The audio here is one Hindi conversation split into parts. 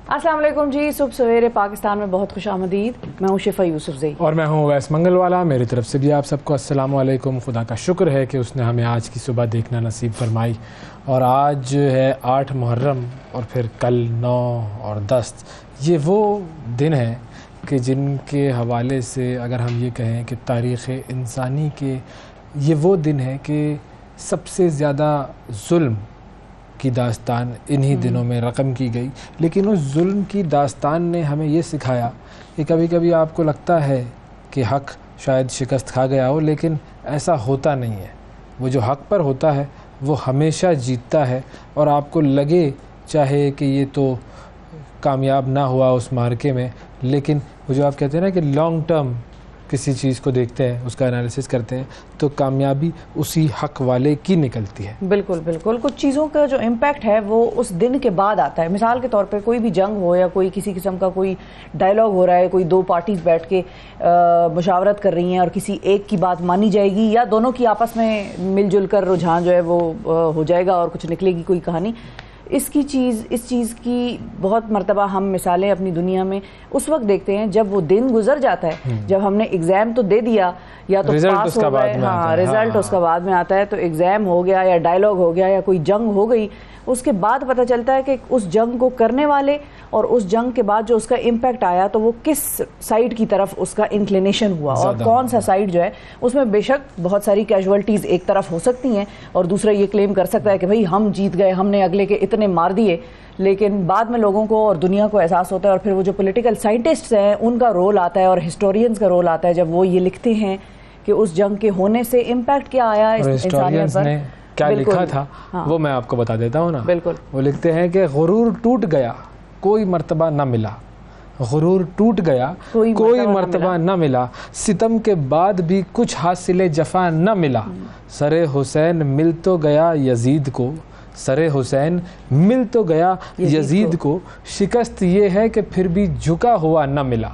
अस्सलाम वालेकुम जी। सुबह सवेरे पाकिस्तान में बहुत खुशामदीद। मैं हूँ शिफा यूसुफजई और मैं हूँ वैस मंगलवाला। मेरी तरफ से भी आप सबको अस्सलाम वालेकुम। खुदा का शुक्र है कि उसने हमें आज की सुबह देखना नसीब फरमाई। और आज है 8 मुहर्रम और फिर कल 9 और 10। ये वो दिन है कि जिनके हवाले से अगर हम ये कहें कि तारीख़ इंसानी के ये वो दिन है कि सबसे ज़्यादा जुल्म की दास्तान इन्हीं दिनों में रकम की गई। लेकिन उस जुल्म की दास्तान ने हमें ये सिखाया कि कभी कभी आपको लगता है कि हक़ शायद शिकस्त खा गया हो, लेकिन ऐसा होता नहीं है। वो जो हक़ पर होता है वो हमेशा जीतता है। और आपको लगे चाहे कि ये तो कामयाब ना हुआ उस मार्के में, लेकिन वो जो आप कहते हैं ना कि लॉन्ग टर्म किसी चीज़ को देखते हैं, उसका एनालिसिस करते हैं, तो कामयाबी उसी हक़ वाले की निकलती है। बिल्कुल बिल्कुल। कुछ चीज़ों का जो इम्पैक्ट है वो उस दिन के बाद आता है। मिसाल के तौर पे कोई भी जंग हो या कोई किसी किस्म का कोई डायलॉग हो रहा है, कोई दो पार्टीज बैठ के मुशावरत कर रही हैं और किसी एक की बात मानी जाएगी या दोनों की आपस में मिलजुल कर रुझान जो है वो हो जाएगा और कुछ निकलेगी कोई कहानी। इस चीज़ की बहुत मर्तबा हम मिसालें अपनी दुनिया में उस वक्त देखते हैं जब वो दिन गुजर जाता है, जब हमने एग्ज़ाम तो दे दिया या तो पास हो गए, हाँ रिज़ल्ट उसका बाद में आता है, तो एग्ज़ाम हो गया या डायलॉग हो गया या कोई जंग हो गई, उसके बाद पता चलता है कि उस जंग को करने वाले और उस जंग के बाद जो उसका इम्पैक्ट आया तो वो किस साइड की तरफ उसका इंक्लिनेशन हुआ और कौन सा साइड जो है उसमें बेशक बहुत सारी कैजुअलिटीज़ एक तरफ हो सकती हैं और दूसरा ये क्लेम कर सकता है कि भाई हम जीत गए, हमने अगले के इतने मार दिए। लेकिन बाद में लोगों को और दुनिया को एहसास होता है और फिर वो जो पॉलिटिकल साइंटिस्ट्स हैं उनका रोल आता है और हिस्टोरियंस का रोल आता है जब वो ये लिखते हैं कि उस जंग के होने से इम्पैक्ट क्या आया इंसानियत पर, क्या लिखा था। हाँ। वो मैं आपको बता देता हूँ ना। बिल्कुल। वो लिखते हैं कि गुरूर टूट गया कोई मर्तबा न मिला, गुरूर टूट गया कोई मर्तबा न मिला, सितम के बाद भी कुछ हासिले जफा न मिला, सरे हुसैन मिल तो गया यजीद को, सरे हुसैन मिल तो गया यजीद को, शिकस्त ये है कि फिर भी झुका हुआ न मिला।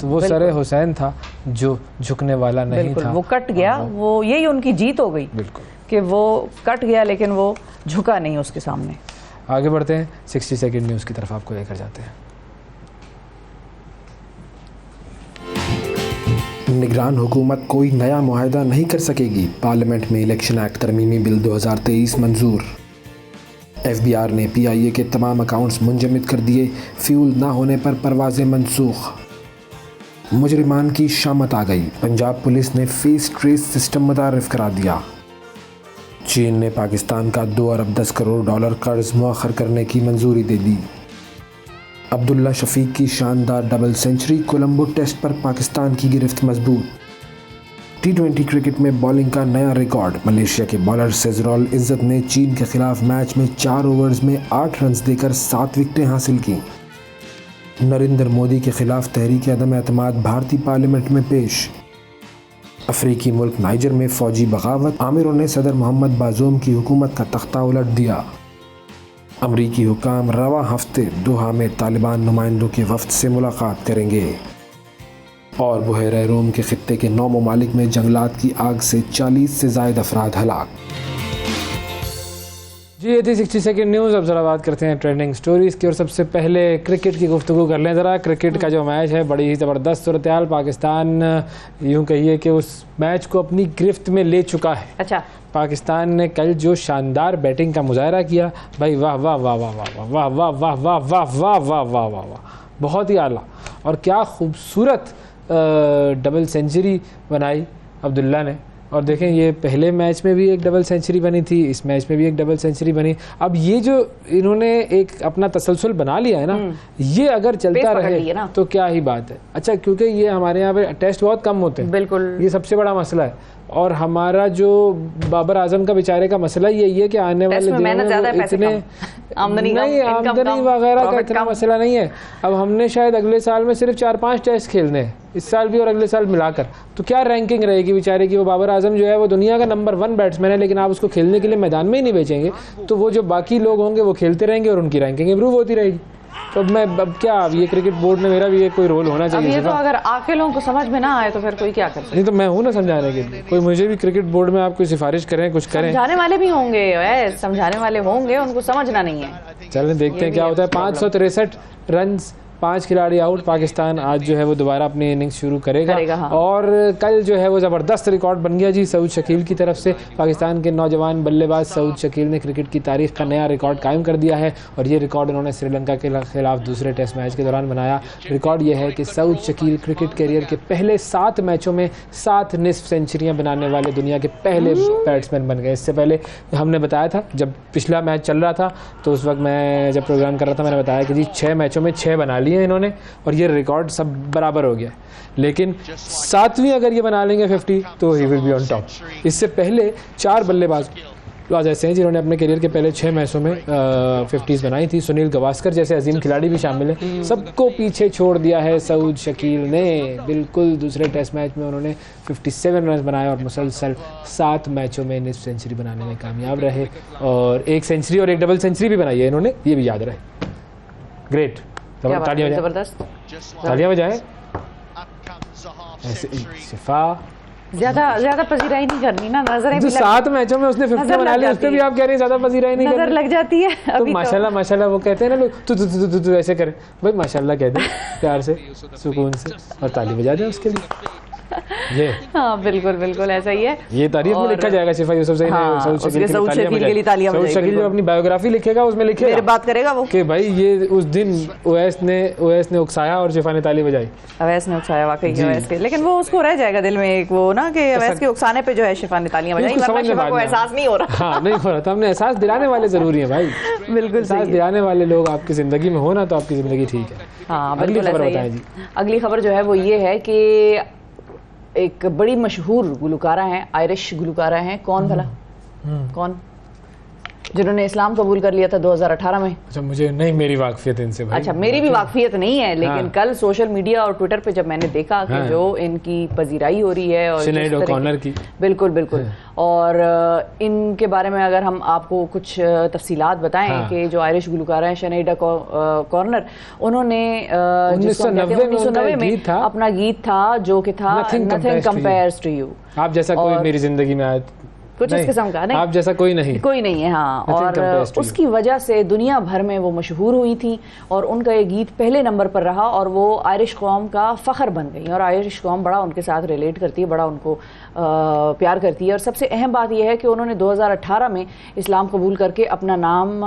तो वो सरे हुसैन था जो झुकने वाला नहीं था, वो कट गया, वो यही उनकी जीत हो गई। बिल्कुल कि वो कट गया लेकिन वो झुका नहीं उसके सामने। आगे बढ़ते हैं, 60 सेकंड न्यूज़ की तरफ आपको लेकर जाते हैं। निगरान हुकूमत कोई नया मुआहदा नहीं कर सकेगी, पार्लियामेंट में इलेक्शन एक्ट तरमीमी बिल 2023 मंजूर। FBI ने PIA के तमाम अकाउंट्स मुंजमद कर दिए, फ्यूल ना होने पर परवाज़ें मनसूख। मुजरिमान की शामत आ गई, पंजाब पुलिस ने फेस ट्रेस सिस्टम मुतारिफ करा दिया। चीन ने पाकिस्तान का 2 अरब 10 करोड़ डॉलर कर्ज मुअख्खर करने की मंजूरी दे दी। अब्दुल्ला शफीक की शानदार डबल सेंचुरी, कोलंबो टेस्ट पर पाकिस्तान की गिरफ्त मजबूत। T20 क्रिकेट में बॉलिंग का नया रिकॉर्ड, मलेशिया के बॉलर सेजरॉल इज्जत ने चीन के खिलाफ मैच में 4 ओवर्स में 8 रन देकर 7 विकेटें हासिल की। नरेंद्र मोदी के खिलाफ तहरीक अदम एतमाद भारतीय पार्लियामेंट में पेश। अफ्रीकी मुल्क नाइजर में फौजी बगावत, आमिरों ने सदर मोहम्मद बाजूम की हुकूमत का तख्ता उलट दिया। अमरीकी हुकाम रवा हफ्ते दोहा में तालिबान नुमाइंदों के वफ्द से मुलाकात करेंगे। और बहरे रोम के खित्ते के 9 ममालिक में जंगलात की आग से 40 से ज़ायद अफराद हलाक। जी ये थी 60 सेकंड न्यूज़। अब ज़रा बात करते हैं ट्रेंडिंग स्टोरीज़ की और सबसे पहले क्रिकेट की गुफ्तगू कर लें ज़रा। क्रिकेट का जो मैच है बड़ी ही ज़बरदस्त सूरत हाल, पाकिस्तान यूँ कहिए कि उस मैच को अपनी गिरफ्त में ले चुका है। अच्छा, पाकिस्तान ने कल जो शानदार बैटिंग का मुजाहरा किया, भाई वाह वाह वाह वाह वाह वाह वाह वाह वाह वाह वाह वाह वाह वाह वाह, बहुत ही आला। और क्या खूबसूरत डबल सेंचुरी बनाई अब्दुल्ला ने। और देखें ये पहले मैच में भी एक डबल सेंचुरी बनी थी, इस मैच में भी एक डबल सेंचुरी बनी। अब ये जो इन्होंने एक अपना तसलसल बना लिया है ना, ये अगर चलता रहे तो क्या ही बात है। अच्छा, क्योंकि ये हमारे यहाँ पे टेस्ट बहुत कम होते हैं, बिल्कुल ये सबसे बड़ा मसला है। और हमारा जो बाबर आजम का बेचारे का मसला यही है कि आने वाले दिनों में इतने आमदनी वगैरह का इतना मसला नहीं है। अब हमने शायद अगले साल में सिर्फ 4-5 टेस्ट खेलने हैं, इस साल भी और अगले साल मिलाकर, तो क्या रैंकिंग रहेगी बेचारे की। वो बाबर आजम जो है वो दुनिया का नंबर 1 बैट्समैन है, लेकिन आप उसको खेलने के लिए मैदान में ही नहीं भेजेंगे तो वो जो बाकी लोग होंगे वो खेलते रहेंगे और उनकी रैंकिंग इंप्रूव होती रहेगी। तो अब क्या, अब ये क्रिकेट बोर्ड में मेरा भी एक कोई रोल होना चाहिए। अब ये तो अगर आके लोगों को समझ में ना आए तो फिर कोई क्या कर सकता। नहीं तो मैं हूँ ना समझाने के लिए, कोई मुझे भी क्रिकेट बोर्ड में आप कोई सिफारिश करें, कुछ करें। समझाने वाले भी होंगे, समझाने वाले होंगे, उनको समझना नहीं है। चलें देखते हैं क्या होता है। 563 रन, 5 खिलाड़ी आउट। पाकिस्तान आज जो है वो दोबारा अपनी इनिंग्स शुरू करेगा हाँ। और कल जो है वो ज़बरदस्त रिकॉर्ड बन गया जी सऊद शकील की तरफ से। पाकिस्तान के नौजवान बल्लेबाज सऊद शकील ने क्रिकेट की तारीख का नया रिकॉर्ड कायम कर दिया है और ये रिकॉर्ड उन्होंने श्रीलंका के खिलाफ दूसरे टेस्ट मैच के दौरान बनाया। रिकॉर्ड ये है कि सऊद शकील क्रिकेट करियर के पहले 7 मैचों में 7 निस्फ सेंचुरियाँ बनाने वाले दुनिया के पहले बैट्समैन बन गए। इससे पहले हमने बताया था, जब पिछला मैच चल रहा था तो उस वक्त मैं जब प्रोग्राम कर रहा था मैंने बताया कि जी 6 मैचों में 6 बना लिए इन्होंने और ये रिकॉर्ड सब बराबर हो गया। लेकिन 7वीं अगर ये बना लेंगे 50 तो he will be on top. इससे पहले 4 बल्लेबाज ऐसे हैं जिन्होंने अपने करियर के पहले 6 मैचों में 50s बनाई थी। सुनील गावस्कर जैसे अजीम खिलाड़ी भी शामिल हैं। सबको पीछे छोड़ दिया है सऊद शकील ने। बिल्कुल दूसरे टेस्ट मैच में उन्होंने 57 रन बनाए और मुसलसल 7 मैचों में निस्फ सेंचुरी बनाने में कामयाब रहे और 1 सेंचुरी और 1 डबल सेंचुरी भी बनाई है इन्होंने, ये भी याद रहे। ग्रेट, तालियां बजाएं, जबरदस्त तालियां बजाएं। ऐसे शिफा ज्यादा पजीराई नहीं करनी ना, नजरें जो भी 7 मैचों में उसने 50 बना लिया, उस पे भी आप कह रहे हैं ज्यादा पजीराई नहीं नजर करनी। लग जाती है तो अभी माशाल्लाह माशाल्लाह वो कहते हैं ना लोग, तू ऐसे करे भाई, माशाल्लाह कहते हैं प्यार से सुकून से और ताली बजा दें उसके लिए। ये हाँ बिल्कुल बिल्कुल ऐसा ही है। ये तारीफ में लिखा जाएगा शिफा यूसुफ सही ने सऊद शकील के लिए तालियां बजाई। सऊद शकील जो अपनी बायोग्राफी लिखेगा उसमें लिखेगा, मेरी बात करेगा वो कि भाई ये उस दिन ओवैस ने उकसाया और शिफा ने ताली बजाई। अवैस ने उकसाया वाकई अवैस के, लेकिन वो उसको रह जाएगा दिल में एक वो ना कि अवैस के उकसाने पे जो है शिफा ने तालियां बजाई, वरना शिफा को एहसास नहीं हो रहा। हाँ नहीं हो रहा था, हमने एहसास दिलाने वाले जरूरी है भाई। बिल्कुल एहसास दिलाने वाले लोग आपकी जिंदगी में हो ना तो आपकी जिंदगी ठीक है। हाँ बिल्कुल ऐसा ही है। अगली खबर जो है वो ये है कि एक बड़ी मशहूर गुलकारा हैं, आयरिश गुलकारा हैं, कौन भला कौन, जिन्होंने इस्लाम कबूल कर लिया था 2018 में। अच्छा मुझे नहीं, मेरी वाकफियत इनसे भाई। अच्छा मेरी भी वाकफियत नहीं है, लेकिन कल सोशल मीडिया और ट्विटर पे जब मैंने देखा कि जो इनकी पजीराई हो रही है और सिनेड ओकॉनर की, बिल्कुल बिल्कुल, और इनके बारे में अगर हम आपको कुछ तफसीलात बताएं कि जो आयरिश गुलकारा हैं सिनेड ओकॉनर, उन्होंने 1990 में अपना गीत था जो कि था नथिंग कंपेयर्स टू यू। आप जैसा कोई मेरी जिंदगी में आया कुछ इस किस्म का नहीं, आप जैसा कोई नहीं है। हाँ, और उसकी वजह से दुनिया भर में वो मशहूर हुई थी और उनका ये गीत पहले नंबर पर रहा और वो आयरिश कौम का फ़ख्र बन गई और आयरिश कौम बड़ा उनके साथ रिलेट करती है, बड़ा उनको प्यार करती है। और सबसे अहम बात यह है कि उन्होंने 2018 में इस्लाम कबूल करके अपना नाम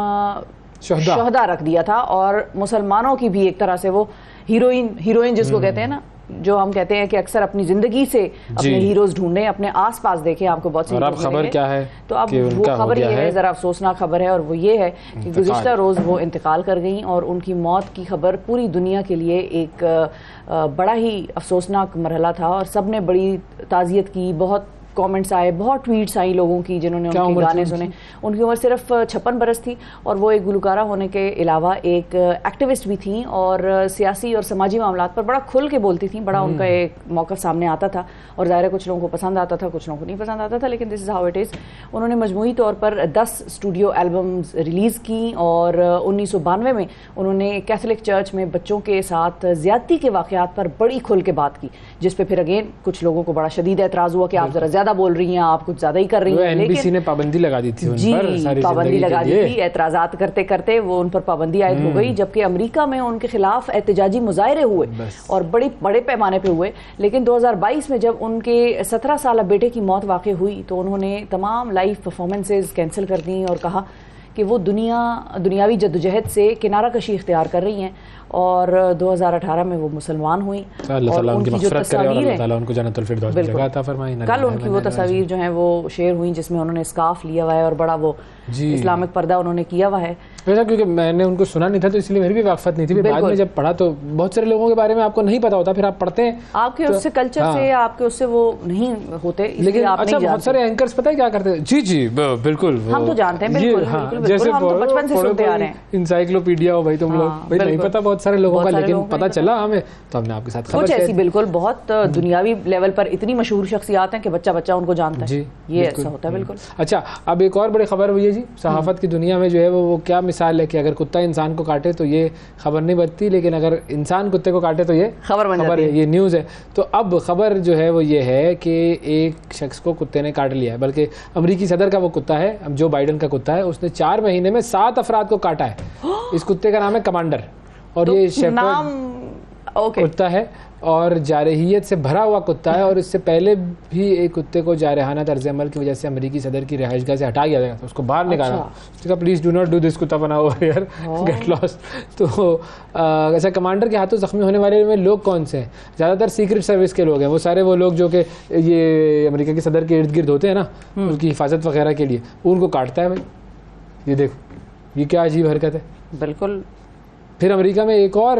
शहदा रख दिया था और मुसलमानों की भी एक तरह से वो हीरोइन जिसको कहते हैं ना, जो हम कहते हैं कि अक्सर अपनी जिंदगी से अपने हीरोज ढूंढे, अपने आसपास देखें, आपको बहुत सी खबर क्या है तो अब वो खबर ये है, जरा अफसोसनाक खबर है और वो ये है कि गुज़िश्ता रोज वो इंतकाल कर गई और उनकी मौत की खबर पूरी दुनिया के लिए एक बड़ा ही अफसोसनाक मरहला था और सब ने बड़ी ताज़ियत की, बहुत कमेंट्स आए, बहुत ट्वीट्स आई लोगों की जिन्होंने उनके गाने सुने। उनकी उम्र सिर्फ 56 बरस थी और वो एक गुलकारा होने के अलावा एक एक्टिविस्ट भी थी और सियासी और समाजी मामलात पर बड़ा खुल के बोलती थी। बड़ा उनका एक मौक़िफ़ सामने आता था और ज़ाहिर है कुछ लोगों को पसंद आता था, कुछ लोगों को नहीं पसंद आता था, लेकिन this is how it is. उन्होंने मजमूई तौर पर 10 स्टूडियो एल्बम्स रिलीज़ की और 1992 में उन्होंने कैथोलिक चर्च में बच्चों के साथ ज़्यादती के वाक़यात पर बड़ी खुल के बात की, जिस पे फिर अगेन कुछ लोगों को बड़ा शदीद एतराज़ हुआ कि आप ज़रा बोल रही हैं, आप कुछ ज्यादा ही कर रही हैं। एनबीसी ने पाबंदी लगा दी थी उन पर, सारी पाबंदी लगा दी थी, एतराजात करते करते वो उन पर पाबंदी आयद हो गई, जबकि अमेरिका में उनके खिलाफ एहतजाजी मुजाहरे हुए और बड़े पैमाने पे हुए। लेकिन 2022 में जब उनके 17 साल बेटे की मौत वाक़ई हुई तो उन्होंने तमाम लाइव परफॉर्मेंसेज कैंसिल कर दी और कहा कि वो दुनियावी जद्दोजहद से किनारा कशी इख्तियार कर रही हैं और 2018 में वो मुसलमान हुई और उनकी जो तस्वीर है, कल उनकी वो तस्वीर जो है वो शेयर हुई जिसमें उन्होंने स्कार्फ लिया हुआ है और बड़ा वो इस्लामिक पर्दा उन्होंने किया हुआ है। वैसा क्योंकि मैंने उनको सुना नहीं था तो इसलिए मेरी भी वाक़फ़त नहीं थी। बाद में जब पढ़ा तो बहुत सारे लोगों के बारे में आपको नहीं पता होता, फिर आप पढ़ते हैं आपके उससे कल्चर से आपके उससे वो नहीं होते। लेकिन अच्छा बहुत सारे एंकर्स पता है क्या करते हैं? जी बिल्कुल हम तो जानते हैं, बिल्कुल जैसे हम तो बचपन से सुनते आ रहे हैं। इंसाइक्लोपीडिया हो भाई तुम लोग, भाई नहीं पता बहुत सारे लोगों का, लेकिन पता चला हमें तो हमने आपके साथ कुछ ऐसी बिल्कुल बहुत दुनियावी लेवल पर इतनी मशहूर शख्सियात हैं कि बच्चा उनको जानता है। ये ऐसा होता है बिल्कुल। अच्छा अब एक और बड़ी खबर हुई है जी, सहाफत की दुनिया में जो है वो क्या मिसाल है कि अगर कुत्ता इंसान को काटे तो ये खबर नहीं बनती, लेकिन अगर इंसान कुत्ते को काटे तो ये खबर बन जाती है, ये न्यूज़ है। तो अब खबर जो है वो ये है कि एक शख्स को कुत्ते ने काट लिया है, बल्कि अमेरिकी सदर का वो कुत्ता है, जो बाइडन का कुत्ता है, उसने 4 महीने में 7 अफराद को काटा है। इस कुत्ते का नाम है कमांडर, और तो ये शेपर्ड कुत्ता है और जारहियत से भरा हुआ कुत्ता है। और इससे पहले भी एक कुत्ते को जारहाना तर्ज अमल की वजह से अमेरिकी सदर की रिहाइशगाह से हटा गया था, उसको बाहर निकाला। उसने कहा please do not do this, कुत्ता बना हुआ यार, गेट लॉस्ट। तो ऐसा कमांडर के हाथों जख्मी होने वाले में लोग कौन से हैं? ज़्यादातर सीक्रेट सर्विस के लोग हैं, वो सारे वो लोग जो कि ये अमेरिका के सदर के इर्द गिर्द होते हैं ना, उनकी हिफाजत वगैरह के लिए, उनको काटता है भाई। ये देखो, ये क्या अजीब हरकत है। बिल्कुल। फिर अमेरिका में एक और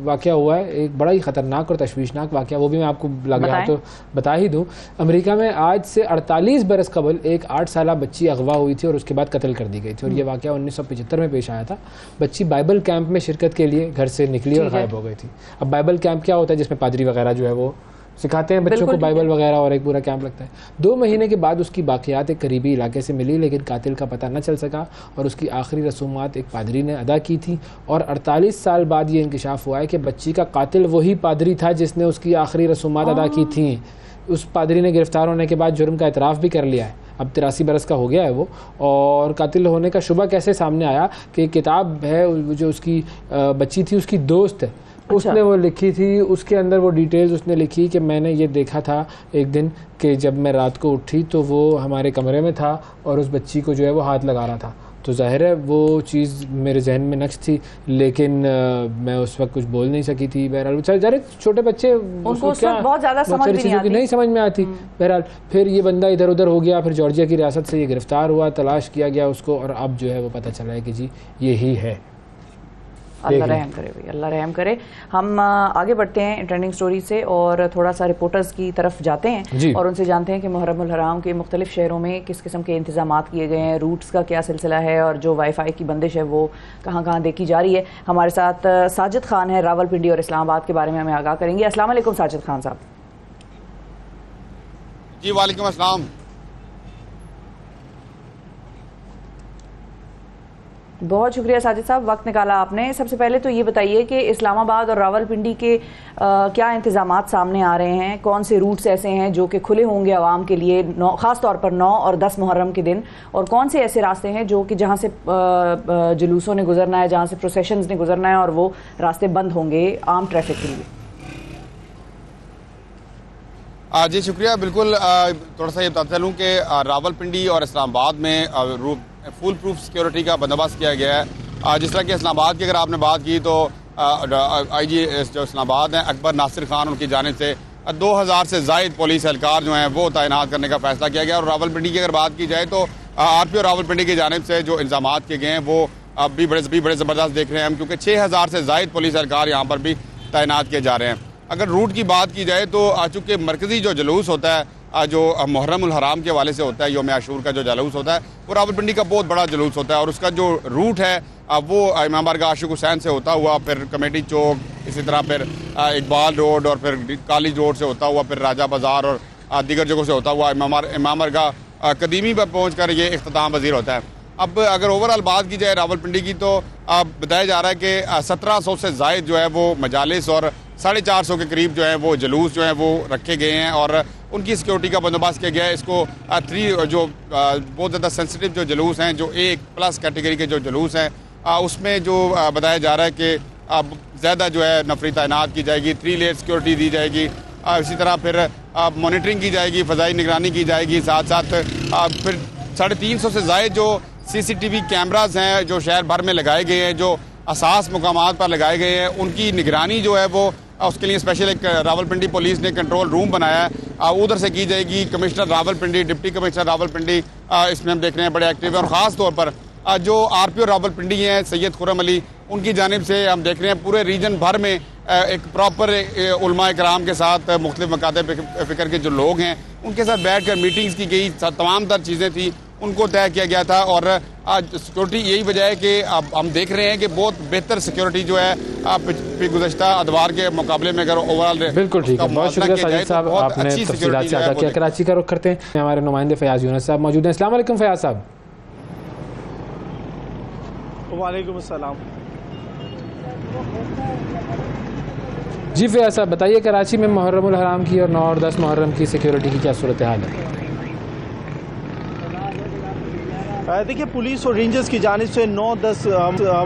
वाक़या हुआ है, एक बड़ा ही ख़तरनाक और तशवीशनाक वाक़या, वो भी मैं आपको लग रहा तो बता ही दूं। अमेरिका में आज से 48 बरस कबल एक 8 साला बच्ची अगवा हुई थी और उसके बाद कत्ल कर दी गई थी, और ये वाक़या 1975 में पेश आया था। बच्ची बाइबल कैंप में शिरकत के लिए घर से निकली और गायब हो गई थी। अब बाइबल कैंप क्या होता है, जिसमें पादरी वगैरह जो है वो सिखाते हैं बच्चों को बाइबल वगैरह, और एक पूरा कैंप लगता है। 2 महीने के बाद उसकी बाक़ियात एक करीबी इलाके से मिली, लेकिन कातिल का पता न चल सका, और उसकी आखिरी रसूमात एक पादरी ने अदा की थी। और 48 साल बाद ये इंकशाफ हुआ है कि बच्ची का कातिल वही पादरी था जिसने उसकी आखिरी रसूमात अदा की थी। उस पादरी ने गिरफ्तार होने के बाद जुर्म का इतराफ़ भी कर लिया है। अब 83 बरस का हो गया है वो। और कातिल होने का शुबा कैसे सामने आया कि किताब है जो उसकी बच्ची थी, उसकी दोस्त है, उसने वो लिखी थी, उसके अंदर वो डिटेल्स उसने लिखी कि मैंने ये देखा था एक दिन कि जब मैं रात को उठी तो वो हमारे कमरे में था और उस बच्ची को जो है वो हाथ लगा रहा था। तो जाहिर है वो चीज़ मेरे जहन में नक्श थी, लेकिन मैं उस वक्त कुछ बोल नहीं सकी थी। बहरहाल जाहिर छोटे बच्चे उनको क्या बहुत ज़्यादा समझ नहीं समझ में आती। बहरहाल फिर ये बंदा इधर उधर हो गया, फिर जॉर्जिया की रियासत से ये गिरफ़्तार हुआ, तलाश किया गया उसको, और अब जो है वो पता चला है कि जी यही है। अल्लाह रहम करे भाई, अल्लाह रहम करे। हम आगे बढ़ते हैं ट्रेंडिंग स्टोरी से और थोड़ा सा रिपोर्टर्स की तरफ जाते हैं और उनसे जानते हैं कि मुहर्रमुल हराम के मुख्तलिफ शहरों में किस किस्म के इंतजामात किए गए हैं, रूट्स का क्या सिलसिला है, और जो वाईफाई की बंदिश है वो कहाँ कहाँ देखी जा रही है। हमारे साथ साजिद खान है रावलपिंडी और इस्लामाबाद के बारे में हमें आगाह करेंगे। अस्सलाम वालेकुम साजिद खान साहब। जी वालेकुम अस्सलाम। बहुत शुक्रिया साजिद साहब, वक्त निकाला आपने। सबसे पहले तो ये बताइए कि इस्लामाबाद और रावलपिंडी के क्या इंतजामात सामने आ रहे हैं, कौन से रूट्स ऐसे हैं जो कि खुले होंगे आवाम के लिए ख़ास तौर पर 9 और 10 मुहर्रम के दिन, और कौन से ऐसे रास्ते हैं जो कि जहाँ से जुलूसों ने गुजरना है, जहाँ से प्रोसेशंस ने गुजरना है, और वो रास्ते बंद होंगे आम ट्रैफिक के लिए। जी शुक्रिया। बिल्कुल थोड़ा सा ये बताता चलूँ कि रावलपिंडी और इस्लामाबाद में फुल प्रूफ सिक्योरिटी का बंदोबस्त किया गया है। जिस तरह कि इस्लामाबाद की अगर आपने बात की तो IG जो इस्लामाबाद हैं अकबर नासिर खान, उनकी जानिब से 2000 से ज़ायद पुलिस एहलकार जो हैं वो तैनात करने का फैसला किया गया। और रावलपिंडी की अगर बात की जाए तो RPO रावलपिंडी की जानिब से जो इंतजाम किए गए हैं वो अब भी बड़े ज़बरदस्त देख रहे हैं हम, क्योंकि 6000 से ज़ायद पुलिस एहलकार यहाँ पर भी तैनात किए जा रहे हैं। अगर रूट की बात की जाए तो चूँकि मरकज़ी जो जुलूस होता है जो मुहर्रमुल हराम के हवाले से होता है, यौम आशूर का जो जुलूस होता है वो रावलपिंडी का बहुत बड़ा जुलूस होता है, और उसका जो रूट है वो इमाम बारगाह आशिक हुसैन से होता हुआ फिर कमेटी चौक, इसी तरह फिर इकबाल रोड और फिर कॉलेज रोड से होता हुआ फिर राजा बाज़ार और दीगर जगहों से होता हुआ इमाम बारगाह कदीमी पर पहुँच कर ये इख्तिताम पज़ीर होता है। अब अगर ओवरऑल बात की जाए रावलपिंडी की तो बताया जा रहा है कि 1700 से ज़ायद जो है वो मजालिस और 450 के करीब जो है वो जुलूस जो है वो रखे गए हैं और उनकी सिक्योरिटी का बंदोबस्त किया गया है। इसको 3 जो बहुत ज़्यादा सेंसिटिव जो जुलूस हैं, जो A+ कैटेगरी के जो जुलूस हैं, उसमें जो बताया जा रहा है कि ज़्यादा जो है नफरी तैनात की जाएगी, 3 लेयर सिक्योरिटी दी जाएगी। इसी तरह फिर मॉनिटरिंग की जाएगी, फ़ज़ाई निगरानी की जाएगी। साथ साथ फिर 350 से ज़ायद जो CCTV कैमराज हैं जो शहर भर में लगाए गए हैं, जो असास मुकामात पर लगाए गए हैं, उनकी निगरानी जो है वो उसके लिए स्पेशल एक रावलपिंडी पुलिस ने कंट्रोल रूम बनाया है, उधर से की जाएगी। Commissioner Rawalpindi, deputy commissioner Rawalpindi इसमें हम देख रहे हैं बड़े एक्टिव हैं, और ख़ास तौर पर जो RPO रावलपिंडी हैं सैयद खुर्रम अली, उनकी जानिब से हम देख रहे हैं पूरे रीजन भर में एक प्रॉपर उलमा कराम के साथ मुख्तलिफ मकातब फ़िक्र के जो लोग हैं उनके साथ बैठ कर मीटिंग्स की गई, तमाम तर चीज़ें थी उनको तय किया गया था। और आज सिक्योरिटी यही वजह है कि अब हम देख रहे हैं कि बहुत बेहतर सिक्योरिटी जो है गुज़श्ता अदवार के मुकाबले में अगर ओवरऑल। बिल्कुल ठीक है, बहुत शुक्रिया साजिद साहब, आपने तफसीलात से आगाह किया। कराची का रुख करते हैं, हमारे नुमाइंदे फयाज यूनुस साहब मौजूद हैं। अस्सलाम वालेकुम फयाज साहब। वालेकुम अस्सलाम। जी फैयाज साहब बताइए, कराची में मुहर्रम उल हराम की और 9 और 10 मुहर्रम की सिक्योरिटी की क्या सूरत हाल है? देखिए, पुलिस और रेंजर्स की जानिब से 9-10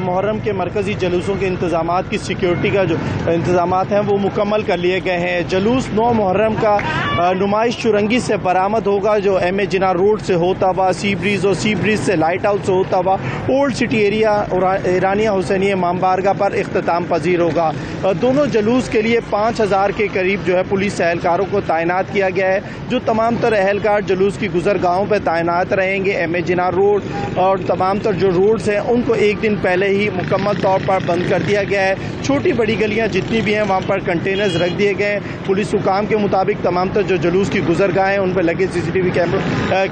मुहर्रम के मरकज़ी जुलूसों के इंतज़ामात की सिक्योरिटी का जो इंतज़ामात हैं वो मुकम्मल कर लिए गए हैं। जुलूस 9 मुहर्रम का नुमाइश चुरंगी से बरामद होगा, जो एम.ए. जिना रोड से होता हुआ सी ब्रिज और सी ब्रिज से लाइट हाउस से होता हुआ ओल्ड सिटी एरिया और ईरानिया हुसैनिया इमाम बारगाह पर इख्तिताम पजीर होगा। दोनों जुलूस के लिए 5000 के करीब जो है पुलिस एहलकारों को तैनात किया गया है, जो तमाम तर एहलकार जुलूस की गुजरगाहों पर तैनात रहेंगे। एम.ए. जिना रोड और तमाम तर जो रोड्स हैं उनको एक दिन पहले ही मुकम्मल तौर पर बंद कर दिया गया है। छोटी बड़ी गलियां जितनी भी हैं वहाँ पर कंटेनर्स रख दिए गए हैं। पुलिस हुकाम के मुताबिक तमाम तर जो जुलूस की गुजरगाहें हैं उन पर लगे CCTV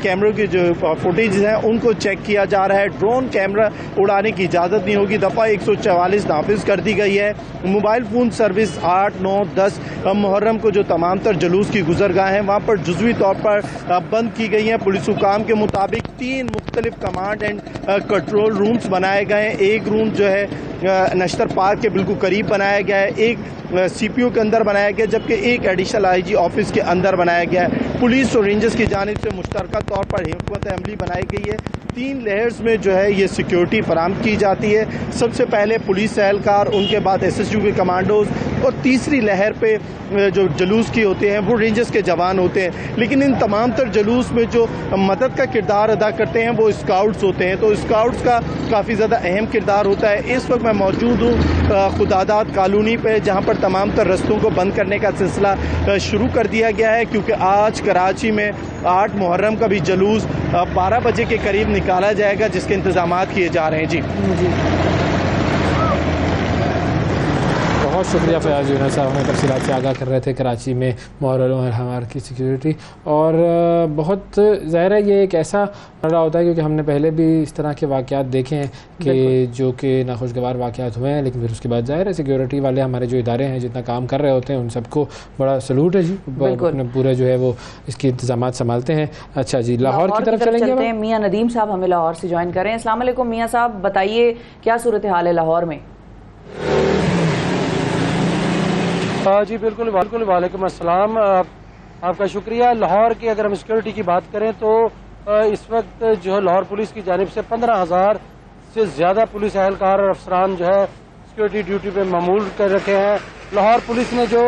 कैमरों की जो फुटेज हैं उनको चेक किया जा रहा है। ड्रोन कैमरा उड़ाने की इजाज़त नहीं होगी। दफ़ा 144 नाफिज कर दी गई है। मोबाइल फ़ोन सर्विस 8, 9, 10 मुहर्रम को जो तमाम तर जुलूस की गुजरगाहें हैं वहाँ पर जुज़वी तौर पर बंद की गई हैं। पुलिस हुकाम के मुताबिक 3 मुख्तलिफ कमांड एंड कंट्रोल रूम्स बनाए गए हैं। एक रूम जो है नश्तर पार्क के बिल्कुल करीब बनाया गया है, एक CPU के अंदर बनाया गया, जबकि एक एडिशनल IG ऑफिस के अंदर बनाया गया है। पुलिस और रेंजर्स की जानिब से मुश्तरका तौर पर हिकमत अमली बनाई गई है। 3 लेयर्स में जो है ये सिक्योरिटी फराम की जाती है। सबसे पहले पुलिस एहलकार, उनके बाद SSU के कमांडोज और तीसरी लहर पे जो जुलूस की होते हैं वो रेंजर्स के जवान होते हैं। लेकिन इन तमाम तर जुलूस में जो मदद का किरदार अदा करते हैं वो स्काउट्स होते हैं, तो स्काउट्स का काफ़ी ज़्यादा अहम किरदार होता है। इस वक्त मैं मौजूद हूँ खुदादात कॉलोनी पे, जहाँ पर तमाम तर रस्तों को बंद करने का सिलसिला शुरू कर दिया गया है, क्योंकि आज कराची में 8 मुहर्रम का भी जुलूस 12 बजे के करीब निकाला जाएगा, जिसके इंतजामात किए जा रहे हैं। जी बहुत शुक्रिया फयाज यूनुस साहब, हमें तफसीलात से आगाह कर रहे थे कराची में मुहर्रम उल हराम की सिक्योरिटी। और बहुत ज़ाहिर है ये एक ऐसा मसला होता है, क्योंकि हमने पहले भी इस तरह के वाक़यात देखे हैं कि जो कि नाखुशगवार वाक़यात हुए हैं, लेकिन फिर उसके बाद ज़ाहिर है सिक्योरिटी वाले हमारे जो इदारे हैं जितना काम कर रहे होते हैं उन सबको बड़ा सलूट है जी, अपने पूरे जो है वो इसके इंतजामात संभालते हैं। अच्छा जी, लाहौर की तरफ चलेंगे। मियाँ नदीम साहब हमें लाहौर से ज्वाइन करें। अस्सलाम वालेकुम मियाँ साहब, बताइए क्या सूरत हाल है लाहौर में? जी बिल्कुल वालेकुम अस्सलाम, आपका शुक्रिया। लाहौर की अगर हम सिक्योरिटी की बात करें तो इस वक्त जो है लाहौर पुलिस की जानिब से 15,000 से ज़्यादा पुलिस एहलकार और अफसरान जो है सिक्योरिटी ड्यूटी पे मामूल कर रखे हैं। लाहौर पुलिस ने जो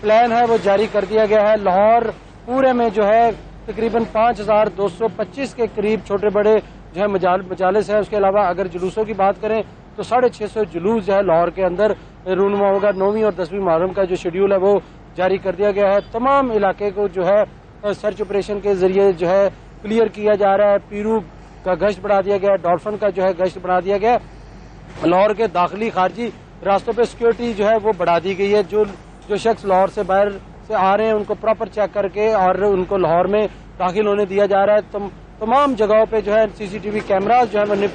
प्लान है वो जारी कर दिया गया है। लाहौर पूरे में जो है तकरीबन 5,225 के करीब छोटे बड़े जो है मजालिस है। उसके अलावा अगर जुलूसों की बात करें तो 650 जुलूस जो है लाहौर के अंदर रूनुमा होगा। 9वीं और 10वीं मुहर्रम का जो शेड्यूल है वो जारी कर दिया गया है। तमाम इलाके को जो है सर्च ऑपरेशन के जरिए जो है क्लियर किया जा रहा है। पीरू का गश्त बढ़ा दिया गया है, डॉल्फिन का जो है गश्त बढ़ा दिया गया है। लाहौर के दाखिली खारजी रास्तों पे सिक्योरिटी जो है वो बढ़ा दी गई है। जो शख्स लाहौर से बाहर से आ रहे हैं उनको प्रॉपर चेक करके और उनको लाहौर में दाखिल होने दिया जा रहा है। तमाम जगहों पे जो है CCTV कैमराज जो है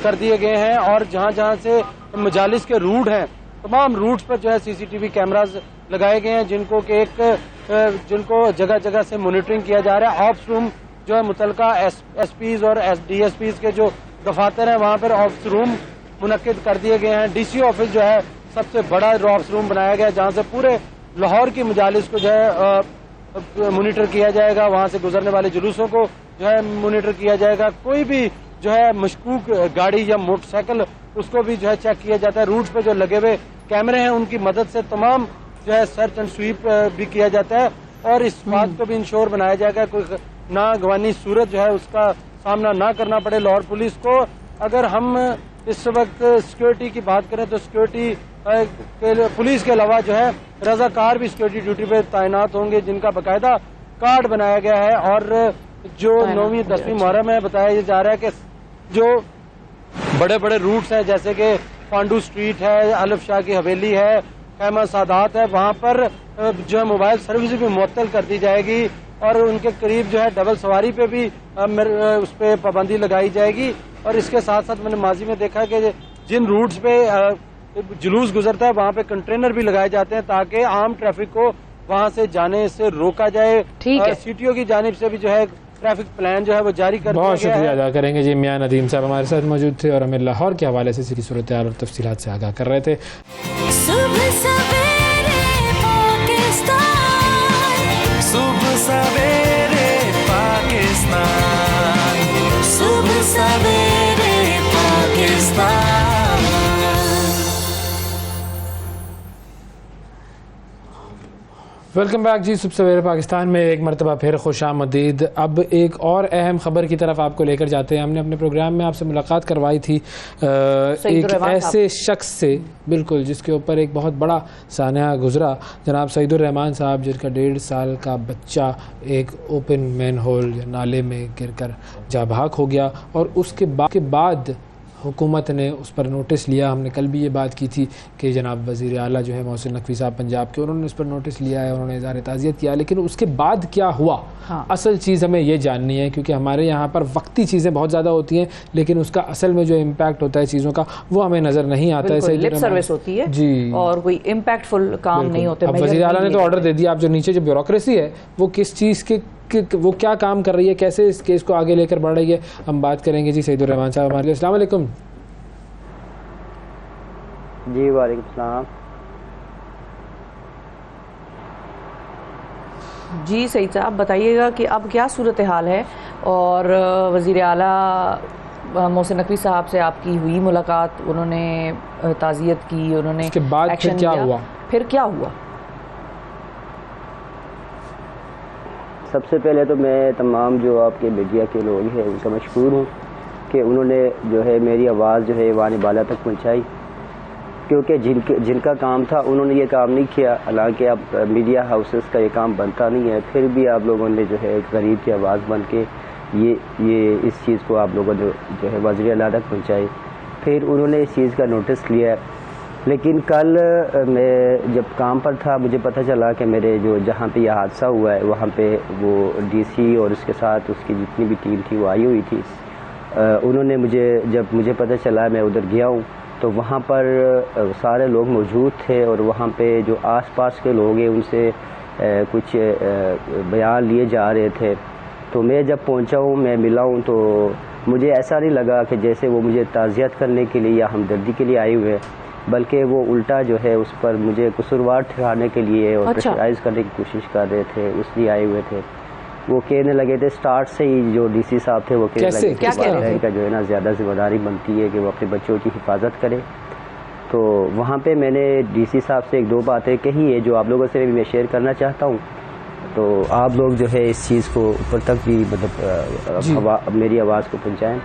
कर दिए गए हैं, और जहाँ जहाँ से मजालिस के रूट हैं तमाम रूट्स पर जो है CCTV कैमराज लगाए गए हैं, जिनको जगह जगह से मॉनिटरिंग किया जा रहा है। ऑप्स रूम जो है मुतलका SPs और DSPs के जो दफातर हैं वहाँ पर ऑप्स रूम मुनक्किद कर दिए गए हैं। DC ऑफिस जो है सबसे बड़ा ऑप्स रूम बनाया गया है, जहाँ से पूरे लाहौर की मजालिस को जो है मॉनिटर किया जाएगा। वहाँ से गुजरने वाले जुलूसों को जो है मॉनिटर किया जाएगा। कोई भी जो है मशकूक गाड़ी या मोटरसाइकिल उसको भी जो है चेक किया जाता है। रूट्स पे जो लगे हुए कैमरे हैं उनकी मदद से तमाम जो है सर्च एंड स्वीप भी किया जाता है, और इस बात को भी इंश्योर बनाया जाएगा कोई नागवानी सूरत जो है उसका सामना ना करना पड़े लाहौर पुलिस को। अगर हम इस वक्त सिक्योरिटी की बात करें तो सिक्योरिटी पुलिस के अलावा जो है रजाकार भी सिक्योरिटी ड्यूटी पे तैनात होंगे, जिनका बाकायदा कार्ड बनाया गया है। और जो 9वीं 10वीं मुहर्रम है बताया जा रहा है कि जो बड़े बड़े रूट्स हैं जैसे कि पांडू स्ट्रीट है, आलिफ शाह की हवेली है, खैमा सादात है, वहाँ पर जो है मोबाइल सर्विस भी मुअत्तल कर दी जाएगी, और उनके करीब जो है डबल सवारी पे भी उस पर पाबंदी लगाई जाएगी। और इसके साथ साथ मैंने माजी में देखा कि जिन रूट्स पे जुलूस गुजरता है वहाँ पे कंटेनर भी लगाए जाते हैं ताकि आम ट्रैफिक को वहाँ से जाने से रोका जाए। CTO की जानिब से भी जो है ट्रैफिक प्लान जो है वो जारी कर दिया बहुत गया शुक्रिया है। अदा करेंगे जी। मियां नदीम साहब हमारे साथ मौजूद थे और हमें लाहौर के हवाले से इसी की सूरत हाल और तफसीलात से आगाह कर रहे थे। सुबह सवेरे पाकिस्तान, सुबह सवेरे पाकिस्तान, सुबह सवेरे पाकिस्तान। वेलकम बैक जी। सुबह सवेरे पाकिस्तान में एक मरतबा फिर खुशामदीद। अब एक और अहम खबर की तरफ आपको लेकर जाते हैं। हमने अपने प्रोग्राम में आपसे मुलाकात करवाई थी एक ऐसे शख्स से, बिल्कुल, जिसके ऊपर एक बहुत बड़ा सान्या गुजरा। जनाब सईदुर रहमान साहब, जिनका 1.5 साल का बच्चा एक ओपन मैन होल या नाले में गिरकर जा बहक हो गया और उसके बाद हुकूमत ने उस पर नोटिस लिया। हमने कल भी ये बात की थी कि जनाब वज़ीर आला जो है मोहसिन नकवी साहब पंजाब के, उन्होंने उस पर नोटिस लिया है, उन्होंने इज़हार ताज़ियत किया। लेकिन उसके बाद क्या हुआ, हाँ। असल चीज़ हमें ये जाननी है, क्योंकि हमारे यहाँ पर वक्ती चीज़ें बहुत ज़्यादा होती हैं लेकिन उसका असल में जो इम्पैक्ट होता है चीज़ों का वो हमें नज़र नहीं आता है। लिप सर्विस होती है जी, और कोई इम्पैक्टफुल काम नहीं होते। अब वज़ीर आला ने तो ऑर्डर दे दिया। आप जो नीचे जो ब्यूरोक्रेसी है वो किस चीज़ के वो क्या काम कर रही है, कैसे इस केस को आगे लेकर बढ़ रही है, हम बात करेंगे जी। सईदुर रहमान साहब हमारे लिए। अस्सलाम वालेकुम। जी वालेकुम सलाम। जी सईद साहब, बताइएगा कि अब क्या सूरत हाल है और वज़ीर आला मोहसिन नकवी साहब से आपकी हुई मुलाकात, उन्होंने ताज़ियत की, उन्होंने उसके बाद फिर क्या हुआ? फिर क्या हुआ? सबसे पहले तो मैं तमाम जो आपके मीडिया के लोग हैं उनका मशकूर हूँ कि उन्होंने जो है मेरी आवाज़ जो है वानी बाला तक पहुँचाई, क्योंकि जिनका काम था उन्होंने ये काम नहीं किया। हालांकि अब मीडिया हाउसेस का ये काम बनता नहीं है, फिर भी आप लोगों ने जो है एक गरीब की आवाज़ बन के ये इस चीज़ को आप लोगों ने जो है वज़ीर आला तक पहुँचाई। फिर उन्होंने इस चीज़ का नोटिस लिया। लेकिन कल मैं जब काम पर था मुझे पता चला कि मेरे जो जहाँ पे यह हादसा हुआ है वहाँ पे वो डीसी और उसके साथ उसकी जितनी भी टीम थी वो आई हुई थी। उन्होंने जब मुझे पता चला, मैं उधर गया हूँ तो वहाँ पर सारे लोग मौजूद थे और वहाँ पे जो आसपास के लोग हैं उनसे कुछ बयान लिए जा रहे थे। तो मैं जब पहुँचा हूँ, मैं मिला हूँ, तो मुझे ऐसा नहीं लगा कि जैसे वो मुझे ताज़ियत करने के लिए या हमदर्दी के लिए आए हुए, बल्कि वो उल्टा जो है उस पर मुझे कसूरवार ठहराने के लिए और प्रेशराइज करने की कोशिश कर रहे थे, उसलिए आए हुए थे। वो कहने लगे थे स्टार्ट से ही, जो डीसी साहब थे वो कहने लगे कि वालिदैन का जो है ना ज़्यादा जिम्मेदारी बनती है कि वो अपने बच्चों की हिफाजत करे। तो वहाँ पे मैंने डीसी साहब से एक दो बातें कही है जो आप लोगों से भी मैं शेयर करना चाहता हूँ। तो आप लोग जो है इस चीज़ को ऊपर तक भी मतलब मेरी आवाज़ को पहुँचाएँ।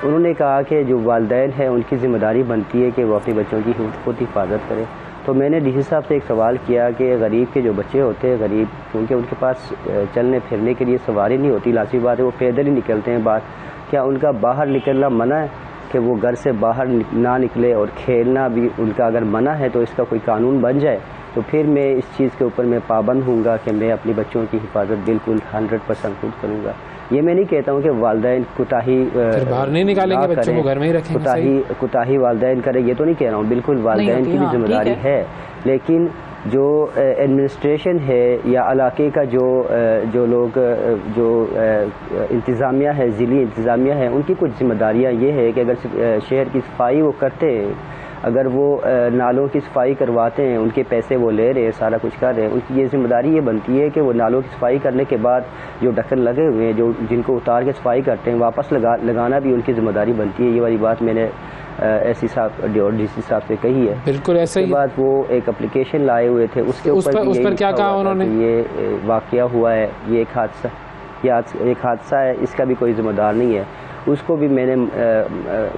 उन्होंने कहा कि जो वालिदैन है उनकी ज़िम्मेदारी बनती है कि वो अपने बच्चों की खुद हिफाजत करें। तो मैंने डीसी साहब से एक सवाल किया कि गरीब के जो बच्चे होते हैं, गरीब क्योंकि उनके पास चलने फिरने के लिए सवारी नहीं होती, लाज़मी बात है वो पैदल ही निकलते हैं बाहर, क्या उनका बाहर निकलना मना है कि वो घर से बाहर ना निकले, और खेलना भी उनका अगर मना है तो इसका कोई कानून बन जाए। तो फिर मैं इस चीज़ के ऊपर मैं पाबंद हूँगा कि मैं अपनी बच्चों की हिफाजत बिल्कुल 100% खुद करूँगा। ये मैं नहीं कहता हूँ कि वालिदैन कुताही बाहर नहीं निकालेंगे, बच्चों को घर में ही रखेंगे, कुताही वालिदैन करे, ये तो नहीं कह रहा हूँ। बिल्कुल वालिदैन की भी जिम्मेदारी है, लेकिन जो एडमिनिस्ट्रेशन है या इलाके का जो लोग जो इंतज़ामिया है, ज़िली इंतज़ामिया है, उनकी कुछ जिम्मेदारियाँ ये है कि अगर शहर की सफाई वो करते हैं, अगर वो नालों की सफाई करवाते हैं, उनके पैसे वो ले रहे हैं, सारा कुछ कर रहे हैं, उनकी ये जिम्मेदारी ये बनती है कि वो नालों की सफाई करने के बाद जो ढक्कन लगे हुए हैं, जो जिनको उतार के सफाई करते हैं, वापस लगाना भी उनकी जिम्मेदारी बनती है। ये वाली बात मैंने एससी साहब और डीसी साहब से कही है। बिल्कुल ऐसे ही। बाद वो एक एप्लीकेशन लाए हुए थे, उसके ऊपर उस पर क्या कहा उन्होंने? ये वाकया हुआ है, ये एक हादसा है, इसका भी कोई जिम्मेदार नहीं है। उसको भी मैंने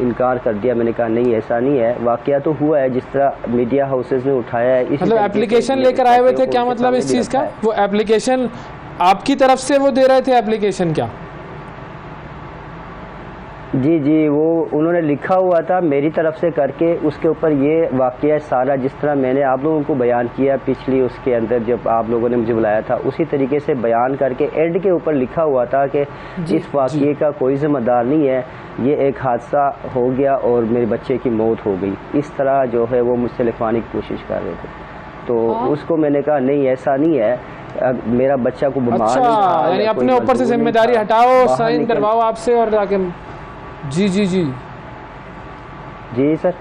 इनकार कर दिया। मैंने कहा नहीं, ऐसा नहीं है, वाकया तो हुआ है जिस तरह मीडिया हाउसेस ने उठाया है। मतलब एप्लीकेशन लेकर आए हुए थे, क्या मतलब इस चीज़ का? वो एप्लीकेशन आपकी तरफ से वो दे रहे थे एप्लीकेशन क्या? जी, वो उन्होंने लिखा हुआ था मेरी तरफ से करके, उसके ऊपर ये वाकया सारा जिस तरह मैंने आप लोगों को बयान किया पिछली उसके अंदर जब आप लोगों ने मुझे बुलाया था, उसी तरीके से बयान करके एंड के ऊपर लिखा हुआ था कि इस वाकये का कोई जिम्मेदार नहीं है, ये एक हादसा हो गया और मेरे बच्चे की मौत हो गई। इस तरह जो है वो मुझसे लिखवाने की कोशिश कर रहे थे। तो उसको मैंने कहा नहीं, ऐसा नहीं है, मेरा बच्चा को बीमार अच्छा, नहीं था, यानी या कोई अपने ऊपर से मजबूर नहीं जिम्मेदारी था, हटाओ, बाहर साइन निकल- करवाओ आपसे और जाके। जी जी जी जी सर।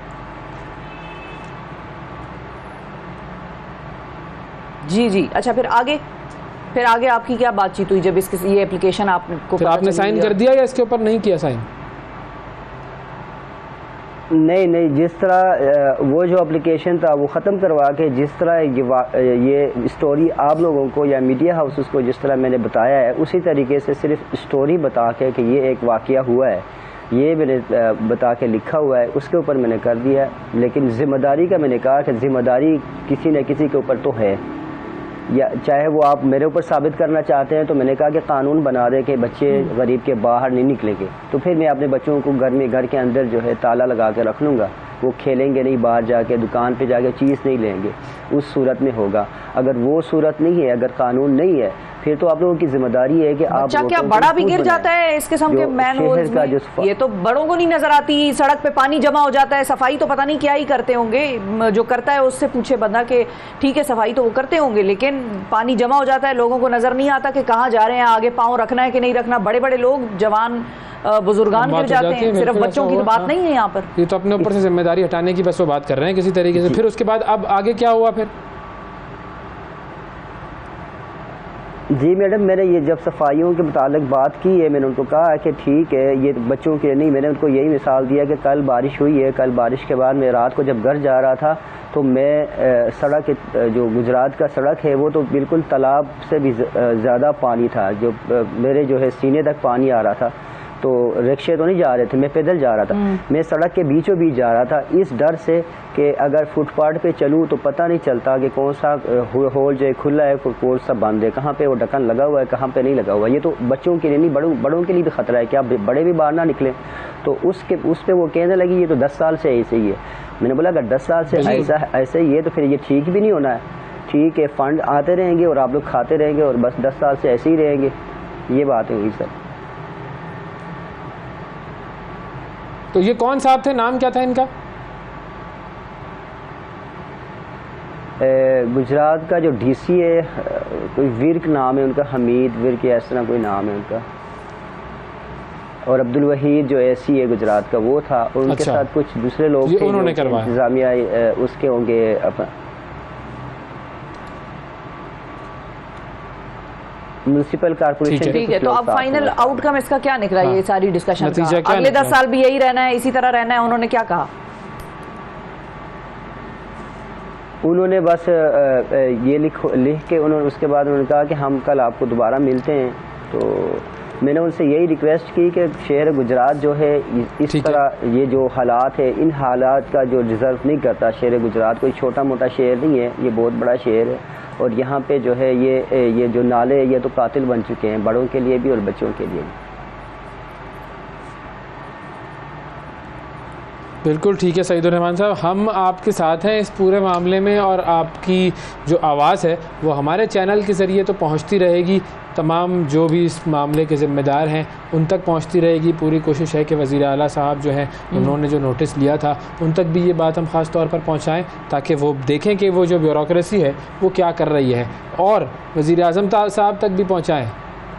जी जी, अच्छा फिर आगे आपकी क्या बातचीत हुई जब ये एप्लीकेशन आपको फिर पता आपने चली साइन कर दिया या इसके ऊपर नहीं किया साइन? नहीं, जिस तरह वो जो एप्लीकेशन था वो ख़त्म करवा के जिस तरह ये स्टोरी आप लोगों को या मीडिया हाउसेस को जिस तरह मैंने बताया है, उसी तरीके से सिर्फ स्टोरी बता के कि ये एक वाक़या हुआ है, ये मैंने बता के लिखा हुआ है, उसके ऊपर मैंने कर दिया है। लेकिन ज़िम्मेदारी का मैंने कहा कि ज़िम्मेदारी किसी न किसी के ऊपर तो है, या चाहे वो आप मेरे ऊपर साबित करना चाहते हैं तो मैंने कहा कि कानून बना दें कि बच्चे गरीब के बाहर नहीं निकलेंगे, तो फिर मैं अपने बच्चों को घर के अंदर जो है ताला लगा के रख लूँगा, वो खेलेंगे नहीं, बाहर जाके दुकान पे जाके चीज़ नहीं लेंगे, उस सूरत में होगा। अगर वो सूरत नहीं है, अगर कानून नहीं है, फिर तो आप लोगों की जिम्मेदारी है कि आप बच्चा क्या बड़ा भी गिर जाता है इस किस्म के मैन होल्स में? ये तो बड़ों को नहीं नजर आती, सड़क पे पानी जमा हो जाता है, सफाई तो पता नहीं क्या ही करते होंगे, जो करता है उससे पूछे बंदा कि ठीक है सफाई तो वो करते होंगे, लेकिन पानी जमा हो जाता है, लोगों को नजर नहीं आता कि कहाँ जा रहे हैं, आगे पाँव रखना है कि नहीं रखना। बड़े बड़े लोग, जवान बुजुर्गान गिर जाते हैं, सिर्फ बच्चों की तो बात नहीं है यहाँ पर। ये तो अपने ऊपर से जिम्मेदारी हटाने की बस वो बात कर रहे हैं किसी तरीके से। फिर उसके बाद अब आगे क्या हुआ फिर? जी मैडम, मैंने ये जब सफाइयों के मुतालिक बात की है, मैंने उनको कहा कि ठीक है ये बच्चों के नहीं, मैंने उनको यही मिसाल दिया कि कल बारिश हुई है, कल बारिश के बाद मैं रात को जब घर जा रहा था तो मैं सड़क जो गुजरात का सड़क है वो तो बिल्कुल तालाब से भी ज़्यादा पानी था, जो मेरे जो है सीने तक पानी आ रहा था, तो रिक्शे तो नहीं जा रहे थे, मैं पैदल जा रहा था, मैं सड़क के बीचों बीच जा रहा था, इस डर से कि अगर फुटपाथ पे चलूँ तो पता नहीं चलता कि कौन सा होल जो है खुला है, कौन सा बंद है, कहाँ पे वो ढक्कन लगा हुआ है, कहाँ पे नहीं लगा हुआ। ये तो बच्चों के लिए नहीं, बड़ों के लिए भी ख़तरा है कि आप बड़े भी बाहर ना निकलें। तो उस पर वो कहने लगी ये तो 10 साल से ऐसे ही है। मैंने बोला अगर 10 साल से ऐसे ही है तो फिर ये ठीक भी नहीं होना है। ठीक है, फंड आते रहेंगे और आप लोग खाते रहेंगे और बस 10 साल से ऐसे ही रहेंगे, ये बात हुई सर। तो ये कौन साहब थे, नाम क्या था इनका? गुजरात का जो डीसी है, कोई विर्क नाम है उनका, हमीद विर्क या इस तरह कोई नाम है उनका, और अब्दुल वहीद जो एसी है गुजरात का वो था, और उनके अच्छा। साथ कुछ दूसरे लोग थे, उन्होंने करवाया, इंतजामिया उसके होंगे म्यूनिसिपल कारपोरेशन। ठीक है, तो अब फाइनल आउटकम इसका क्या निकला? ये सारी डिस्कशन का अगले 10 साल भी यही रहना है, इसी तरह रहना है? उन्होंने क्या कहा? उन्होंने बस ये लिख के उन्होंने उसके बाद उन्होंने कहा कि हम कल आपको दोबारा मिलते हैं। तो मैंने उनसे यही रिक्वेस्ट की कि शहर गुजरात जो है इस तरह ये जो हालात है, इन हालात का जो डिज़र्व नहीं करता शहर गुजरात। कोई छोटा मोटा शहर नहीं है, ये बहुत बड़ा शहर है, और यहाँ पे जो है ये जो नाले ये तो कातिल बन चुके हैं, बड़ों के लिए भी और बच्चों के लिए भी। बिल्कुल ठीक है सईदुर रहमान साहब, हम आपके साथ हैं इस पूरे मामले में, और आपकी जो आवाज़ है वो हमारे चैनल के ज़रिए तो पहुंचती रहेगी, तमाम जो भी इस मामले के ज़िम्मेदार हैं उन तक पहुंचती रहेगी। पूरी कोशिश है कि वज़ीर आला साहब जो हैं उन्होंने जो नोटिस लिया था उन तक भी ये बात हम ख़ास तौर पर पहुंचाएं, ताकि वो देखें कि वो जो ब्यूरोक्रेसी है वो क्या कर रही है, और वज़ीर आज़म साहब तक भी पहुँचाएँ,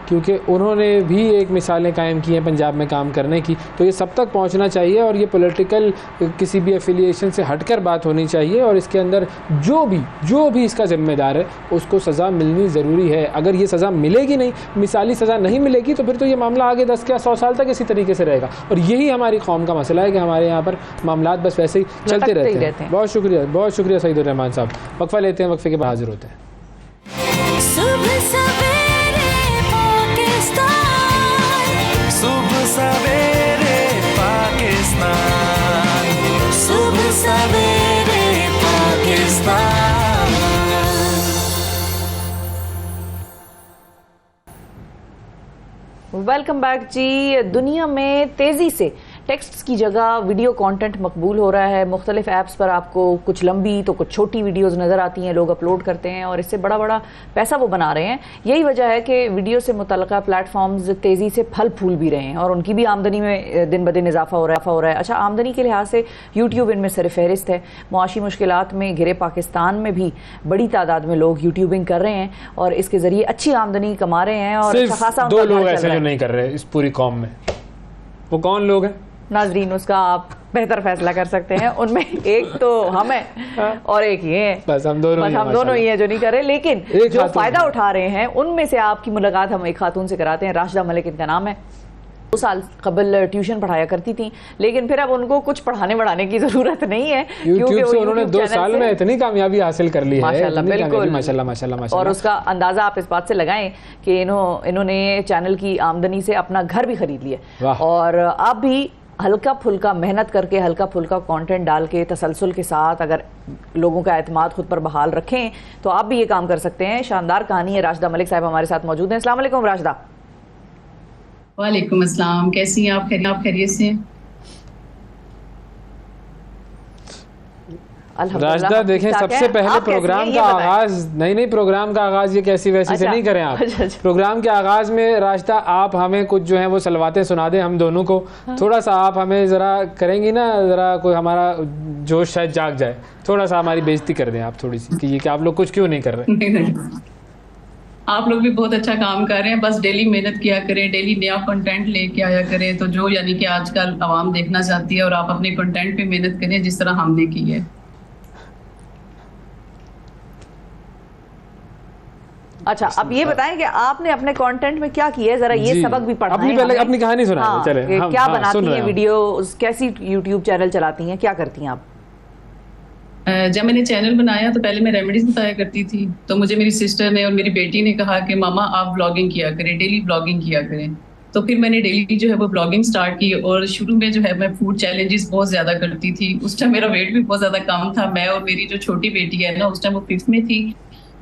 क्योंकि उन्होंने भी एक मिसालें कायम की हैं पंजाब में काम करने की। तो ये सब तक पहुंचना चाहिए, और ये पॉलिटिकल किसी भी एफिलिएशन से हटकर बात होनी चाहिए, और इसके अंदर जो भी इसका ज़िम्मेदार है उसको सज़ा मिलनी ज़रूरी है। अगर ये सज़ा मिलेगी नहीं, मिसाली सज़ा नहीं मिलेगी, तो फिर तो ये मामला आगे 10 या 100 साल तक इसी तरीके से रहेगा। और यही हमारी कौम का मसला है कि हमारे यहाँ पर मामला बस वैसे ही चलते रहते हैं। बहुत शुक्रिया सईदुर रहमान साहब। वक्फा लेते हैं, वक्फे के बाद हाजिर होते हैं। सुबह सवेरे पाकिस्तान, सुबह सवेरे पाकिस्तान। वेलकम बैक जी। दुनिया में तेजी से टेक्स्ट की जगह वीडियो कंटेंट मकबूल हो रहा है। मुख्तलिफ ऐप्स पर आपको कुछ लंबी तो कुछ छोटी वीडियोस नज़र आती हैं, लोग अपलोड करते हैं और इससे बड़ा बड़ा पैसा वो बना रहे हैं। यही वजह है कि वीडियो से मुतल्लिक़ा प्लेटफॉर्म्स तेज़ी से फल फूल भी रहे हैं और उनकी भी आमदनी में दिन ब दिन इजाफा हो रहा है। अच्छा, आमदनी के लिहाज से यूट्यूब इनमें सरफ़हरिस्त है। मुआशी मुश्किलात में घिरे पाकिस्तान में भी बड़ी तादाद में लोग यूट्यूबिंग कर रहे हैं और इसके ज़रिए अच्छी आमदनी कमा रहे हैं और अच्छा खासा 2 लोग ऐसे जो नहीं कर रहे इस पूरी कौम में, वो कौन लोग हैं? नाजरीन, उसका आप बेहतर फैसला कर सकते हैं। उनमें एक तो हम हैं और एक ये है, बस हम दोनों ही हैं जो नहीं कर रहे, लेकिन जो फायदा उठा रहे हैं उनमें से आपकी मुलाकात हम एक खातून से कराते हैं। राशिदा मलिक इनका नाम है। 2 साल कबल ट्यूशन पढ़ाया करती थी, लेकिन फिर अब उनको कुछ पढ़ाने बढ़ाने की जरूरत नहीं है क्योंकि उन्होंने 2 साल में इतनी कामयाबी हासिल कर ली है। माशाल्लाह, बिल्कुल माशाल्लाह। और उसका अंदाजा आप इस बात से लगाएं कि इन्होंने चैनल की आमदनी से अपना घर भी खरीद लिया और आप भी हल्का फुल्का मेहनत करके, हल्का फुल्का कंटेंट डाल के, तसलसल के साथ अगर लोगों का एतमाद खुद पर बहाल रखें तो आप भी ये काम कर सकते हैं। शानदार कहानी है। राशिदा मलिक साहब हमारे साथ मौजूद हैं। अस्सलाम वालेकुम राशिदा। वालेकुम अस्सलाम, कैसी हैं आप? खैरियत से हैं? राशिदा, देखें, सबसे पहले प्रोग्राम का आगाज प्रोग्राम का आगाज ये कैसी वैसी से नहीं करें आप। प्रोग्राम के आगाज में राशिदा आप हमें कुछ जो है वो सलवातें सुना दें हम दोनों को। थोड़ा सा आप हमें जरा करेंगी ना, जरा कोई हमारा जोश शायद जाग जाए। थोड़ा सा हमारी बेइज्जती कर दें आप थोड़ी सी कि ये कि आप लोग कुछ क्यों नहीं कर रहे। आप लोग भी बहुत अच्छा काम कर रहे हैं, बस डेली मेहनत किया करें, डेली नया कंटेंट लेके आया करें तो जो यानी कि आजकल आवाम देखना चाहती है, और आप अपने कंटेंट पे मेहनत करें जिस तरह हमने की है। अच्छा, अब ये बताएं कि आपने अपने कंटेंट में क्या किया है, जरा ये सबक भी पढ़ाएं। अपनी कहानी सुनाएं। हाँ, चले, क्या बनाती हैं वीडियो, कैसी यूट्यूब चैनल चलाती हैं, क्या करती हैं आप? जब मैंने चैनल बनाया तो पहले मैं रेमेडीज बताया करती थी, तो मुझे मेरी सिस्टर ने और मेरी बेटी ने कहा कि मामा आप ब्लॉगिंग किया करें, डेली ब्लॉगिंग किया करें। तो फिर मैंने डेली जो है वो ब्लॉगिंग स्टार्ट की और शुरू में जो है मैं फूड चैलेंजेस बहुत ज़्यादा करती थी। उस टाइम मेरा वेट भी बहुत ज़्यादा कम था। मैं और मेरी जो छोटी बेटी है ना, उस टाइम वो 5th में थी,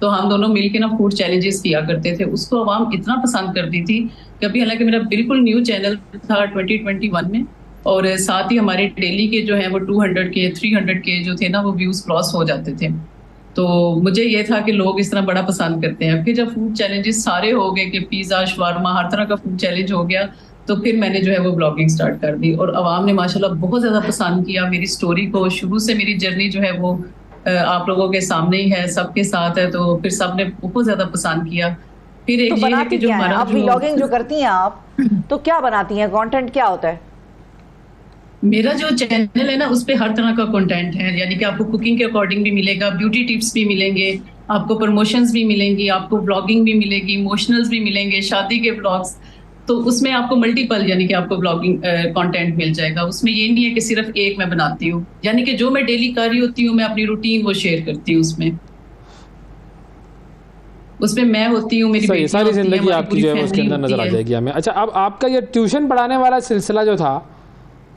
तो हम दोनों मिलके ना फूड चैलेंजेस किया करते थे। उसको आवाम इतना पसंद करती थी कभी, हालांकि मेरा बिल्कुल न्यू चैनल था 2021 में, और साथ ही हमारे डेली के जो है वो 200 के 300 के जो थे ना वो व्यूज क्रॉस हो जाते थे। तो मुझे ये था कि लोग इस तरह बड़ा पसंद करते हैं। फिर जब फूड चैलेंजेस सारे हो गए कि पिज़्ज़ा, शवारमा, हर तरह का फूड चैलेंज हो गया, तो फिर मैंने जो है वो ब्लॉगिंग स्टार्ट कर दी और आवाम ने माशाल्लाह बहुत ज़्यादा पसंद किया मेरी स्टोरी को। शुरू से मेरी जर्नी जो है वो आप लोगों के सामने ही है, सबके साथ है, तो फिर सबने बहुत ज़्यादा पसंद किया। फिर एक ये है कि जो हमारा व्लॉगिंग जो करती हैं आप, तो क्या बनाती हैं, कंटेंट क्या होता है? मेरा जो चैनल है ना उस पे हर तरह का कंटेंट है, यानी कि आपको कुकिंग के अकॉर्डिंग भी मिलेगा, ब्यूटी टिप्स भी मिलेंगे, आपको प्रमोशंस भी मिलेंगी, आपको ब्लॉगिंग भी मिलेगी, इमोशनल्स भी मिलेंगे, शादी के ब्लॉग्स। तो उसमें आपको मल्टीपल यानी कि आपको ब्लॉगिंग कंटेंट मिल जाएगा। उसमें ये नहीं है कि सिर्फ एक मैं बनाती हूँ, यानी कि जो मैं डेली कर रही होती हूँ मैं अपनी रूटीन वो शेयर करती हूँ। उसमें मैं होती हूँ, मेरी सारी जिंदगी आपकी जो है उसके अंदर नजर आ जाएगी हमें। अच्छा, अब आपका ये ट्यूशन पढ़ाने वाला सिलसिला जो था,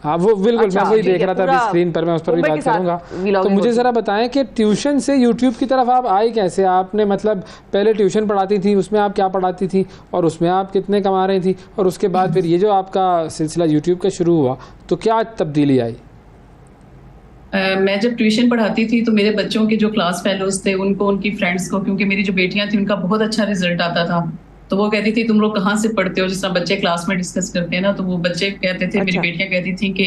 हाँ वो बिल्कुल मैं वही देख रहा था अभी स्क्रीन पर, मैं उस पर भी बात करूंगा। तो मुझे ज़रा बताएं कि ट्यूशन से यूट्यूब की तरफ आप आई कैसे? आपने मतलब पहले ट्यूशन पढ़ाती थी, उसमें आप क्या पढ़ाती थी और उसमें आप कितने कमा रही थी, और उसके बाद फिर ये जो आपका सिलसिला यूट्यूब का शुरू हुआ तो क्या तब्दीली आई? मैं जब ट्यूशन पढ़ाती थी तो मेरे बच्चों के जो क्लास फेलोज थे उनको, उनकी फ्रेंड्स को, क्योंकि मेरी जो बेटियाँ थी उनका बहुत अच्छा रिजल्ट आता था, तो वो कहती थी तुम लोग कहाँ से पढ़ते हो, जिस तरह बच्चे क्लास में डिस्कस करते हैं ना, तो वो बच्चे कहते थे, मेरी बेटियां कहती थी कि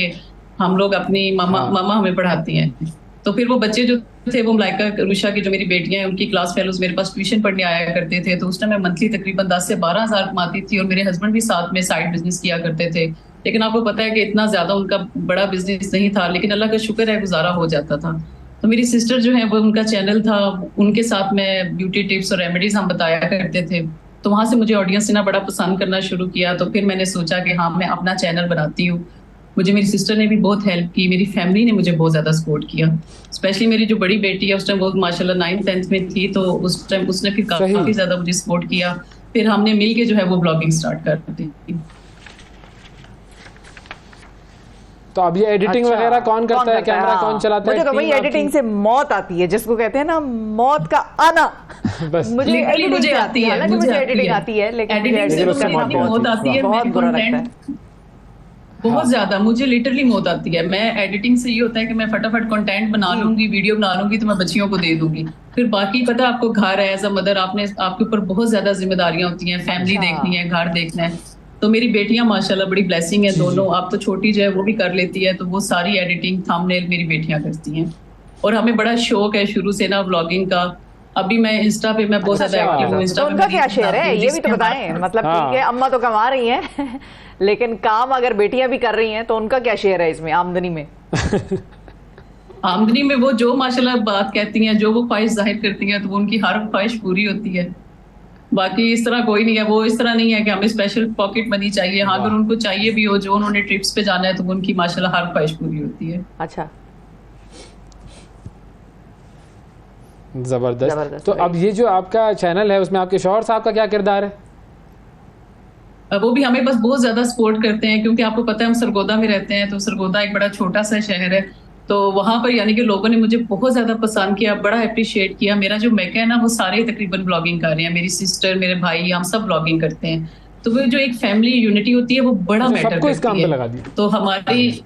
हम लोग अपनी मामा हमें पढ़ाती हैं। तो फिर वो बच्चे जो थे वो मलाइका, रुशा की जो मेरी बेटियां हैं उनकी क्लास फेलोज मेरे पास ट्यूशन पढ़ने आया करते थे। तो उस टाइम मैं मंथली तकरीबन 10 से 12 हज़ार कमाती थी और मेरे हस्बैंड भी साथ में साइड बिजनेस किया करते थे। लेकिन आपको पता है कि इतना ज्यादा उनका बड़ा बिजनेस नहीं था, लेकिन अल्लाह का शुक्र है गुजारा हो जाता था। तो मेरी सिस्टर जो है वो, उनका चैनल था, उनके साथ मैं ब्यूटी टिप्स और रेमेडीज हम बताया करते थे। तो वहाँ से मुझे ऑडियंस ने बड़ा पसंद करना शुरू किया। तो फिर मैंने सोचा कि हाँ मैं अपना चैनल बनाती हूँ। मुझे मेरी सिस्टर ने भी बहुत हेल्प की, मेरी फैमिली ने मुझे बहुत ज़्यादा सपोर्ट किया। स्पेशली मेरी जो बड़ी बेटी है उस टाइम वो माशाल्लाह 9th-10th में थी, तो उस टाइम उसने फिर काफ़ी ज़्यादा मुझे सपोर्ट किया। फिर हमने मिल के जो है वो ब्लॉगिंग स्टार्ट कर दी। तो अब ये एडिटिंग वगैरह कौन करता है, कैमरा कौन चलाता है? मुझे तो वही एडिटिंग से मौत आती है, जिसको कहते हैं ना मौत का आना। बस मुझे एडिटिंग आती है, हालांकि मुझे एडिटिंग आती है, लेकिन एडिटिंग से तो मौत आती है। बहुत बुरा लगता है। बहुत ज्यादा, मुझे लिटरली मौत आती है। मैं एडिटिंग से ये होता है कि मैं फटाफट कंटेंट बना लूंगी, वीडियो बना लूंगी तो मैं बच्चियों को दे दूंगी। फिर बाकी पता है आपको, घर है एज अ मदर, आपके ऊपर बहुत ज्यादा जिम्मेदारियां होती हैं, फैमिली देखनी है, घर देखना है। तो मेरी बेटियां माशाल्लाह बड़ी ब्लेसिंग है दोनों। आप तो छोटी जो है वो भी कर लेती है, तो वो सारी एडिटिंग थंबनेल मेरी बेटियां करती हैं। और हमें बड़ा शौक है शुरू से ना व्लॉगिंग का। अभी मैं इंस्टा पे मैं बहुत ज्यादा एक्टिव हूँ। इंस्टा तो उनका क्या शेयर है ये भी तो बताएं। मतलब ठीक है, अम्मा तो कमा रही हैं लेकिन काम अगर बेटियां भी कर रही हैं तो उनका क्या शेयर है इसमें, आमदनी में? आमदनी में वो जो माशाल्लाह बात कहती हैं, जो वो ख्वाहिश जाहिर करती हैं, तो वो उनकी हर ख्वाहिश पूरी होती है। बाकी इस तरह कोई नहीं है, वो इस तरह नहीं है कि हमें स्पेशल पॉकेट मनी चाहिए। हाँ, अगर उनको चाहिए भी हो, जो उन्होंने ट्रिप्स पे जाना है, तो उनकी माशाल्लाह हर ख्वाहिश पूरी होती है। अच्छा, जबरदस्त। तो अब ये जो आपका चैनल है उसमें आपके शौहर साहब का क्या किरदार है? वो भी हमें बस बहुत ज्यादा सपोर्ट करते हैं, क्योंकि आपको पता है हम सरगोदा में रहते हैं। तो सरगोदा एक बड़ा छोटा सा शहर है, तो वहां पर यानी कि लोगों ने मुझे बहुत ज्यादा पसंद किया, बड़ा अप्रिशिएट किया। मेरा जो मेका है ना, वो सारे तकरीबन ब्लॉगिंग कर रहे हैं। मेरी सिस्टर, मेरे भाई, हम सब ब्लॉगिंग करते हैं। तो वो जो एक फैमिली यूनिटी होती है वो बड़ा मैटर करती है। तो हमारी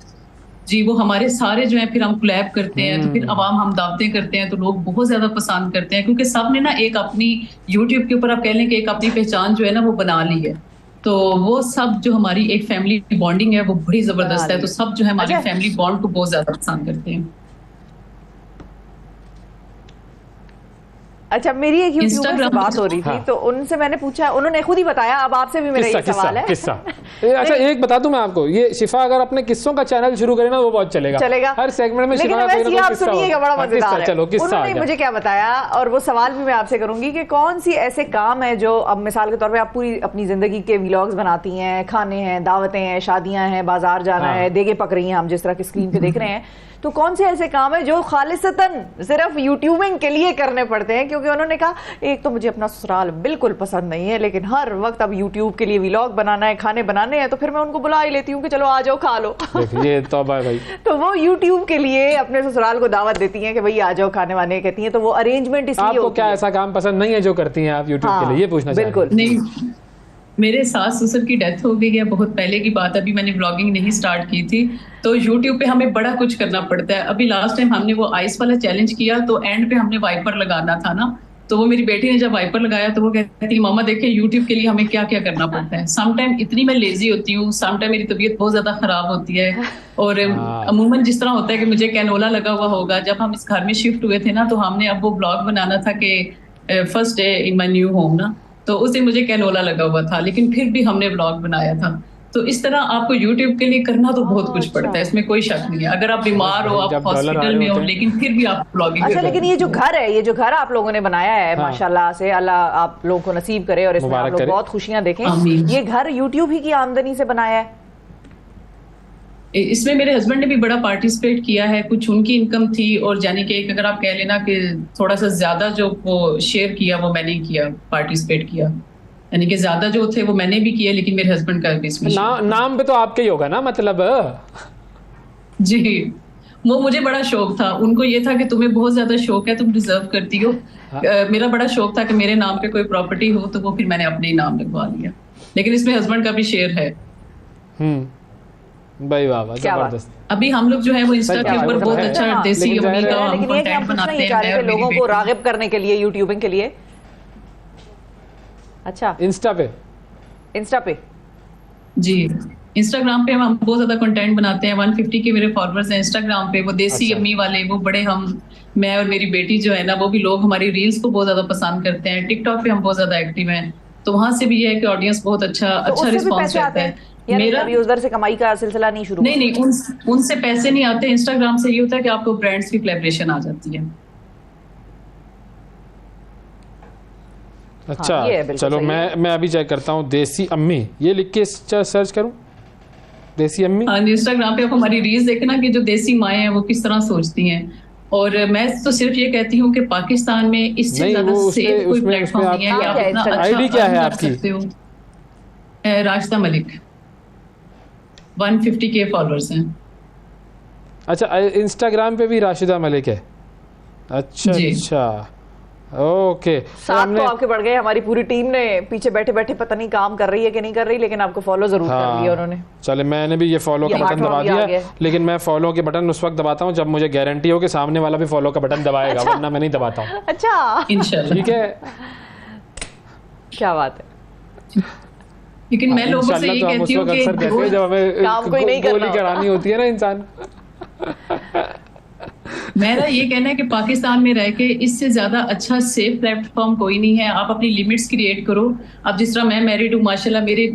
जी, वो हमारे सारे जो है फिर हम कोलैब करते हैं, तो फिर अवाम हम दावतें करते हैं, तो लोग बहुत ज्यादा पसंद करते हैं। क्योंकि सब ने ना एक अपनी यूट्यूब के ऊपर आप कह लें कि एक अपनी पहचान जो है ना वो बना ली है। तो वो सब जो हमारी एक फैमिली बॉन्डिंग है वो बड़ी जबरदस्त है। तो सब जो है हमारी फैमिली बॉन्ड को बहुत ज्यादा पसंद करते हैं। अच्छा, मेरी एक यूट्यूबर से बात हो रही थी, तो उनसे मैंने पूछा, उन्होंने खुद ही बताया। अब आपसे भी मेरा ये सवाल है। किस्सा अच्छा, एक बता दूं मैं आपको, ये शिफा अगर अपने किस्सों का चैनल शुरू करे ना वो बहुत चलेगा। हर सेगमेंट में शिफा का कोई ना कोई किस्सा होगा। बड़ा मजेदार है। चलो, उन्होंने मुझे क्या बताया, और वो सवाल भी मैं आपसे करूंगी कि कौन सी ऐसे काम है जो अब मिसाल के तौर पे आप पूरी अपनी जिंदगी के व्लॉग्स बनाती हैं, खाने हैं, दावतें हैं, शादियां हैं, बाजार जाना है, देगे पक रही हैं, हम जिस तरह की स्क्रीन पे देख रहे हैं, तो कौन से ऐसे काम है जो खालिसतन सिर्फ यूट्यूबिंग के लिए करने पड़ते हैं? क्योंकि उन्होंने कहा, एक तो मुझे अपना ससुराल बिल्कुल पसंद नहीं है, लेकिन हर वक्त अब यूट्यूब के लिए व्लॉग बनाना है, खाने बनाने हैं, तो फिर मैं उनको बुला ही लेती हूँ कि चलो आ जाओ खा लो। ये तौबा है भाई। तो वो यूट्यूब के लिए अपने ससुराल को दावत देती हैं कि भाई आ जाओ खाने वाने, कहती हैं। तो वो अरेंजमेंट इसलिए आपको क्या ऐसा काम पसंद नहीं है जो करती हैं आप यूट्यूब के लिए? ये पूछना बिल्कुल नहीं। मेरे सास ससुर की डेथ हो गई है बहुत पहले की बात, अभी मैंने ब्लॉगिंग नहीं स्टार्ट की थी। तो यूट्यूब पे हमें बड़ा कुछ करना पड़ता है। अभी लास्ट टाइम हमने वो आइस वाला चैलेंज किया, तो एंड पे हमने वाइपर लगाना था ना, तो वो मेरी बेटी ने जब वाइपर लगाया तो वो कहती है, मामा देखे यूट्यूब के लिए हमें क्या क्या करना पड़ता है। सम टाइम इतनी मैं लेजी होती हूँ, सम टाइम मेरी तबीयत बहुत ज्यादा खराब होती है। और अमूमन जिस तरह होता है कि मुझे कैनोला लगा हुआ होगा। जब हम इस घर में शिफ्ट हुए थे ना, तो हमने अब वो ब्लॉग बनाना था कि first day in my new home ना, तो उस दिन मुझे कैनोला लगा हुआ था, लेकिन फिर भी हमने ब्लॉग बनाया था। तो इस तरह आपको यूट्यूब के लिए करना तो बहुत कुछ पड़ता है, इसमें कोई शक नहीं है। अगर आप बीमार हो, आप हॉस्पिटल में हो, लेकिन फिर भी आप ब्लॉगिंग। अच्छा, लेकिन ये जो घर है, ये जो घर आप लोगों ने बनाया है, माशाल्लाह से, अल्लाह आप लोगों को नसीब करे और इसमें आप लोग बहुत खुशियां देखें। ये घर यूट्यूब ही की आमदनी से बनाया है? इसमें मेरे हस्बैंड ने भी बड़ा पार्टिसिपेट किया है। कुछ उनकी इनकम थी, और यानी कि अगर आप कह लेना कि थोड़ा सा ज्यादा जो वो शेयर किया वो मैंने किया, पार्टिसिपेट किया, यानी कि ज्यादा जो थे वो मैंने भी किए, लेकिन मेरे हस्बैंड का भी इसमें नाम पे तो आपके ही होगा ना, मतलब। जी, वो मुझे बड़ा शौक था। उनको ये था कि तुम्हें बहुत ज्यादा शौक है, तुम डिजर्व करती हो। मेरा बड़ा शौक था कि मेरे नाम पे कोई प्रॉपर्टी हो, तो वो फिर मैंने अपने ही नाम लिखवा लिया। लेकिन इसमें हस्बैंड का भी शेयर है। भाई वाह, जबरदस्त। अभी हम लोग जो है वो इंस्टा के ऊपर बहुत अच्छा देसी अम्मी का कंटेंट बनाते हैं लोगों को रागिब करने के लिए, यूट्यूबिंग के लिए। अच्छा, इंस्टा पे जी, इंस्टाग्राम पे हम बहुत ज्यादा कंटेंट बनाते हैं। 150 के मेरे फॉलोअर्स हैं इंस्टाग्राम पे, वो देसी अम्मी वाले, वो बड़े मैं और मेरी बेटी जो है ना, वो भी लोग हमारी रील्स को बहुत ज्यादा पसंद करते हैं। टिकटॉक पे हम बहुत ज्यादा एक्टिव हैं, तो वहां से भी ये है कि ऑडियंस बहुत अच्छा रिस्पॉन्स रहता है। मेरा यूजर से कमाई का सिलसिला नहीं शुरू? नहीं, उनसे पैसे नहीं आते। इंस्टाग्राम से ये होता है कि आपको ब्रांड्स की कोलैबोरेशन आ जाती है। अच्छा, चलो मैं अभी चेक करता हूँ। देसी अम्मी, ये लिख के सर्च करूँ, देसी अम्मी? हाँ, इंस्टाग्राम पे आप हमारी रील्स देखना कि जो देसी माएँ हैं वो किस तरह सोचती हैं। और मैं तो सिर्फ ये कहती हूँ कि पाकिस्तान में इससे ज्यादा सेफ कोई प्लेटफॉर्म नहीं है कि आप इतना अच्छा आईडी क्या है आपकी? राशिदा मलिक, 150 के फॉलोअर्स हैं। अच्छा, इंस्टाग्राम पे भी राशिदा मलिक है? अच्छा, ओके, 7 तो आपके बढ़ गए। हमारी पूरी टीम ने पीछे बैठे बैठे पता नहीं काम कर रही है कि नहीं कर रही, लेकिन आपको फॉलो जरूर कर लिया उन्होंने। चले, मैंने भी ये फॉलो का बटन दबा दिया, लेकिन मैं फॉलो के बटन उस वक्त दबाता हूँ जब मुझे गारंटी हो कि सामने वाला भी फॉलो का बटन दबाएगा, वरना मैं नहीं दबाता हूँ। अच्छा, ठीक है, क्या बात है। लेकिन मैं लोगों से ये कहती हूँ कि जब हमें काम कोई नहीं गोली करानी होती है ना इंसान। मेरा ये कहना है कि पाकिस्तान में रह के इससे ज्यादा अच्छा सेफ प्लेटफॉर्म कोई नहीं है। आप अपनी लिमिट्स क्रिएट करो। अब जिस तरह मैं मैरिड हूँ, माशाल्लाह मेरी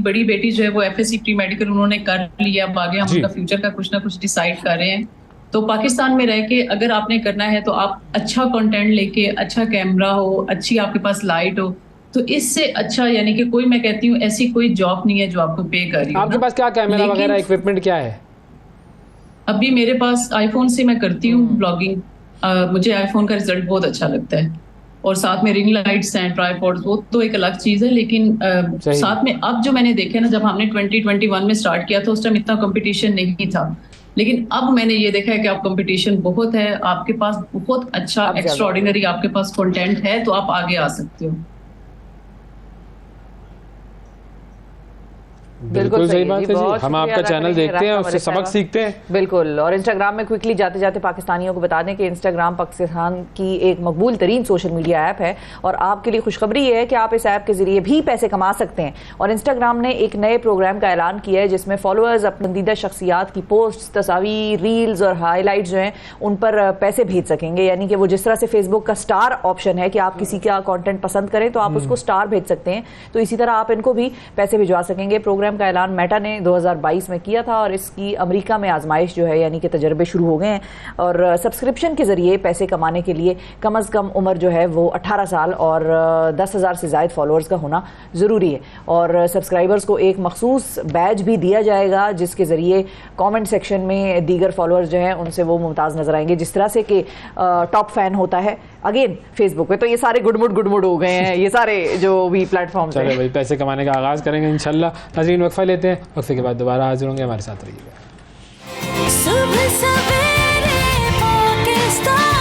बड़ी बेटी जो है वो FSC प्री मेडिकल उन्होंने कर लिया। अब आगे हम उनका फ्यूचर का कुछ ना कुछ डिसाइड कर रहे हैं। तो पाकिस्तान में रह के अगर आपने करना है तो आप अच्छा कंटेंट लेके, अच्छा कैमरा हो, अच्छी आपके पास लाइट हो, तो इससे अच्छा यानी कि कोई, मैं कहती हूँ ऐसी कोई जॉब नहीं है जो आपको पे कर रही है। आपके पास क्या कैमरा वगैरह इक्विपमेंट क्या है? अभी मेरे पास आईफोन से मैं करती हूँ ब्लॉगिंग। मुझे आईफोन का रिजल्ट बहुत अच्छा लगता है, और साथ में रिंग लाइट्स हैं, ट्राइपॉड्स, वो तो एक अलग चीज है। लेकिन साथ में अब जो मैंने देखे ना, जब हमने 2021 में स्टार्ट किया था उस टाइम इतना कंपटीशन नहीं था, लेकिन अब मैंने ये देखा है कि अब कंपटीशन बहुत है। आपके पास बहुत अच्छा एक्स्ट्राऑर्डिनरी आपके पास कंटेंट है, तो आप आगे आ सकते हो। बिल्कुल सही बात है जी। हम आपका चैनल देखते हैं, उससे सबक सीखते हैं। बिल्कुल। और इंस्टाग्राम में क्विकली जाते जाते पाकिस्तानियों को बता दें कि इंस्टाग्राम पाकिस्तान की एक मकबूल तरीन सोशल मीडिया ऐप है, और आपके लिए खुशखबरी ये है कि आप इस ऐप के जरिए भी पैसे कमा सकते हैं। और इंस्टाग्राम ने एक नए प्रोग्राम का ऐलान किया है जिसमें फॉलोअर्स अपनी पसंदीदा शख्सियात की पोस्ट, तस्वीर, रील्स और हाईलाइट्स जो हैं उन पर पैसे भेज सकेंगे। यानी कि वो जिस तरह से फेसबुक का स्टार ऑप्शन है कि आप किसी का कॉन्टेंट पसंद करें तो आप उसको स्टार भेज सकते हैं, तो इसी तरह आप इनको भी पैसे भिजवा सकेंगे। प्रोग्राम का ऐलान मेटा ने 2022 में किया था, और इसकी अमेरिका में आजमाइश जो है यानी कि तजर्बे शुरू हो गए हैं। और सब्सक्रिप्शन के जरिए पैसे कमाने के लिए कम अज़ कम उम्र जो है वो 18 साल और 10,000 से ज़ायद फॉलोअर्स का होना ज़रूरी है। और सब्सक्राइबर्स को एक मखसूस बैज भी दिया जाएगा जिसके ज़रिए कमेंट सेक्शन में दीगर फॉलोअर्स जो हैं उनसे वो मुमताज़ नजर आएंगे, जिस तरह से कि टॉप फैन होता है अगेन फेसबुक पे। तो ये सारे गुडमुड हो गए हैं ये सारे जो भी प्लेटफॉर्म्स हैं। भाई पैसे कमाने का आगाज़ करेंगे इंशाल्लाह। नाज़रीन, वक्फा लेते हैं, वक्फे के बाद दोबारा हाजिर होंगे, हमारे साथ रहिएगा। सुबह सवेरे पाकिस्तान,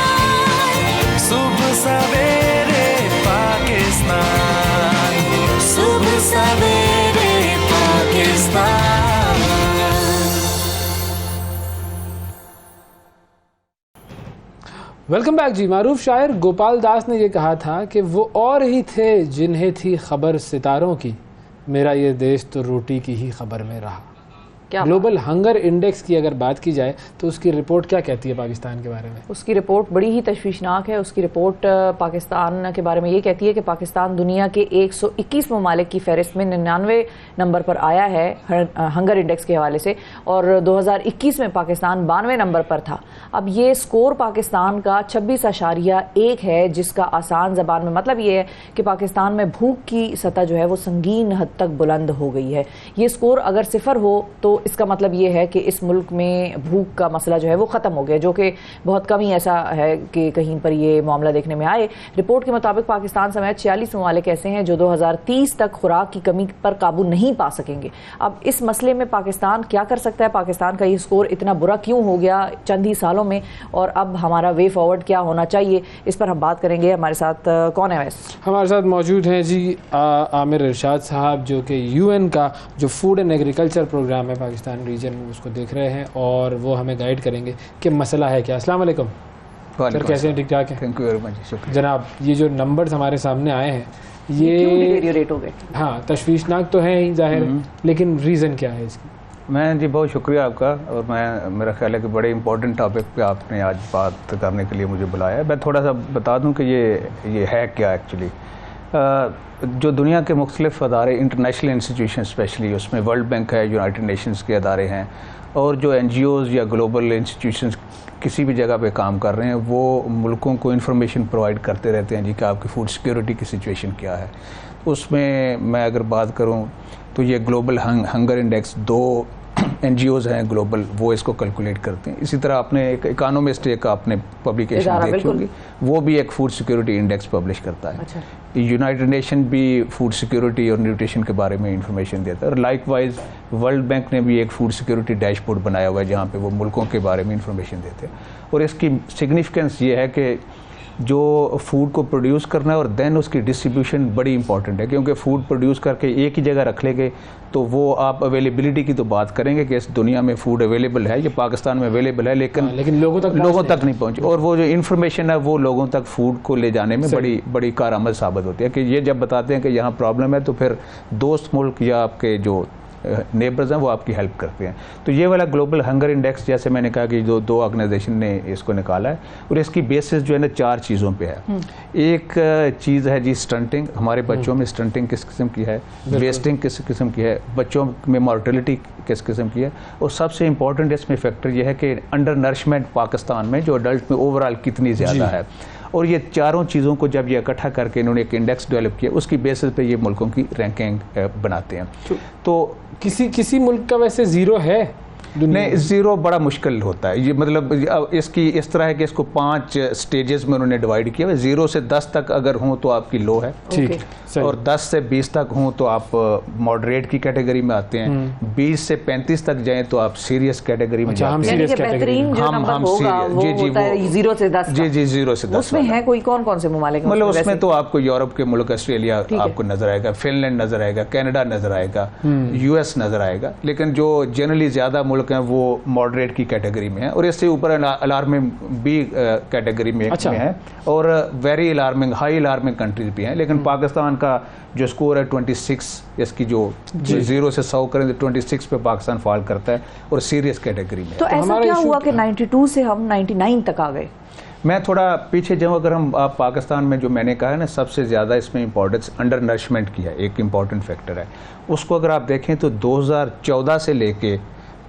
सुबह सवेरे पाकिस्तान, सुबह सवेरे पाकिस्तान। वेलकम बैक जी। मारूफ शायर गोपाल दास ने यह कहा था कि वो और ही थे जिन्हें थी खबर सितारों की, मेरा ये देश तो रोटी की ही खबर में रहा। ग्लोबल हंगर इंडेक्स की अगर बात की जाए तो उसकी रिपोर्ट क्या कहती है पाकिस्तान के बारे में? उसकी रिपोर्ट बड़ी ही तशवीशनाक है। उसकी रिपोर्ट पाकिस्तान के बारे में ये कहती है कि पाकिस्तान दुनिया के 121 ममालिक की फहरिस्त में 99 नंबर पर आया है हंगर इंडेक्स के हवाले से, और 2021 में पाकिस्तान 92 नंबर पर था। अब ये स्कोर पाकिस्तान का 26.1 है, जिसका आसान ज़बान में मतलब ये है कि पाकिस्तान में भूख की सतह जो है वो संगीन हद तक बुलंद हो गई है। ये स्कोर अगर 0 हो तो इसका मतलब ये है कि इस मुल्क में भूख का मसला जो है वो ख़त्म हो गया, जो कि बहुत कम ही ऐसा है कि कहीं पर ये मामला देखने में आए। रिपोर्ट के मुताबिक पाकिस्तान समेत 46 ममालिक ऐसे हैं जो 2030 तक खुराक की कमी पर काबू नहीं पा सकेंगे। अब इस मसले में पाकिस्तान क्या कर सकता है? पाकिस्तान का ये स्कोर इतना बुरा क्यों हो गया चंद ही सालों में, और अब हमारा वे फॉरवर्ड क्या होना चाहिए, इस पर हम बात करेंगे। हमारे साथ कौन है? वैसे हमारे साथ मौजूद हैं जी आमिर इरशाद साहब, जो कि UN का जो फूड एंड एग्रीकल्चर प्रोग्राम है पाकिस्तान रीजन में उसको देख रहे हैं, और वो हमें गाइड करेंगे कि मसला है क्या। अस्सलाम वालेकुम सर, कैसे हैं? ठीक ठाक है, थैंक यू वेरी मच, शुक्रिया जनाब। ये जो नंबर्स हमारे सामने आए हैं ये रेट हो गए, हाँ तशवीशनाक तो है ही जाहिर, लेकिन रीज़न क्या है इसकी? मैं जी बहुत शुक्रिया आपका, और मैं मेरा ख्याल है कि बड़े इंपॉर्टेंट टॉपिक पे आपने आज बात करने के लिए मुझे बुलाया है। मैं थोड़ा सा बता दूं कि ये है क्या एक्चुअली। जो दुनिया के मुख्तलिफ अदारे, इंटरनेशनल इंस्टीट्यूशन स्पेशली, उसमें वर्ल्ड बैंक है, यूनाइटेड नेशंस के अदारे हैं, और जो NGOs या ग्लोबल इंस्टीट्यूशंस किसी भी जगह पे काम कर रहे हैं, वो मुल्कों को इंफॉर्मेशन प्रोवाइड करते रहते हैं जी कि आपकी फूड सिक्योरिटी की सिचुएशन क्या है। उसमें मैं अगर बात करूं तो ये ग्लोबल हंगर इंडेक्स 2 NGOs हैं ग्लोबल, वो इसको कैलकुलेट करते हैं। इसी तरह आपने एक इकोनॉमिस्ट एक आपने पब्लिकेशन देखी होगी, वो भी एक फूड सिक्योरिटी इंडेक्स पब्लिश करता है। अच्छा। यूनाइटेड नेशन भी फूड सिक्योरिटी और न्यूट्रिशन के बारे में इंफॉर्मेशन देता है, और लाइकवाइज वर्ल्ड बैंक ने भी एक फूड सिक्योरिटी डैशबोर्ड बनाया हुआ है जहाँ पे वो मुल्कों के बारे में इंफॉर्मेशन देते हैं। और इसकी सिग्निफिकेंस ये है कि जो फूड को प्रोड्यूस करना है और देन उसकी डिस्ट्रीब्यूशन बड़ी इंपॉर्टेंट है, क्योंकि फूड प्रोड्यूस करके एक ही जगह रख लेंगे तो वो आप अवेलेबिलिटी की तो बात करेंगे कि इस दुनिया में फूड अवेलेबल है, ये पाकिस्तान में अवेलेबल है, लेकिन लोगों तक नहीं पहुंचे, और वो जो इन्फॉर्मेशन है वो लोगों तक फूड को ले जाने में बड़ी कारआमद साबित होती है। कि ये जब बताते हैं कि यहाँ प्रॉब्लम है तो फिर दोस्त मुल्क या आपके जो नेबर्स हैं वो आपकी हेल्प करते हैं। तो ये वाला ग्लोबल हंगर इंडेक्स, जैसे मैंने कहा कि जो 2 ऑर्गेनाइजेशन ने इसको निकाला है, और इसकी बेसिस जो है ना 4 चीज़ों पे है। एक चीज़ है जी स्टंटिंग, हमारे बच्चों में स्टंटिंग किस किस्म की है, वेस्टिंग किस किस्म की है, बच्चों में मॉर्टेलिटी किस किस्म की है, और सबसे इम्पॉर्टेंट इसमें फैक्टर ये है कि अंडर नरिशमेंट पाकिस्तान में जो अडल्ट में ओवरऑल कितनी ज़्यादा है। और ये चारों चीज़ों को जब ये इकट्ठा करके इन्होंने एक इंडेक्स डेवलप किया, उसकी बेसिस पे ये मुल्कों की रैंकिंग बनाते हैं। तो किसी मुल्क का वैसे ज़ीरो है? नहीं, ज़ीरो बड़ा मुश्किल होता है। ये मतलब इसकी इस तरह है कि इसको 5 स्टेजेस में उन्होंने डिवाइड किया है। 0 से 10 तक अगर हों तो आपकी लो है, ठीक, और 10 से 20 तक हों तो आप मॉडरेट की कैटेगरी में आते हैं, 20 से 35 तक जाएं तो आप सीरियस कैटेगरी में जाते हैं। हम 0 से 10 उसमें है कौन से ममालिक? मतलब उसमें तो आपको यूरोप के मुल्क, ऑस्ट्रेलिया आपको नजर आएगा, फिनलैंड नजर आएगा, कनाडा नजर आएगा, US नजर आएगा, लेकिन जो जनरली ज्यादा मुल्क हैं वो मॉडरेट की कैटेगरी में है, और इससे ऊपर अलार्मिंग भी कैटेगरी में है, और very alarming, high alarming countries भी हैं। लेकिन पाकिस्तान का जो स्कोर है 26, इसकी जो 0 से 100 करें तो 26 पे पाकिस्तान फॉल करता है, और सीरियस कैटेगरी में। तो ऐसा क्या हुआ कि 92 से हम 99 तक आ गए? मैं थोड़ा पीछे जाऊँ, अगर हम आप पाकिस्तान में जो मैंने कहा है ना, सबसे ज़्यादा इसमें इंपॉर्टेंस अंडर नरिशमेंट की है, एक इम्पॉर्टेंट फैक्टर है। उसको अगर आप देखें तो 2014 से लेके,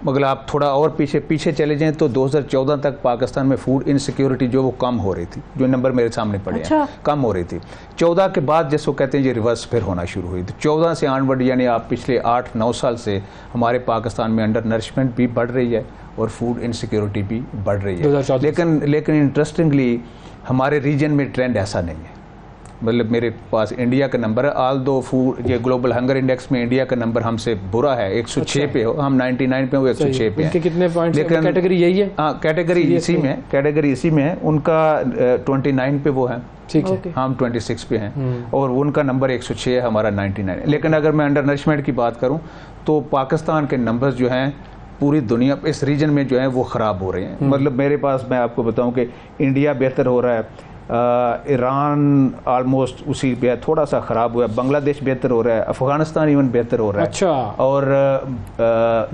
मगर आप थोड़ा और पीछे चले जाएं तो 2014 तक पाकिस्तान में फूड इनसिक्योरिटी जो वो कम हो रही थी, जो नंबर मेरे सामने पड़े हैं, कम हो रही थी। 14 के बाद जिसको कहते हैं ये रिवर्स फिर होना शुरू हुई। तो 14 से ऑनवर्ड, यानी आप पिछले 8-9 साल से हमारे पाकिस्तान में अंडर नरिशमेंट भी बढ़ रही है और फूड इनसिक्योरिटी भी बढ़ रही है। लेकिन इंटरेस्टिंगली हमारे रीजन में ट्रेंड ऐसा नहीं है। मतलब मेरे पास इंडिया का नंबर है, ऑल दो फूड ये ग्लोबल हंगर इंडेक्स में इंडिया का नंबर हमसे बुरा है, 106 पे हो, हम 99 पे हो, 106 पे हैं। कितने पॉइंट्स? लेकिन कैटेगरी यही है? हाँ, कैटेगरी इसी में है। उनका 29 पे वो है, ठीक है, हम 26 पे हैं, और उनका नंबर 106 है, हमारा 99 है। लेकिन अगर मैं अंडर नरिशमेंट की बात करूँ तो पाकिस्तान के नंबर्स जो हैं पूरी दुनिया इस रीजन में जो है वो ख़राब हो रहे हैं। मतलब मेरे पास, मैं आपको बताऊं कि इंडिया बेहतर हो रहा है, ईरान ऑलमोस्ट उसी पे है, थोड़ा सा ख़राब हुआ है, बांग्लादेश बेहतर हो रहा है, अफ़गानिस्तान इवन बेहतर हो रहा है, अच्छा, और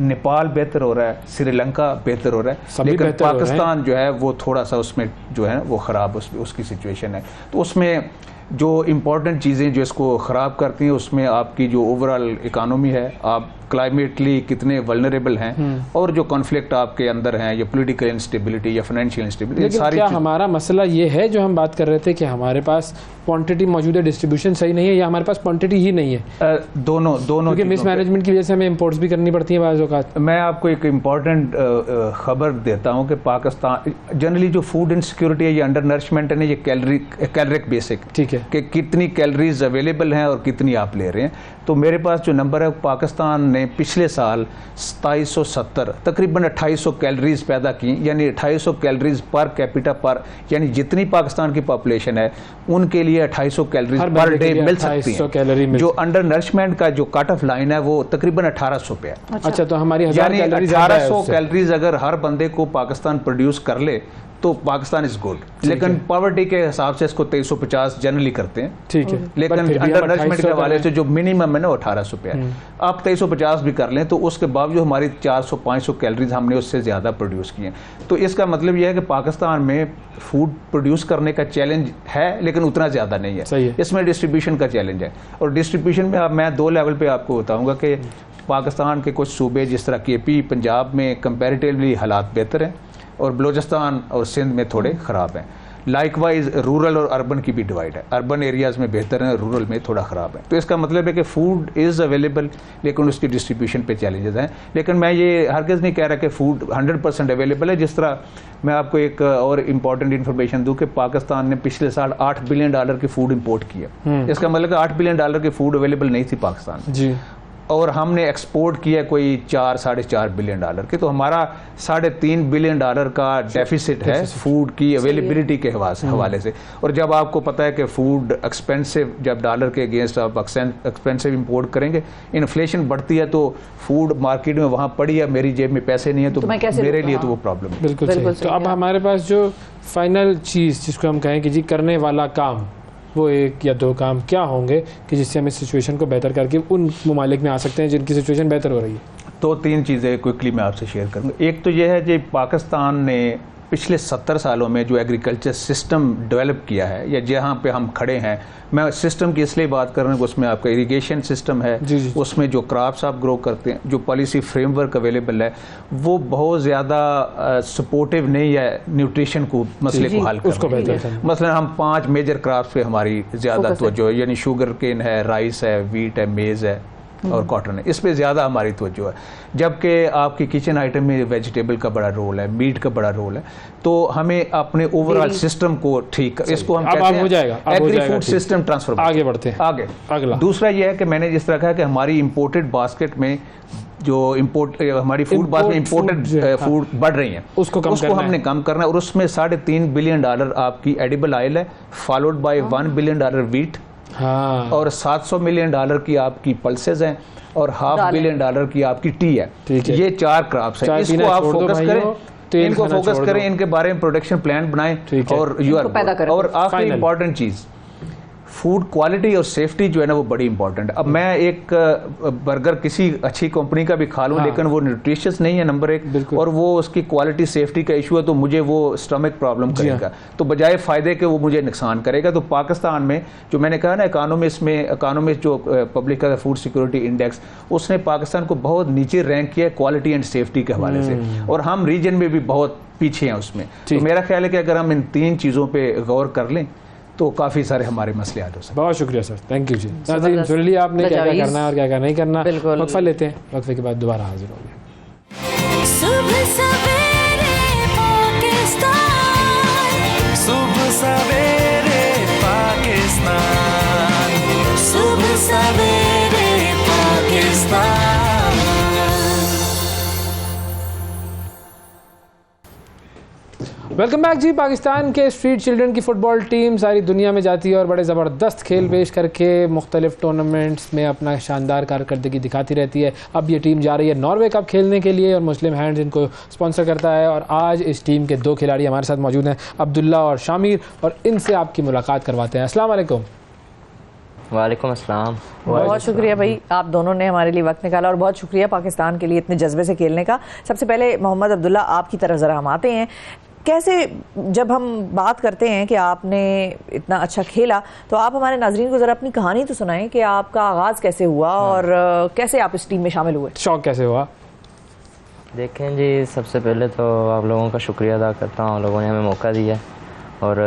नेपाल बेहतर हो रहा है, श्रीलंका बेहतर हो रहा है, लेकिन पाकिस्तान जो है वो थोड़ा सा उसमें जो है वो ख़राब उसकी सिचुएशन है। तो उसमें जो इम्पॉर्टेंट चीज़ें जो इसको ख़राब करती हैं, उसमें आपकी जो ओवरऑल इकानमी है, आप क्लाइमेटली कितने वल्नरेबल हैं, और जो कॉन्फ्लिक्ट आपके अंदर हैं, या पॉलिटिकल इंस्टेबिलिटी या फाइनेंशियल इंस्टेबिलिटी, लेकिन सारी क्या हमारा मसला ये है जो हम बात कर रहे थे कि हमारे पास क्वांटिटी मौजूद है, डिस्ट्रीब्यूशन सही नहीं है, या हमारे पास क्वांटिटी ही नहीं है? दोनों क्योंकि मिसमैनेजमेंट की वजह से हमें इंपोर्ट्स भी करनी पड़ती है बाज़ औक़ात। मैं आपको एक इम्पॉर्टेंट खबर देता हूँ कि पाकिस्तान जनरली जो फूड इनसिक्योरिटी है, ये अंडर नरिशमेंट है ना, ये कैलोरिक बेसिक, ठीक है, कि कितनी कैलोरीज अवेलेबल हैं और कितनी आप ले रहे हैं। तो मेरे पास जो नंबर है, पाकिस्तान ने पिछले साल 2770 तकरीबन 2800 कैलोरीज पैदा की, यानी 2800 कैलोरीज पर कैपिटा पर, यानी जितनी पाकिस्तान की पॉपुलेशन है उनके लिए 2800 कैलोरीज पर डे मिल सकती हैं। जो अंडर नरिशमेंट का जो कट ऑफ लाइन है वो तकरीबन 1800 पे है। अच्छा, तो हमारी 1800 कैलोरीज अगर हर बंदे को पाकिस्तान प्रोड्यूस कर ले तो पाकिस्तान इज गुड, लेकिन पॉवर्टी के हिसाब से इसको 2350 जनरली करते हैं, ठीक है, लेकिन अंडर नरिशमेंट के हवाले से जो मिनिमम है ना वो 1800 पे है। आप 2350 भी कर लें तो उसके बावजूद हमारी 400-500 कैलोरीज हमने उससे ज़्यादा प्रोड्यूस किए हैं। तो इसका मतलब यह है कि पाकिस्तान में फूड प्रोड्यूस करने का चैलेंज है, लेकिन उतना ज़्यादा नहीं है। इसमें डिस्ट्रीब्यूशन का चैलेंज है, और डिस्ट्रीब्यूशन में अब मैं 2 लेवल पर आपको बताऊँगा कि पाकिस्तान के कुछ सूबे जिस तरह KP, पंजाब में कंपेरेटिवली हालात बेहतर हैं, और बलूचिस्तान और सिंध में थोड़े ख़राब हैं। लाइकवाइज रूरल और अर्बन की भी डिवाइड है, अर्बन एरियाज़ में बेहतर हैं, रूरल में थोड़ा ख़राब है। तो इसका मतलब है कि फूड इज़ अवेलेबल, लेकिन उसकी डिस्ट्रीब्यूशन पे चैलेंजेस हैं। लेकिन मैं ये हरगिज़ नहीं कह रहा कि फूड 100% अवेलेबल है। जिस तरह मैं आपको एक और इम्पॉर्टेंट इन्फॉर्मेशन दूँ कि पाकिस्तान ने पिछले साल $8 बिलियन की फूड इम्पोर्ट किया। इसका मतलब $8 बिलियन की फूड अवेलेबल नहीं थी पाकिस्तान जी, और हमने एक्सपोर्ट किया कोई 4-4.5 बिलियन डॉलर के, तो हमारा 3.5 बिलियन डॉलर का डेफिसिट है फूड की अवेलेबिलिटी के हवाले से। और जब आपको पता है कि फूड एक्सपेंसिव, जब डॉलर के अगेंस्ट आप एक्सपेंसिव इंपोर्ट करेंगे, इन्फ्लेशन बढ़ती है, तो फूड मार्केट में वहाँ पड़ी है, मेरी जेब में पैसे नहीं है, तो मेरे लिए तो वो प्रॉब्लम है। बिल्कुल सही। तो अब हमारे पास जो फाइनल चीज़ जिसको हम कहें कि जी करने वाला काम, वो 1 या 2 काम क्या होंगे कि जिससे हम इस सिचुएशन को बेहतर करके उन ममालिक में आ सकते हैं जिनकी सिचुएशन बेहतर हो रही है? तो 3 चीज़ें क्विकली मैं आपसे शेयर करूँगा। एक तो ये है कि पाकिस्तान ने पिछले 70 सालों में जो एग्रीकल्चर सिस्टम डेवलप किया है, या जहाँ पे हम खड़े हैं, मैं सिस्टम की इसलिए बात कर रहा हूँ कि उसमें आपका इरिगेशन सिस्टम है, उसमें जो क्रॉप्स आप ग्रो करते हैं, जो पॉलिसी फ्रेमवर्क अवेलेबल है, वो बहुत ज़्यादा सपोर्टिव नहीं है न्यूट्रिशन को, मसले को हल करने। मसलन हम 5 मेजर क्रॉप्स पे हमारी ज़्यादा तवज्जो है, यानी शुगर केन है, राइस है, वीट है, मेज़ है और कॉटन है, इस पे ज़्यादा हमारी तवज्जो है। जबकि आपकी किचन आइटम में वेजिटेबल का बड़ा रोल है, मीट का बड़ा रोल है, तो हमें अपने ओवरऑल सिस्टम को ठीक, इसको हम कहते हैं एग्री फूड सिस्टम ट्रांसफर। आगे बढ़ते हैं, आगे अगला दूसरा ये है कि मैंने जिस तरह कहा कि हमारी इम्पोर्टेड बास्केट में जो हमारी फूड बास्केट में इम्पोर्टेड फूड बढ़ रही है, उसको हमने कम करना है, और उसमें 3.5 बिलियन डॉलर आपकी एडिबल ऑयल है, followed by 1 billion dollar wheat, और 700 मिलियन डॉलर की आपकी पल्सेज हैं, और $500 बिलियन की आपकी टी है। ये 4 क्रॉप्स हैं, इसको आप फोकस करें, इनको फोकस करें, इनके बारे में प्रोडक्शन प्लान बनाएं, और आखिरी इंपॉर्टेंट चीज फूड क्वालिटी और सेफ्टी जो है ना, वो बड़ी इंपॉर्टेंट है। अब मैं एक बर्गर किसी अच्छी कंपनी का भी खा लूँ, लेकिन वो न्यूट्रिशियस नहीं है नंबर 1, और वो उसकी क्वालिटी सेफ्टी का इशू है, तो मुझे वो स्टमक प्रॉब्लम करेगा, तो बजाय फ़ायदे के वो मुझे नुकसान करेगा। तो पाकिस्तान में जो मैंने कहा ना, इकोनॉमिस्ट जो पब्लिक फूड सिक्योरिटी इंडेक्स, उसने पाकिस्तान को बहुत नीचे रैंक किया है क्वालिटी एंड सेफ्टी के हवाले से, और हम रीजन में भी बहुत पीछे हैं उसमें। तो मेरा ख्याल है कि अगर हम इन 3 चीज़ों पर गौर कर लें तो काफ़ी सारे हमारे मसले हल हो सकते हैं। बहुत शुक्रिया सर, थैंक यू जी। नाज़रीन सुन लिया आपने क्या क्या करना है और क्या क्या नहीं करना। वक्फा लेते हैं, वक्फे के बाद दोबारा हाजिर होंगे। सुबह सवेरे पाकिस्तान, सुबह सवेरे पाकिस्तान, सुबह सवेरे पाकिस्तान। वेलकम बैक जी। पाकिस्तान के स्ट्रीट चिल्ड्रन की फ़ुटबॉल टीम सारी दुनिया में जाती है और बड़े ज़बरदस्त खेल पेश करके मुख्तलिफ टूर्नामेंट्स में अपना शानदार कारकर्दगी दिखाती रहती है। अब ये टीम जा रही है नॉर्वे कप खेलने के लिए और मुस्लिम हैंड्स इनको स्पॉन्सर करता है, और आज इस टीम के 2 खिलाड़ी हमारे साथ मौजूद हैं, अब्दुल्ला और शामिर, और इनसे आपकी मुलाकात करवाते हैं। अस्सलाम वालेकुम। वालेकुम अस्सलाम। बहुत शुक्रिया भाई, आप दोनों ने हमारे लिए वक्त निकाला, और बहुत शुक्रिया पाकिस्तान के लिए इतने जज्बे से खेलने का। सबसे पहले मोहम्मद अब्दुल्ला, आपकी तरफ ज़रा हम आते हैं। कैसे, जब हम बात करते हैं कि आपने इतना अच्छा खेला, तो आप हमारे नाजरीन को ज़रा अपनी कहानी तो सुनाएं कि आपका आगाज़ कैसे हुआ और कैसे आप इस टीम में शामिल हुए, शौक कैसे हुआ? देखें जी, सबसे पहले तो आप लोगों का शुक्रिया अदा करता हूँ, आप लोगों ने हमें मौका दिया, और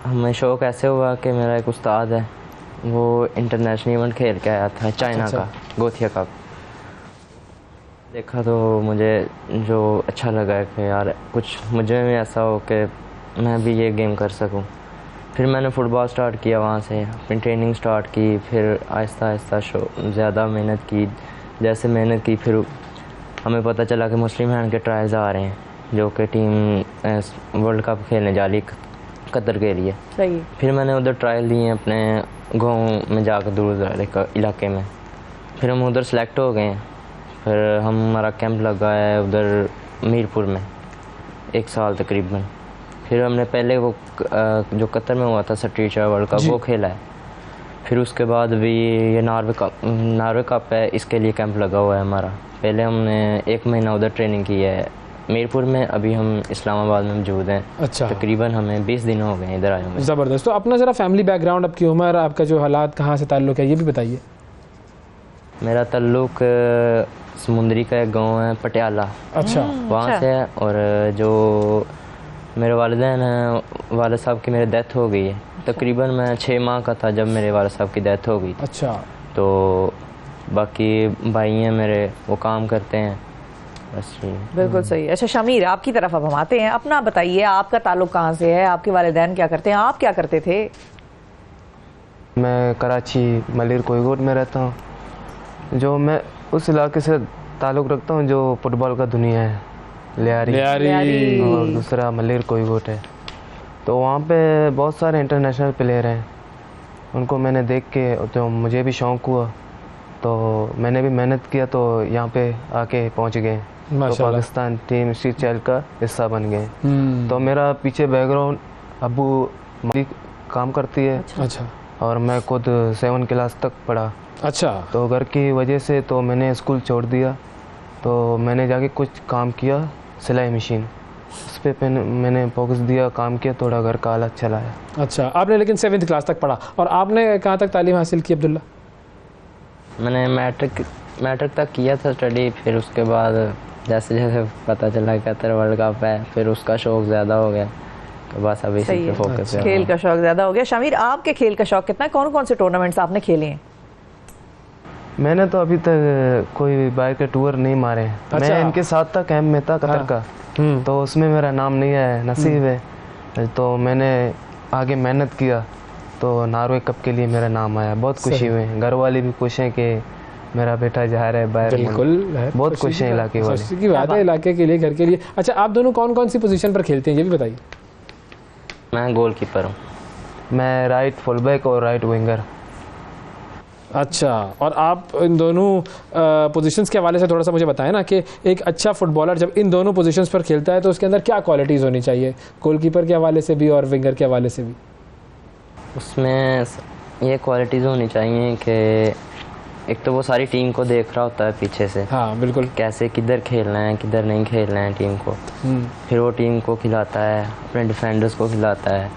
हमें शौक ऐसे हुआ कि मेरा एक उस्ताद है, वो इंटरनेशनल इवेंट खेल के आया था चाइना का, गोथिया कप। देखा तो मुझे जो अच्छा लगा है कि यार कुछ मुझे में ऐसा हो कि मैं भी ये गेम कर सकूं। फिर मैंने फ़ुटबॉल स्टार्ट किया, वहाँ से अपनी ट्रेनिंग स्टार्ट की, फिर आहिस्ता आहिस्ता ज़्यादा मेहनत की। जैसे मेहनत की, फिर हमें पता चला कि मुस्लिम हैंड के ट्रायल्स आ रहे हैं, जो कि टीम वर्ल्ड कप खेलने जा रही कतर के लिए। सही। फिर मैंने उधर ट्रायल दिए अपने गाँव में जाकर, दूर इलाके में। फिर हम उधर सेलेक्ट हो गए। फिर हमारा कैंप लगा है उधर मीरपुर में 1 साल तकरीबन। फिर हमने पहले वो जो कतर में हुआ था स्ट्रीट वर्ल्ड कप, वो खेला है। फिर उसके बाद भी ये नॉर्वे कप है, इसके लिए कैंप लगा हुआ है हमारा। पहले हमने 1 महीना उधर ट्रेनिंग की है मीरपुर में, अभी हम इस्लामाबाद में मौजूद हैं। अच्छा। तकरीबन हमें 20 दिन हो गए इधर आए हुए। ज़बरदस्त। तो अपना ज़रा फैमिली बैकग्राउंड, आपकी उम्र, आपका जो हालात, कहाँ से ताल्लुक़ है, ये भी बताइए। मेरा ताल्लुक़ समुंदरी का एक गांव है पटियाला, अच्छा, वहाँ से है। और जो मेरे वालिदैन हैं, वालिद साहब की मेरी डेथ हो गई है। तकरीबन मैं 6 माह का था जब मेरे वालिद साहब की डेथ हो गई। अच्छा। तो बाकी भाई हैं मेरे, वो काम करते हैं बस। बिल्कुल सही। अच्छा शामिर, आपकी तरफ अब हम आते हैं। अपना बताइए, आपका ताल्लुक़ कहाँ से है, आपके वालिदैन क्या करते हैं, आप क्या करते थे? मैं कराची मलिर कोईगोट में रहता हूँ, जो मैं उस इलाके से ताल्लुक़ रखता हूँ जो फुटबॉल का दुनिया है, लियारी और दूसरा मलेर कोईगोट है। तो वहाँ पे बहुत सारे इंटरनेशनल प्लेयर हैं, उनको मैंने देख के तो मुझे भी शौक़ हुआ, तो मैंने भी मेहनत किया, तो यहाँ पे आके पहुँच गए, तो पाकिस्तान टीम स्ट्रीट चाइल्ड का हिस्सा बन गए। तो मेरा पीछे बैकग्राउंड, अबू माली काम करती है। अच्छा। और मैं खुद 7 क्लास तक पढ़ा। अच्छा। तो घर की वजह से तो मैंने स्कूल छोड़ दिया, तो मैंने जाके कुछ काम किया, सिलाई मशीन, उस पर मैंने फोकस दिया, काम किया, थोड़ा घर का हालत चलाया। अच्छा, आपने लेकिन 7th क्लास तक पढ़ा, और आपने कहाँ तक तालीम हासिल की अब्दुल्ला? मैंने मैट्रिक तक किया था स्टडी, फिर उसके बाद जैसे जैसे पता चला कतर वर्ल्ड कप है, फिर उसका शौक़ ज़्यादा हो गया, तो बस अभी इसी पे फोकस है। खेल का शौक़ ज़्यादा हो गया। शामिर, आपके खेल का शौक़ कितना है? कौन कौन से टूर्नामेंट्स आपने खेले हैं? मैंने तो अभी तक कोई बाइक के टूर नहीं मारे। अच्छा। मैं इनके साथ था, कैंप में था कतर का, तो उसमें मेरा नाम नहीं आया, नसीब है। तो मैंने आगे मेहनत किया, तो नॉर्वे कप के लिए मेरा नाम आया, बहुत खुशी हुई। घर वाले भी खुश हैं कि मेरा बेटा जा रहा है बाहर। बिल्कुल, बहुत खुश हैं इलाके वाले। खुशी की बात है, इलाके के लिए, घर के लिए। अच्छा, आप दोनों कौन कौन सी पोजीशन पर खेलते हैं, ये भी बताइए। मैं गोलकीपर हूँ। मैं राइट फुल बैक और राइट विंगर। अच्छा, और आप इन दोनों पोजीशंस के हवाले से थोड़ा सा मुझे बताएं ना कि एक अच्छा फुटबॉलर जब इन दोनों पोजीशंस पर खेलता है तो उसके अंदर क्या क्वालिटीज़ होनी चाहिए, गोलकीपर के हवाले से भी और विंगर के हवाले से भी? उसमें ये क्वालिटीज़ होनी चाहिए कि एक तो वो सारी टीम को देख रहा होता है पीछे से। हाँ बिल्कुल, कैसे किधर खेलना है, किधर नहीं खेलना है टीम को। फिर वो टीम को खिलाता है, अपने डिफेंडर्स को खिलाता है।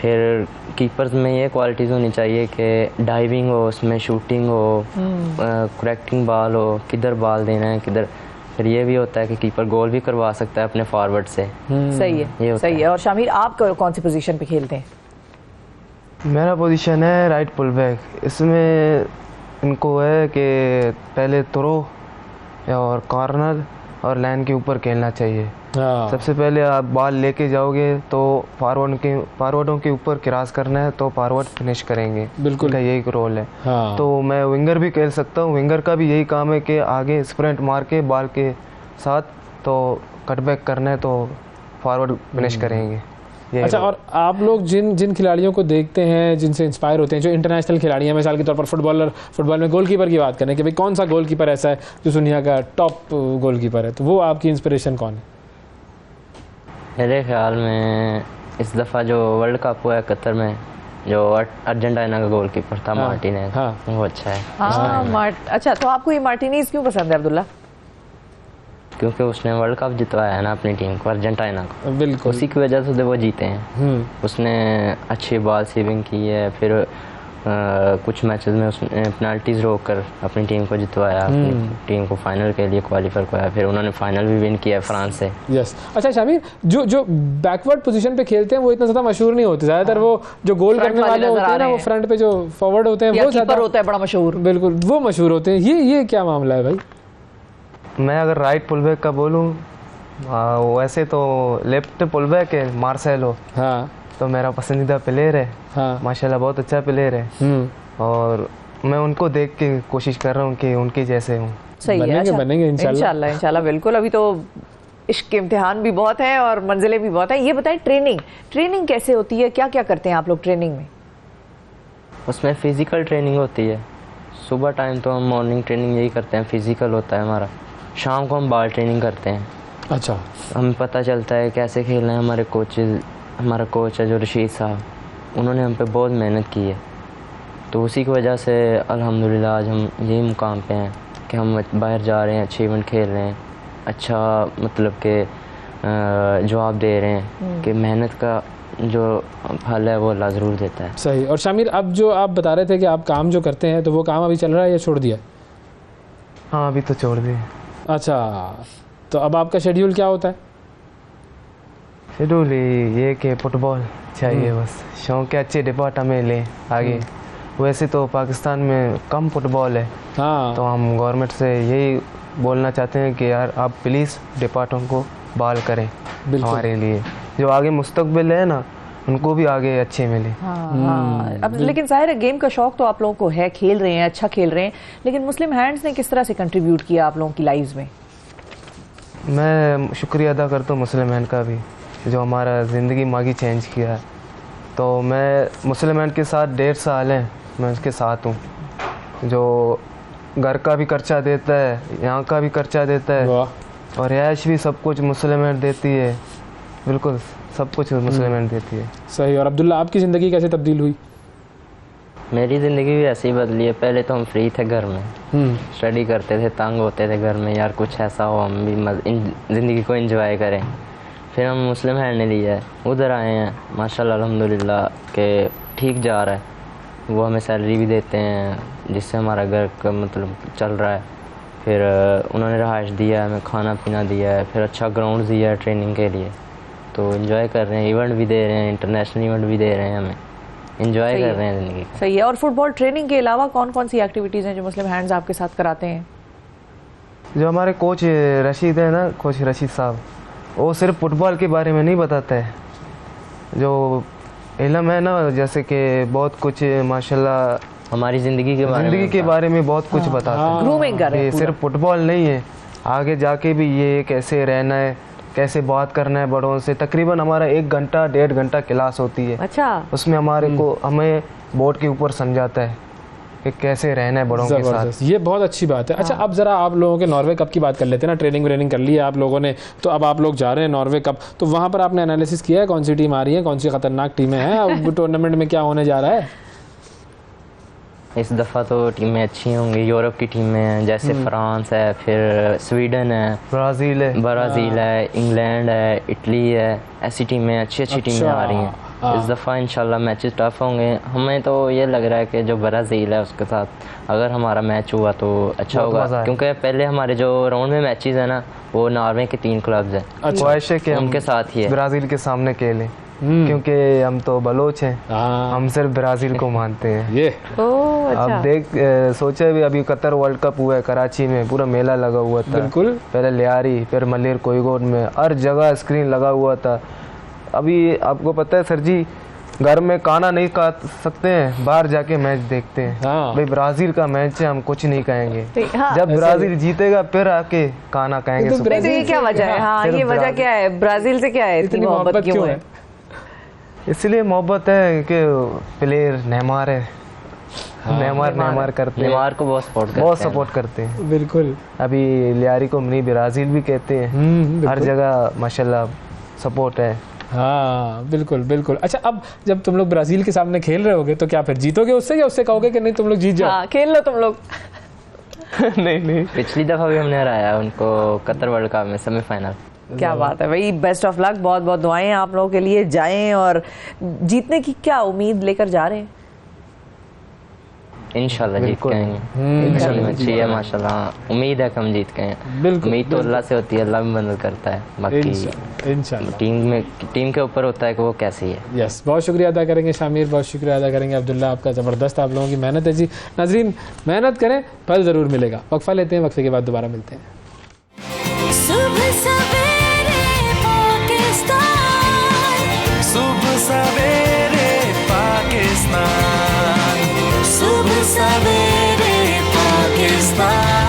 फिर कीपर्स में ये क्वालिटीज़ होनी चाहिए कि डाइविंग हो, उसमें शूटिंग हो, करेक्टिंग बॉल हो, किधर बॉल देना है, किधर। फिर ये भी होता है कि कीपर गोल भी करवा सकता है अपने फॉरवर्ड से। सही है, सही है। और शामिर, आप कौन सी पोजीशन पे खेलते हैं? मेरा पोजीशन है राइट फुल बैक। इसमें इनको है कि पहले थ्रो और कॉर्नर और लाइन के ऊपर खेलना चाहिए। सबसे पहले आप बॉल लेके जाओगे तो फॉरवर्डों के ऊपर क्रॉस करना है, तो फॉरवर्ड फिनिश करेंगे। बिल्कुल, यही रोल है। तो मैं विंगर भी खेल सकता हूँ। विंगर का भी यही काम है कि आगे स्प्रिंट मार के बॉल के साथ तो कटबैक करना है, तो फॉरवर्ड फिनिश करेंगे। अच्छा, और आप लोग जिन खिलाड़ियों को देखते हैं, जिनसे इंस्पायर होते हैं, जो इंटरनेशनल खिलाड़ी हैं, मिसाल के तौर पर फुटबॉल में गोलकीपर की बात करें कि भाई कौन सा गोलकीपर ऐसा है जो दुनिया का टॉप गोलकीपर है, तो वो आपकी इंस्पिरेशन कौन है? मेरे ख्याल में इस दफ़ा जो वर्ल्ड कप हुआ है कतर में, जो अर्जेंटीना का गोलकीपर था मार्टिनेज, वो अच्छा है। अच्छा, तो आपको ये मार्टिनेज क्यों पसंद है अब्दुल्ला? क्योंकि उसने वर्ल्ड कप जितवाया है ना अपनी टीम को, अर्जेंटीना को। बिल्कुल, उसी की वजह से वो जीते हैं। उसने अच्छी बॉल सेविंग की है, फिर कुछ मैचेस में उसने पेनल्टीज रोक कर अपनी टीम को जितवाया, अपनी टीम को फाइनल के लिए क्वालिफाई कराया। फिर उन्होंने फाइनल भी विन किया फ्रांस से। यस। अच्छा शामिर, जो बैकवर्ड पोजीशन पे खेलते हैं वो इतना ज़्यादा मशहूर नहीं होते। ज़्यादातर वो जो गोल करने वाले होते हैं ना, वो फ्रंट पे जो फॉरवर्ड होते हैं वो ज़्यादा होता है, बड़ा मशहूर। बिल्कुल, वो मशहूर होते हैं। ये क्या मामला है भाई? मैं अगर राइट फुल बैक का बोलूँ, वैसे तो लेफ्ट फुल बैक है मार्सेलो। हाँ, तो मेरा पसंदीदा प्लेयर है। हाँ, माशाल्लाह बहुत अच्छा प्लेयर है। और मैं उनको देख के कोशिश कर रहा हूँ कि उनके जैसे हूँ। सही है, अच्छा, बनेंगे इंशाल्लाह बिल्कुल। अभी तो इश्क के इम्तिहान भी बहुत है और मंजिलें भी बहुत हैं। ये बताएं, ट्रेनिंग कैसे होती है, क्या क्या करते हैं आप लोग ट्रेनिंग में? उसमें फिजिकल ट्रेनिंग होती है। सुबह टाइम तो हम मॉर्निंग ट्रेनिंग यही करते हैं, फिजिकल होता है हमारा। शाम को हम बॉल ट्रेनिंग करते हैं। अच्छा, हमें पता चलता है कैसे खेलना है। हमारा कोच है जो रशीद साहब, उन्होंने हम पे बहुत मेहनत की है, तो उसी की वजह से अल्हम्दुलिल्लाह आज हम यही मुकाम पे हैं कि हम बाहर जा रहे हैं, अच्छे इवेंट खेल रहे हैं। अच्छा, मतलब कि जवाब दे रहे हैं कि मेहनत का जो फल है वो अल्लाह ज़रूर देता है। सही। और शामिर, अब जो आप बता रहे थे कि आप काम जो करते हैं, तो वो काम अभी चल रहा है या छोड़ दिया? हाँ, अभी तो छोड़ दिया। अच्छा, तो अब आपका शेड्यूल क्या होता है? शेड्यूल ये कि फुटबॉल चाहिए, बस शौक के अच्छे डिपार्ट हमें लें आगे। वैसे तो पाकिस्तान में कम फुटबॉल है। हाँ, तो हम गवर्नमेंट से यही बोलना चाहते हैं कि यार आप प्लीज़ डिपार्टों को बहाल करें हमारे लिए। जो आगे मुस्तकबिल है ना, उनको भी आगे अच्छे मिले। हाँ, अब लेकिन जाहिर है गेम का शौक तो आप लोगों को है, खेल रहे हैं, अच्छा खेल रहे हैं, लेकिन मुस्लिम हैंड्स ने किस तरह से कंट्रीब्यूट किया आप लोगों की लाइव्स में? मैं शुक्रिया अदा करता हूँ मुस्लिम हैंड का भी, जो हमारा ज़िंदगी मागी चेंज किया है। तो मैं मुस्लिम हैंड के साथ 1.5 साल है, मैं उसके साथ हूँ, जो घर का भी खर्चा देता है, यहाँ का भी खर्चा देता है, और रिहाइश भी सब कुछ मुस्लिम हैंड देती है। बिल्कुल सब कुछ मुस्लिम हैंड देती है। सही। और अब्दुल्ला, आपकी ज़िंदगी कैसे तब्दील हुई? मेरी ज़िंदगी भी ऐसे ही बदली है। पहले तो हम फ्री थे घर में, स्टडी करते थे, तंग होते थे घर में, यार कुछ ऐसा हो हम भी ज़िंदगी को एंजॉय करें। फिर हम मुस्लिम हैंड ने लिया है, उधर आए हैं, माशाल्लाह अल्हम्दुलिल्लाह के ठीक जा रहा है। वो हमें सैलरी भी देते हैं जिससे हमारा घर का मतलब चल रहा है। फिर उन्होंने रहाइश दिया है, हमें खाना पीना दिया है, फिर अच्छा ग्राउंड दिया है ट्रेनिंग के लिए, तो एंजॉय कर रहे हैं। इवेंट भी दे रहे हैं, इंटरनेशनल इवेंट भी दे रहे हैं, हमें एंजॉय कर रहे हैं ज़िंदगी। सही है। और फुटबॉल ट्रेनिंग के अलावा कौन कौन सी एक्टिविटीज़ हैं जो मुस्लिम हैंड्स आपके साथ कराते हैं? जो हमारे कोच रशीद है ना, कोच रशीद साहब, वो सिर्फ फुटबॉल के बारे में नहीं बताते हैं, जो इल्म है ना, जैसे कि बहुत कुछ माशाल्लाह हमारी ज़िंदगी के बारे में बहुत कुछ बताते हैं। ग्रूमिंग कर रहे हैं। सिर्फ फुटबॉल नहीं है, आगे जाके भी ये कैसे रहना है, कैसे बात करना है बड़ों से। तकरीबन हमारा 1 घंटा 1.5 घंटा क्लास होती है। अच्छा। उसमें हमें बोर्ड के ऊपर समझाता है कि कैसे रहना है बड़ों के साथ। ये बहुत अच्छी बात है। अच्छा, अब ज़रा आप लोगों के नॉर्वे कप की बात कर लेते हैं ना। ट्रेनिंग व्रेनिंग कर ली है आप लोगों ने, तो अब आप लोग जा रहे हैं नॉर्वे कप, तो वहाँ पर आपने एनालिसिस किया है कौन सी टीम आ रही है, कौन सी खतरनाक टीमें हैं, अब टूर्नामेंट में क्या होने जा रहा है? इस दफ़ा तो टीमें अच्छी होंगी, यूरोप की टीमें हैं, जैसे फ्रांस है, फिर स्वीडन है, ब्राज़ील है, इंग्लैंड है, इटली है, ऐसी टीमें अच्छी टीमें आ रही हैं। इस दफ़ा इंशाल्लाह मैचेस टफ होंगे। हमें तो ये लग रहा है कि जो ब्राज़ील है उसके साथ अगर हमारा मैच हुआ तो अच्छा होगा, क्योंकि पहले हमारे जो राउंड में मैचेस है ना, वो नॉर्वे के 3 क्लब्स हैं। अच्छा, के उनके साथ ही है, ब्राज़ील के सामने खेले, क्योंकि हम तो बलोच हैं, हम सिर्फ ब्राज़ील को मानते हैं। ये अब देख सोचा भी, अभी कतर वर्ल्ड कप हुआ है कराची में, पूरा मेला लगा हुआ था। बिल्कुल। पहले लियारी, फिर मलेर कोईगोड में, हर जगह स्क्रीन लगा हुआ था। अभी आपको पता है सर जी, घर में खाना नहीं खा सकते हैं, बाहर जाके मैच देखते हैं। भाई ब्राज़ील का मैच है, हम कुछ नहीं कहेंगे। जब ब्राज़ील जीतेगा फिर आके खाना कहेंगे। तो ये क्या वजह है? हाँ, ये वजह क्या है? ब्राज़ील से क्या है इतनी मोहब्बत क्यों है? इसलिए मोहब्बत है कि प्लेयर नेमार है। नेमार करते हैं, नेमार को बहुत सपोर्ट करते हैं। बिल्कुल। अभी लियारी को मिनी ब्राज़ील भी कहते हैं। हर जगह माशाल्लाह सपोर्ट है। हाँ बिल्कुल बिल्कुल। अच्छा, अब जब तुम लोग ब्राज़ील के सामने खेल रहे होगे तो क्या फिर जीतोगे उससे, या उससे कहोगे कि नहीं तुम लोग जीत जाओ? हाँ, खेल लो तुम लोग। नहीं, पिछली दफ़ा भी हमने हराया उनको कतर वर्ल्ड कप में सेमीफाइनल। क्या बात है भाई, बेस्ट ऑफ लक, बहुत बहुत दुआएं आप लोगों के लिए, जाएं और जीतने की क्या उम्मीद लेकर जा रहे हैं? इंशाल्लाह जीत के आएंगे। अच्छी है माशाल्लाह, उम्मीद है कि हम जीत के आएंगे। उम्मीद तो अल्लाह से होती है, अल्लाह भी मदद करता है, बाकी इंशाल्लाह टीम के ऊपर होता है कि वो कैसी है। यस, बहुत शुक्रिया अदा करेंगे शामिर, बहुत शुक्रिया अदा करेंगे अब्दुल्ला, आपका ज़बरदस्त आप लोगों की मेहनत है जी। नाजरीन, मेहनत करें, फल ज़रूर मिलेगा। वक्फा लेते हैं, वक्फे के बाद दोबारा मिलते हैं। सुबह सवेरे पाकिस्तान, सुबह सवेरे पाकिस्तान, सुबह सवेरे पाकिस्तान।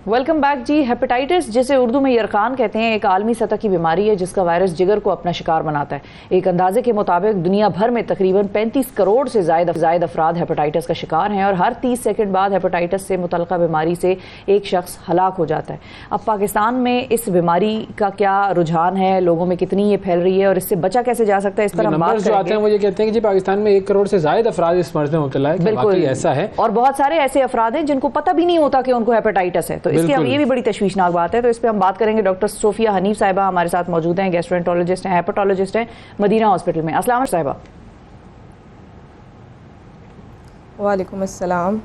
वेलकम बैक जी। हेपेटाइटिस, जिसे उर्दू में यरकान कहते हैं, एक आलमी सतह की बीमारी है जिसका वायरस जिगर को अपना शिकार बनाता है। एक अंदाजे के मुताबिक दुनिया भर में तकरीबन 35 करोड़ से ज़ायद अफराद हेपेटाइटिस का शिकार हैं और हर 30 सेकंड बाद हेपेटाइटिस से मुतल्लिक़ा बीमारी से एक शख्स हलाक हो जाता है। अब पाकिस्तान में इस बीमारी का क्या रुझान है, लोगों में कितनी ये फैल रही है और इससे बचा कैसे जा सकता है, इस पर हम बात जो आते हैं वो ये कहते हैं कि जी पाकिस्तान में 1 करोड़ से ज़ायद अफराद इस मर्ज में मुब्तला है। बिल्कुल ऐसा है, और बहुत सारे ऐसे अफराद हैं जिनको पता भी नहीं होता कि उनको हेपेटाइटिस है, तो इसके हम ये भी बड़ी तशवीशनाक बात है। तो इस पे हम बात करेंगे। डॉक्टर सोफिया हनीफ साहिबा हमारे साथ मौजूद हैं, गैस्ट्रोएंटरोलॉजिस्ट हैं, हेपेटोलॉजिस्ट हैं मदीना हॉस्पिटल में। अस्सलाम साहिबा। वालेकुम अस्सलाम।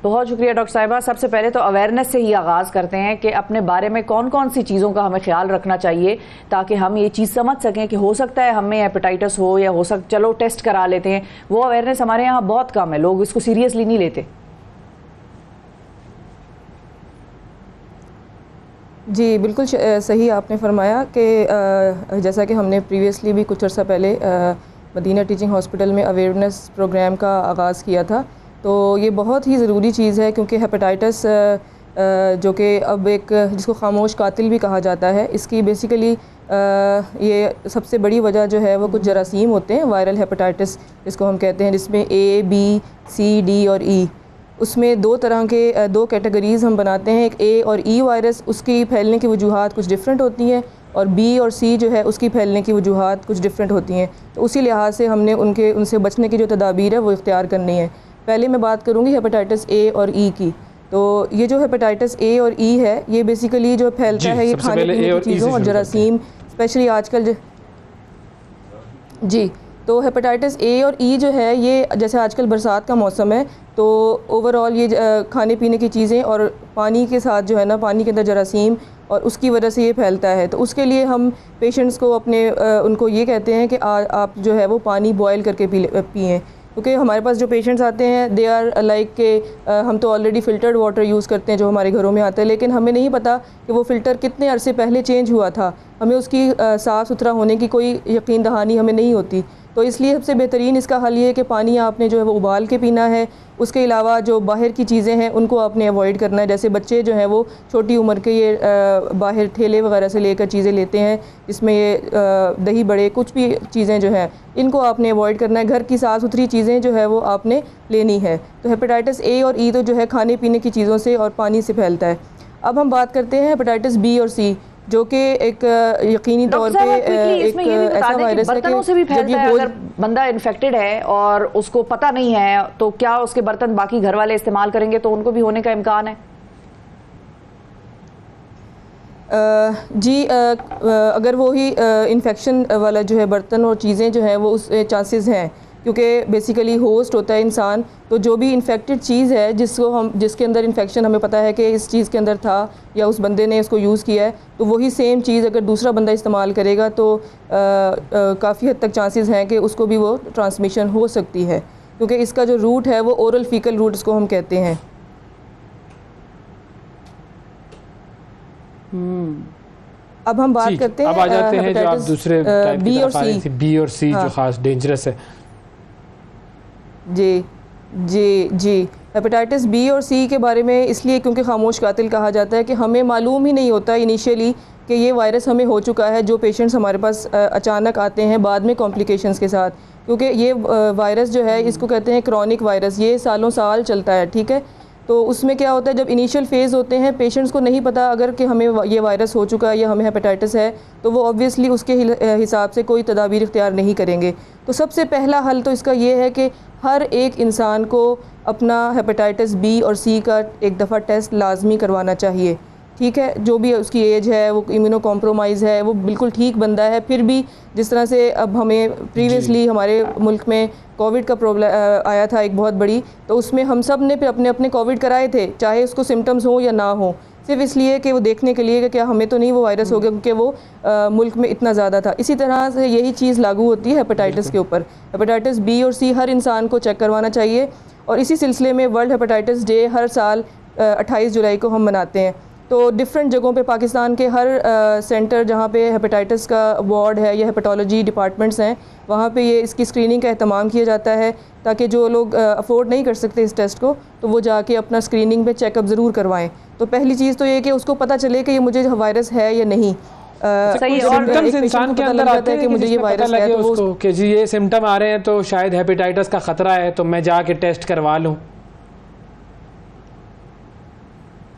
बहुत शुक्रिया डॉक्टर साहिबा। सबसे पहले तो अवेयरनेस से ही आगाज़ करते हैं कि अपने बारे में कौन कौन सी चीज़ों का हमें ख्याल रखना चाहिए ताकि हम ये चीज़ समझ सकें कि हो सकता है हमें हेपेटाइटिस हो या चलो टेस्ट करा लेते हैं। वो अवेयरनेस हमारे यहाँ बहुत कम है, लोग इसको सीरियसली नहीं लेते। जी बिल्कुल सही आपने फरमाया कि जैसा कि हमने प्रीवियसली भी कुछ अर्सा पहले मदीना टीचिंग हॉस्पिटल में अवेयरनेस प्रोग्राम का आगाज़ किया था, तो ये बहुत ही ज़रूरी चीज़ है क्योंकि हेपेटाइटिस जो कि अब एक जिसको खामोश कातिल भी कहा जाता है, इसकी बेसिकली ये सबसे बड़ी वजह जो है वो कुछ जरासीम होते हैं, वायरल हेपेटाइटिस जिसको हम कहते हैं, जिसमें A, B, C, D और E, उसमें दो तरह के दो कैटेगरीज़ हम बनाते हैं। एक A और E वायरस, उसकी फैलने की वजूहात कुछ डिफरेंट होती हैं, और B और C जो है उसकी फैलने की वजूहात कुछ डिफरेंट होती हैं। तो उसी लिहाज से हमने उनसे बचने की जो तदाबीर है वो इख्तियार करनी है। पहले मैं बात करूँगी हेपेटाइटिस A और E की। तो ये जो हेपेटाइटिस A और E है, ये बेसिकली जो फैलता है ये खाने पीने की चीज़ों और जरासीम, स्पेशली आजकल जी, तो हेपेटाइटिस A और E जो है ये जैसे आजकल बरसात का मौसम है, तो ओवरऑल ये खाने पीने की चीज़ें और पानी के साथ जो है ना, पानी के अंदर जरासीम, और उसकी वजह से ये फैलता है। तो उसके लिए हम पेशेंट्स को उनको ये कहते हैं कि आप जो है वो पानी बॉयल करके पिएँ, क्योंकि हमारे पास जो पेशेंट्स आते हैं दे आर लाइक के हम तो ऑलरेडी फ़िल्टर्ड वाटर यूज़ करते हैं जो हमारे घरों में आता है, लेकिन हमें नहीं पता कि वो फ़िल्टर कितने अरसे पहले चेंज हुआ था, हमें उसकी साफ़ सुथरा होने की कोई यकीन दहानी हमें नहीं होती। तो इसलिए सबसे बेहतरीन इसका हल ये है कि पानी आपने जो है वो उबाल के पीना है। उसके अलावा जो बाहर की चीज़ें हैं उनको आपने अवॉइड करना है, जैसे बच्चे जो हैं वो छोटी उम्र के ये बाहर ठेले वगैरह से लेकर चीज़ें लेते हैं, जिसमें ये दही बड़े कुछ भी चीज़ें जो हैं इनको आपने अवॉइड करना है। घर की साफ़ सुथरी चीज़ें जो है वो आपने लेनी है। तो हेपेटाइटिस A और E तो जो है खाने पीने की चीज़ों से और पानी से फैलता है। अब हम बात करते हैं हेपेटाइटिस B और C, जो कि एक यकीनी तौर पे एक ऐसा वायरस है बर्तनों से भी फैलता है। अगर बंदा इन्फेक्टेड है और उसको पता नहीं है, तो क्या उसके बर्तन बाकी घर वाले इस्तेमाल करेंगे तो उनको भी होने का इम्कान है? जी, अगर वही इन्फेक्शन वाला जो है बर्तन और चीज़ें जो हैं वो उस चांसेस हैं, क्योंकि बेसिकली होस्ट होता है इंसान, तो जो भी इन्फेक्टेड चीज़ है जिसके अंदर इन्फेक्शन हमें पता है कि इस चीज़ के अंदर था या उस बंदे ने इसको यूज़ किया है, तो वही सेम चीज़ अगर दूसरा बंदा इस्तेमाल करेगा तो काफ़ी हद तक चांसेस हैं कि उसको भी वो ट्रांसमिशन हो सकती है, क्योंकि इसका जो रूट है वो ओरल फीकल रूट इसको हम कहते हैं। अब हम बात करते हैं, अब आ जाते हैं जो आप दूसरे B और C, B और C जो खास डेंजरस है। जी जी जी, हेपेटाइटिस B और C के बारे में इसलिए क्योंकि खामोश कातिल कहा जाता है कि हमें मालूम ही नहीं होता इनिशियली कि ये वायरस हमें हो चुका है। जो पेशेंट्स हमारे पास अचानक आते हैं बाद में कॉम्प्लिकेशंस के साथ, क्योंकि ये वायरस जो है इसको कहते हैं क्रॉनिक वायरस, ये सालों साल चलता है, ठीक है। तो उसमें क्या होता है, जब इनिशियल फ़ेज़ होते हैं पेशेंट्स को नहीं पता अगर कि हमें ये वायरस हो चुका है या हमें हेपेटाइटिस है, तो वो ऑब्वियसली उसके हिसाब से कोई तदाबीर इख्तियार नहीं करेंगे। तो सबसे पहला हल तो इसका ये है कि हर एक इंसान को अपना हेपेटाइटिस B और C का एक दफ़ा टेस्ट लाजमी करवाना चाहिए, ठीक है। जो भी उसकी एज है, वो इम्यूनो कॉम्प्रोमाइज़ है, वो बिल्कुल ठीक बंदा है, फिर भी जिस तरह से अब हमें प्रीवियसली हमारे मुल्क में कोविड का प्रॉब्लम आया था एक बहुत बड़ी, तो उसमें हम सब ने अपने अपने कोविड कराए थे, चाहे उसको सिम्टम्स हो या ना हो, सिर्फ इसलिए कि वो देखने के लिए कि क्या हमें तो नहीं वो वायरस हो गया, क्योंकि वो मुल्क में इतना ज़्यादा था। इसी तरह से यही चीज़ लागू होती है हेपेटाइटिस के ऊपर। हेपेटाइटिस B और C हर इंसान को चेक करवाना चाहिए, और इसी सिलसिले में वर्ल्ड हेपेटाइटिस डे हर साल 28 जुलाई को हम मनाते हैं। तो डिफरेंट जगहों पे पाकिस्तान के हर सेंटर जहाँ पे हेपेटाइटिस का वार्ड है या हेपेटोलॉजी डिपार्टमेंट्स हैं, वहाँ पे ये इसकी स्क्रीनिंग का एहतमाम किया जाता है, ताकि जो लोग अफोर्ड नहीं कर सकते इस टेस्ट को, तो वो जाके अपना स्क्रीनिंग पे चेकअप ज़रूर करवाएं। तो पहली चीज़ तो ये कि उसको पता चले कि ये मुझे वायरस है या नहीं। सही है। सिम्टम्स इंसान के अंदर आते हैं कि मुझे ये वायरस है, तो उसको कि जी ये सिम्टम आ रहे हैं तो शायद हेपेटाइटिस का खतरा है, तो मैं जाके टेस्ट करवा लूँ।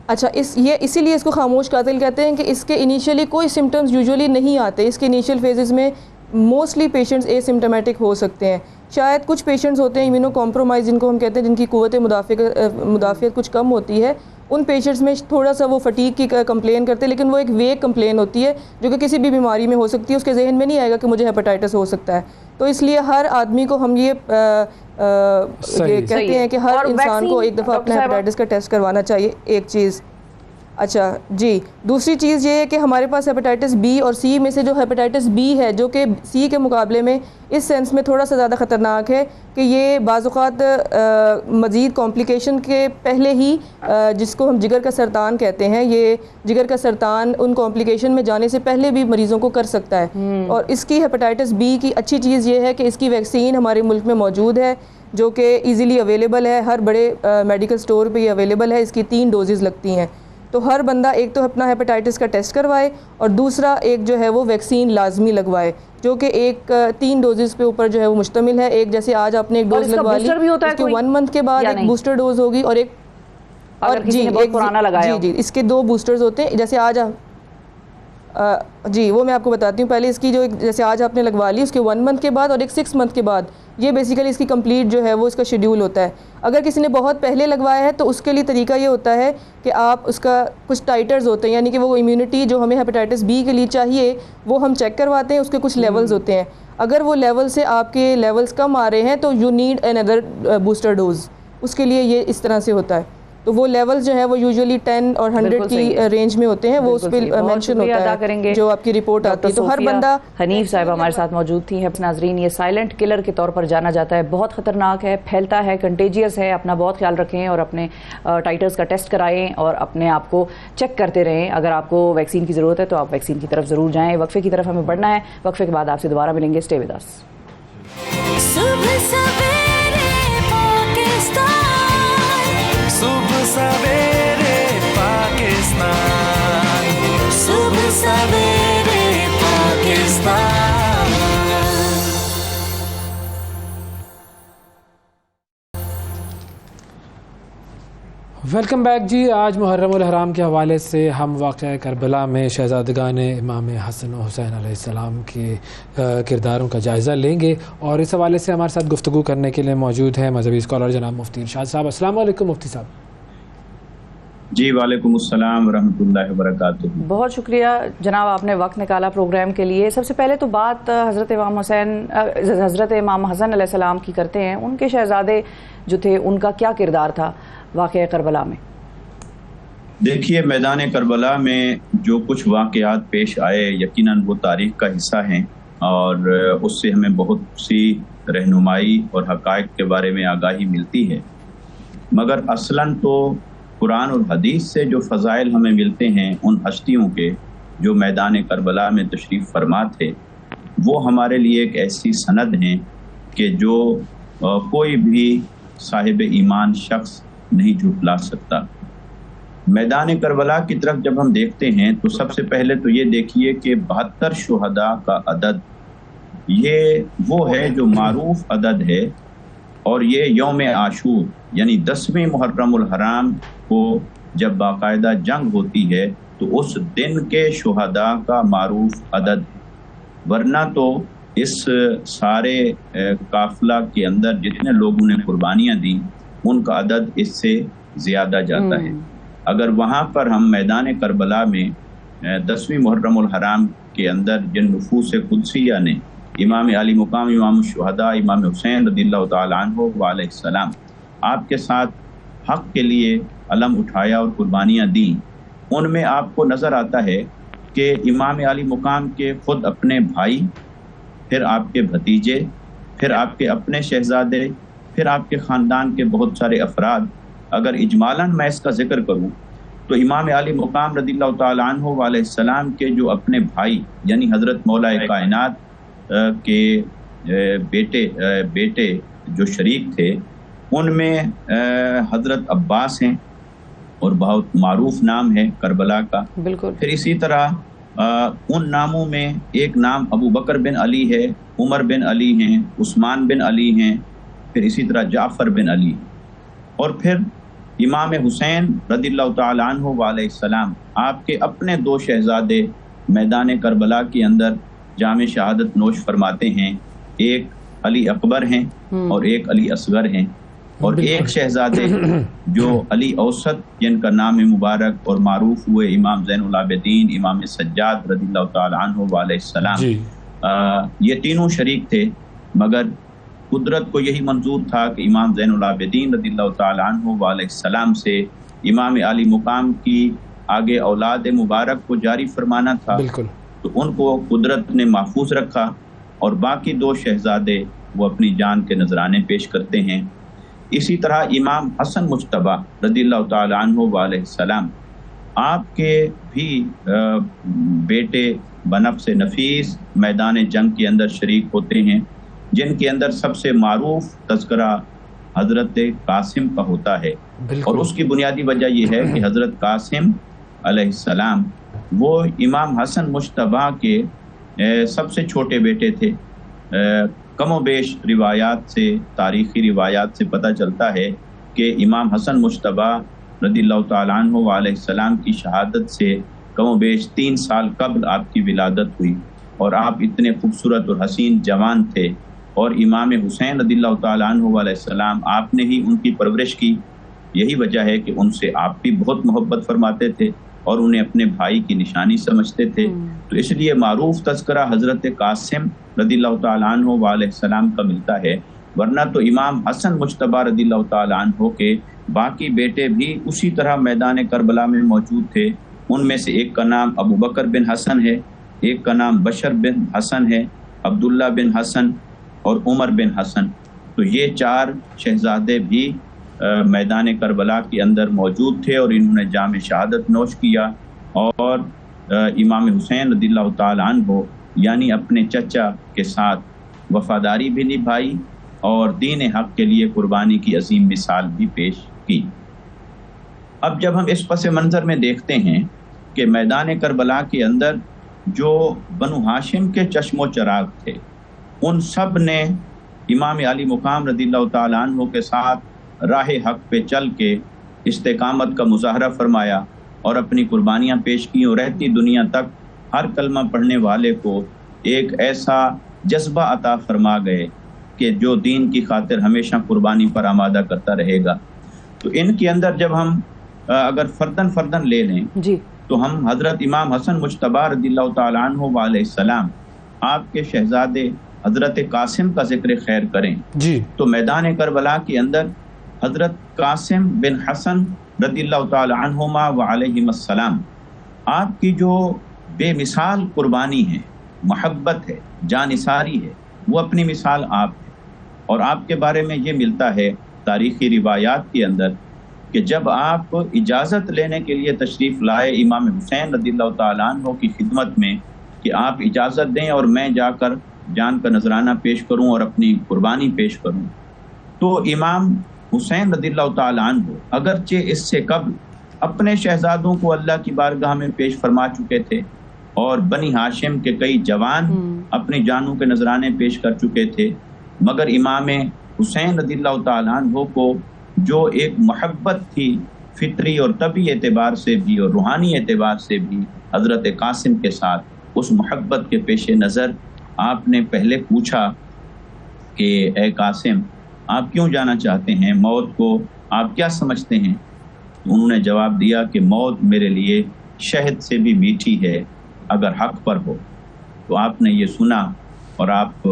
अच्छा, इसीलिए इसको खामोश कातिल कहते हैं कि इसके इनिशियली कोई सिम्टम्स यूजुअली नहीं आते। इसके इनिशियल फेजेस में मोस्टली पेशेंट्स एसिम्टोमेटिक हो सकते हैं। शायद कुछ पेशेंट्स होते हैं इम्यूनो कॉम्प्रोमाइज़ जिनको हम कहते हैं, जिनकी क़ुव्वत मुदाफ़ियत कुछ कम होती है, उन पेशेंट्स में थोड़ा सा वो फटीग की कंप्लेन करते हैं, लेकिन वो एक वेग कंप्लेन होती है जो कि किसी भी बीमारी में हो सकती है। उसके जहन में नहीं आएगा कि मुझे हेपेटाइटिस हो सकता है। तो इसलिए हर आदमी को हम ये कहते हैं कि हर इंसान को एक दफ़ा अपना हेपेटाइटिस का टेस्ट करवाना चाहिए। एक चीज़ अच्छा जी, दूसरी चीज़ ये है कि हमारे पास हेपेटाइटिस बी और सी में से जो हेपेटाइटिस बी है, जो कि सी के मुकाबले में इस सेंस में थोड़ा सा ज़्यादा ख़तरनाक है कि ये बाज़-औक़ात मज़ीद कॉम्प्लिकेशन के पहले ही जिसको हम जिगर का सरतान कहते हैं, ये जिगर का सरतान उन कॉम्प्लिकेशन में जाने से पहले भी मरीज़ों को कर सकता है। और इसकी हेपेटाइटिस बी की अच्छी चीज़ ये है कि इसकी वैक्सीन हमारे मुल्क में मौजूद है, जो कि ईज़िली अवेलेबल है, हर बड़े मेडिकल स्टोर पर ये अवेलेबल है। इसकी 3 डोजेज़ लगती हैं, तो हर बंदा एक तो अपना हेपेटाइटिस का टेस्ट करवाए और दूसरा एक जो है वो वैक्सीन लाजमी लगवाए, जो कि एक 3 डोजेस पे ऊपर जो है वो मुश्तमिल है। एक जैसे आज आपने एक डोज लगवा ली, उसके 1 मंथ के बाद एक बूस्टर डोज होगी और एक और जी एक पुराना लगाया जी इसके 2 बूस्टर्स होते हैं। जैसे आज जी वो मैं आपको बताती हूँ। पहले इसकी जो जैसे आज आपने लगवा ली, उसके 1 मंथ के बाद और एक 6 मंथ के बाद, ये बेसिकली इसकी कंप्लीट जो है वो इसका शेड्यूल होता है। अगर किसी ने बहुत पहले लगवाया है तो उसके लिए तरीका ये होता है कि आप उसका कुछ टाइटर्स होते हैं, यानी कि वो इम्यूनिटी जो हमें हेपेटाइटिस बी के लिए चाहिए वो हम चेक करवाते हैं। उसके कुछ लेवल्स होते हैं, अगर वो लेवल से आपके लेवल्स कम आ रहे हैं तो you need another booster dose. उसके लिए ये इस तरह से होता है। तो वो लेवल्स जो है वो यूजुअली 10 और 100 की रेंज में होते हैं, वो उस पर मेंशन होता है जो आपकी रिपोर्ट आती है। तो हर बंदा हनीफ साहिब हमारे साथ मौजूद थी। है नाजरीन, ये साइलेंट किलर के तौर पर जाना जाता है, बहुत ख़तरनाक है, फैलता है, कंटेजियस है। अपना बहुत ख्याल रखें और अपने टाइटर्स का टेस्ट कराएं और अपने आप को चेक करते रहें। अगर आपको वैक्सीन की ज़रूरत है तो आप वैक्सीन की तरफ ज़रूर जाएँ। वक्फे की तरफ हमें बढ़ना है, वक्फे के बाद आपसे दोबारा मिलेंगे। Stay with us. सुबह सवेरे पाकिस्तान, सुबह सवेरे पाकिस्तान। वेलकम बैक जी। आज मुहर्रम उल हराम के हवाले से हम वाक़या करबला में शहज़ादगान इमाम हसन और हुसैन अलैहिस्सलाम के किरदारों का जायज़ा लेंगे और इस हवाले से हमारे साथ गुफ्तगू करने के लिए मौजूद हैं मजहबी स्कॉलर जनाब मुफ्ती इरशाद साहब। अस्सलाम वालेकुम मुफ्ती साहब। जी वालेकुम अस्सलाम रहमतुल्लाहि व बरकातुहू। बहुत शुक्रिया जनाब, आपने वक्त निकाला प्रोग्राम के लिए। सबसे पहले तो बात हज़रत इमाम हसन अलैहिस्सलाम की करते हैं। उनके शहज़ादे जो थे उनका क्या किरदार था वाक़या करबला में? देखिए, मैदान करबला में जो कुछ वाक़यात पेश आए यकीनन वो तारीख़ का हिस्सा हैं और उससे हमें बहुत सी रहनुमाई और हक़ाइक़ के बारे में आगाही मिलती है। मगर असलन तो कुरान और हदीस से जो फ़ज़ाइल हमें मिलते हैं उन हस्तियों के जो मैदान करबला में तशरीफ़ फरमा थे, वो हमारे लिए एक ऐसी सनद हैं कि जो कोई भी साहिब ईमान शख्स नहीं झुठला सकता। मैदान करबला की तरफ जब हम देखते हैं तो सबसे पहले तो ये देखिए कि 72 शुहदा का अदद, ये वो है जो मारूफ अदद है और ये यौम आशूर यानी 10वें मुहर्रम उल हराम को जब बाकायदा जंग होती है तो उस दिन के शुहदा का मारूफ अदद है। वरना तो इस सारे काफिला के अंदर जितने लोगों ने कुर्बानियाँ दी उनका अदद इससे ज़्यादा जाता है। अगर वहाँ पर हम मैदान करबला में 10वीं मुहर्रम उल हराम के अंदर जिन नफूस कुदसिया ने इमाम अली मुकाम, इमाम शुहदा, इमाम हुसैन रज़ियल्लाहु ताला अन्हु व अलैहिस्सलाम आपके साथ हक़ के लिए अलम उठाया और कुर्बानियाँ दी, उनमें आपको नज़र आता है कि इमाम अली मुकाम के ख़ुद अपने भाई, फिर आपके भतीजे, फिर आपके अपने शहज़ादे, फिर आपके ख़ानदान के बहुत सारे अफराद। अगर इजमालन मैं इसका जिक्र करूँ तो इमाम अली मुकाम रज़ियल्लाहु ताला अन्हु व अलैहिस्सलाम के जो अपने भाई यानी हज़रत मौला कायनात के बेटे जो शरीक थे उनमें हज़रत अब्बास हैं और बहुत मारूफ नाम है करबला का। बिल्कुल। फिर इसी तरह उन नामों में एक नाम अबू बकर बिन अली है, उमर बिन अली हैं, उस्मान बिन अली हैं, फिर इसी तरह जाफ़र बिन अली और फिर इमाम हुसैन रज़ियल्लाहु ताला अन्हु व अलैहिस्सलाम आपके अपने 2 शहज़ादे मैदान करबला के अंदर जामे शहादत नोश फरमाते हैं। एक अली अकबर हैं और एक अली असगर हैं और एक शहज़ादे जो अली औसत जिनका नाम मुबारक और मारूफ हुए इमाम ज़ैनुल आबिदीन इमाम सज्जाद रज़ियल्लाहु ताला अन्हु व अलैहिस्सलाम, ये तीनों शरीक थे। मगर कुदरत को यही मंजूर था कि इमाम ज़ैनुल आबिदीन रज़ियल्लाहु ताला अन्हु व अलैहिस्सलाम से इमाम अली मुकाम की आगे औलाद मुबारक को जारी फरमाना था, बिल्कुल, तो उनको कुदरत ने महफूज रखा और बाकी 2 शहजादे वो अपनी जान के नजराने पेश करते हैं। इसी तरह इमाम हसन मुज्तबा रज़ियल्लाहु ताला अन्हु अलैहिस्सलाम आपके भी बेटे बनफ्स नफीस मैदान जंग के अंदर शरीक होते हैं, जिनके अंदर सबसे मारूफ तज़किरा हज़रत कासिम का होता है। और उसकी बुनियादी वजह यह है कि हज़रत कासिम अलैहिस्सलाम वो इमाम हसन मुज्तबा के सबसे छोटे बेटे थे। कमोबेश रिवायात से, तारीख़ी रिवायात से पता चलता है कि इमाम हसन मुज्तबा रज़ियल्लाहु ताला अन्हु अलैहिस्सलाम की शहादत से कमोबेश 3 साल कबल आपकी विलादत हुई और आप इतने खूबसूरत और हसीन जवान थे। और इमाम हुसैन रज़ियल्लाहु ताला अन्हु अलैहिस्सलाम आपने ही उनकी परवरिश की। यही वजह है कि उनसे आप भी बहुत मोहब्बत फरमाते थे और उन्हें अपने भाई की निशानी समझते थे। तो इसलिए मारूफ तज़किरा हज़रत कासिम रज़ियल्लाहु ताला अन्हु अलैहिस्सलाम का मिलता है। वरना तो इमाम हसन मुज्तबा रज़ियल्लाहु ताला अन्हु के बाकी बेटे भी उसी तरह मैदान करबला में मौजूद थे। उनमें से एक का नाम अबू बकर बिन हसन है, एक का नाम बशर बिन हसन है, अब्दुल्ला बिन हसन और उमर बिन हसन। तो ये 4 शहजादे भी मैदान करबला के अंदर मौजूद थे और इन्होंने जाम शहादत नोश किया और इमाम हुसैन रज़ियल्लाहु ताला अन्हु यानी अपने चचा के साथ वफादारी भी निभाई और दीन हक के लिए कुर्बानी की अजीम मिसाल भी पेश की। अब जब हम इस पस मंज़र में देखते हैं कि मैदान करबला के अंदर जो बनु हाशिम के चश्मो चराग थे, उन सब ने इमाम अली मुकाम रज़ियल्लाहु ताला अन्हु के साथ राह हक पे चल के इस्तेकामत का मुजाहरा फरमाया और अपनी कुर्बानियाँ पेश की और रहती दुनिया तक हर कलमा पढ़ने वाले को एक ऐसा जज्बा अता फरमा गए कि जो दीन की खातिर हमेशा कुर्बानी पर आमादा करता रहेगा। तो इनके अंदर जब हम अगर फर्दन ले लें जी, तो हम हज़रत इमाम हसन मुज्तबा रज़ियल्लाहु ताला अन्हु अलैहिस्सलाम आपके शहजादे हज़रत कासिम का जिक्र खैर करें जी, तो मैदान करबला के अंदर हज़रत कासिम बिन हसन रज़ियल्लाहु ताला अन्हुमा व अलैहिस्सलाम आपकी जो बेमिसाल कुर्बानी है, मोहब्बत है, जानिसारी है, वो अपनी मिसाल आप है। और आपके बारे में ये मिलता है तारीख़ी रिवायात के अंदर कि जब आप इजाज़त लेने के लिए तशरीफ़ लाए इमाम हुसैन रज़ियल्लाहु ताला अन्हु की खिदमत में कि आप इजाज़त दें और मैं जाकर जान का नजराना पेश करूं और अपनी कुर्बानी पेश करूं, तो इमाम हुसैन रज़ियल्लाहु ताला अन्हु अगरचे इससे कबल अपने शहजादों को अल्लाह की बारगाह में पेश फरमा चुके थे और बनी हाशिम के कई जवान अपनी जानों के नजराने पेश कर चुके थे, मगर इमाम हुसैन रज़ियल्लाहु ताला अन्हु को जो एक मोहब्बत थी फितरी और तबी एतबार से भी और रूहानी एतबार से भी हज़रत कासिम के साथ, उस मोहब्बत के पेश नज़र आपने पहले पूछा कि ए कासिम, आप क्यों जाना चाहते हैं, मौत को आप क्या समझते हैं? तो उन्होंने जवाब दिया कि मौत मेरे लिए शहद से भी मीठी है अगर हक पर हो। तो आपने ये सुना और आप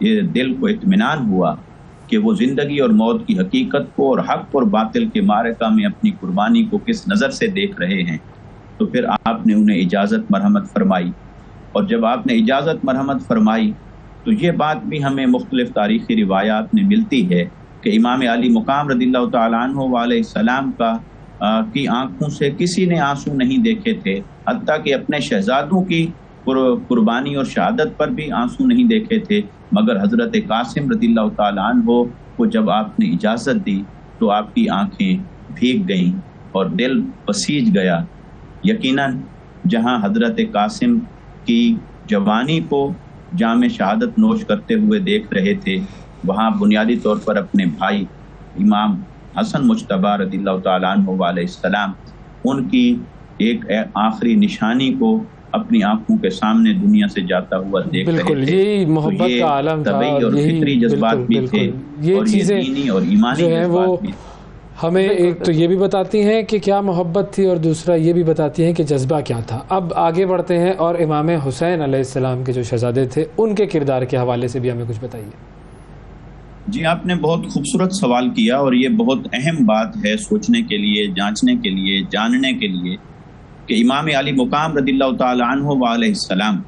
ये दिल को इत्मीनान हुआ कि वो ज़िंदगी और मौत की हकीकत को और हक और बातिल के मारका में अपनी कुर्बानी को किस नज़र से देख रहे हैं। तो फिर आपने उन्हें इजाज़त मरहमत फरमाई और जब आपने इजाज़त मरहमत फरमाई तो ये बात भी हमें मुख्तलिफ तारीख़ी रिवायात में मिलती है कि इमाम अली मुकाम रज़ियल्लाहु ताला अन्हु अलैहिस्सलाम की आंखों से किसी ने आंसू नहीं देखे थे, हत्ता कि अपने शहजादों की कुर्बानी और शहादत पर भी आंसू नहीं देखे थे। मगर हज़रत कासिम रज़ियल्लाहु ताला अन्हु को जब आपने इजाज़त दी तो आपकी आंखें भीग गईं और दिल पसीज गया। यकीनन जहां हज़रत कासिम की जवानी को जाम शहादत नोश करते हुए देख रहे थे, वहाँ बुनियादी तौर पर अपने भाई इमाम हसन मुज्तबा रज़ियल्लाहु ताला अन्हु अलैहिस्सलाम उनकी एक आखिरी निशानी को अपनी आंखों के सामने दुनिया से जाता हुआ देख रहे थे। यही मोहब्बत का आलम था, और फितरी जज्बात भी थे, ये और चीजें दीनी और ईमानी जो है वो हमें एक तो ये भी बताती हैं कि क्या मोहब्बत थी और दूसरा ये भी बताती हैं कि जज्बा क्या था। अब आगे बढ़ते हैं और इमाम हुसैन अलैहिस्सलाम के जो शहजादे थे उनके किरदार के हवाले से भी हमें कुछ बताइए। जी, आपने बहुत खूबसूरत सवाल किया और ये बहुत अहम बात है सोचने के लिए, जांचने के लिए, जानने के लिए कि इमाम अली मुकाम रदिल्लाहु ताला अन्हु व अलैहिस्सलाम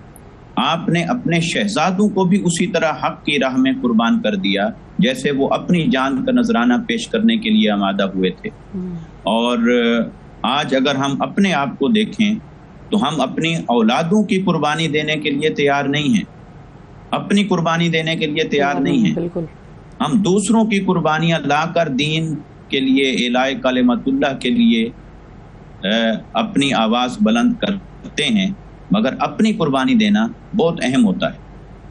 आपने अपने शहजादों को भी उसी तरह हक की राह में कुर्बान कर दिया जैसे वो अपनी जान का नजराना पेश करने के लिए आमादा हुए थे। और आज अगर हम अपने आप को देखें तो हम अपनी औलादों की कुर्बानी देने के लिए तैयार नहीं हैं, अपनी कुर्बानी देने के लिए तैयार नहीं हैं। हम दूसरों की कुर्बानियां लाकर दीन के लिए, इलाए कलिमतुल्लाह के लिए अपनी आवाज़ बुलंद करते हैं, मगर अपनी कुर्बानी देना बहुत अहम होता है।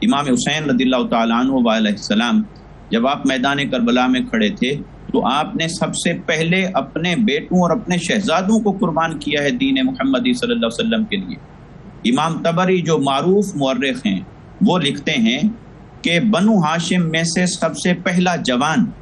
इमाम हुसैन रदिल्लाहु ताला अन्हु व अलैहिस्सलाम जब आप मैदान करबला में खड़े थे तो आपने सबसे पहले अपने बेटों और अपने शहजादों को कुर्बान किया है दीन मुहम्मदी सल्लल्लाहु अलैहि वसल्लम के लिए। इमाम तबरी जो मारूफ मुअर्रिख हैं वो लिखते हैं कि बनु हाशिम में से सबसे पहला जवान,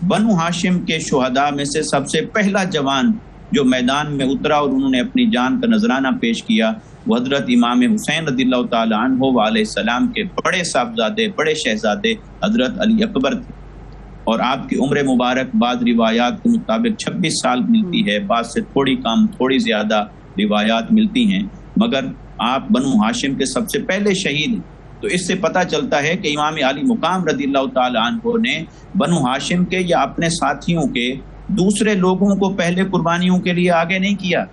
बनु हाशिम के शुहदा में से सबसे पहला जवान जो मैदान में उतरा और उन्होंने अपनी जान का नजराना पेश किया वो हजरत इमाम हुसैन रदिल्लाहु ताला अन्हु व अलैहिस्सलाम के बड़े साहबजादे, बड़े शहजादे हजरत अली अकबर थे। और आपकी उम्र मुबारक बाद रिवायात के मुताबिक 26 साल मिलती है, बाद से थोड़ी कम थोड़ी ज़्यादा रिवायात मिलती हैं, मगर आप बनु हाशिम के सबसे पहले शहीद हैं। तो इससे पता चलता है कि इमाम अली मुकाम रदिल्लाहु ताला अन्हु ने बनु हाशिम के या अपने साथियों के दूसरे लोगों को पहले कुर्बानियों के लिए आगे नहीं किया,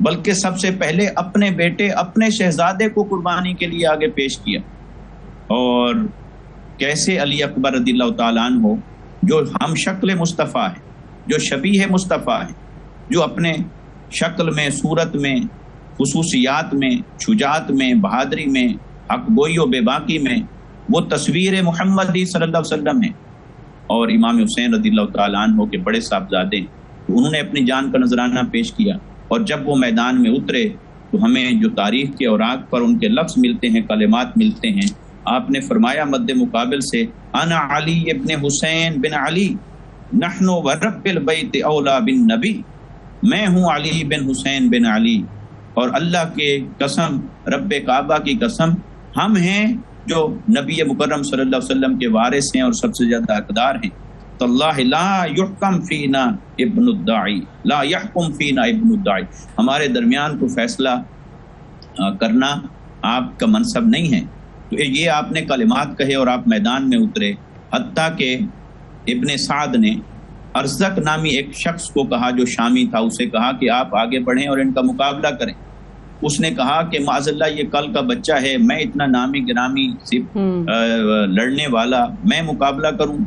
बल्कि सबसे पहले अपने बेटे, अपने शहजादे को कुर्बानी के लिए आगे पेश किया। और कैसे अली अकबर रदिल्लाहु ताला अन्हु जो हम शक्ल मुस्तफ़ा है, जो शबीह मुस्तफ़ा है, जो अपने शक्ल में, सूरत में, खुसूसियात में, शुजात में, बहादरी में, हक़गोई व बेबाकी में वो तस्वीर मुहम्मदी सल्लल्लाहु अलैहि वसल्लम है। और इमाम हुसैन रदिल्लाहु ताला अन्हु के बड़े साहबजादे, तो उन्होंने अपनी जान का नजराना पेश किया। और जब वो मैदान में उतरे तो हमें जो तारीख के औराक पर उनके लफ्ज़ मिलते हैं, कलिमात मिलते हैं, आपने फरमाया मद्दे मुकाबिल से, अना अली इब्न हुसैन बिन अली नहनु व रब्बिल बैत औला बिन नबी, मैं हूँ अली बिन हुसैन बिन अली और अल्लाह के कसम, रब्बे काबा की कसम, हम हैं जो नबी मुकर्रम सल्लल्लाहु अलैहि वसल्लम के वारिस हैं और सबसे ज़्यादा हकदार हैं। तल्लाहि ला युहकम फीना इब्नुद्दाई, ला यहकुम फीना इब्नुद्दाई, हमारे दरमियान को फैसला करना आपका मनसब नहीं है। तो ये आपने कलिमात कहे और आप मैदान में उतरे। हत्ता के इब्ने साद ने अरज़क नामी एक शख्स को कहा जो शामी था, उसे कहा कि आप आगे बढ़ें और इनका मुकाबला करें। उसने कहा कि माज़अल्लाह ये कल का बच्चा है, मैं इतना नामी गिरामी सिर्फ लड़ने वाला, मैं मुकाबला करूं?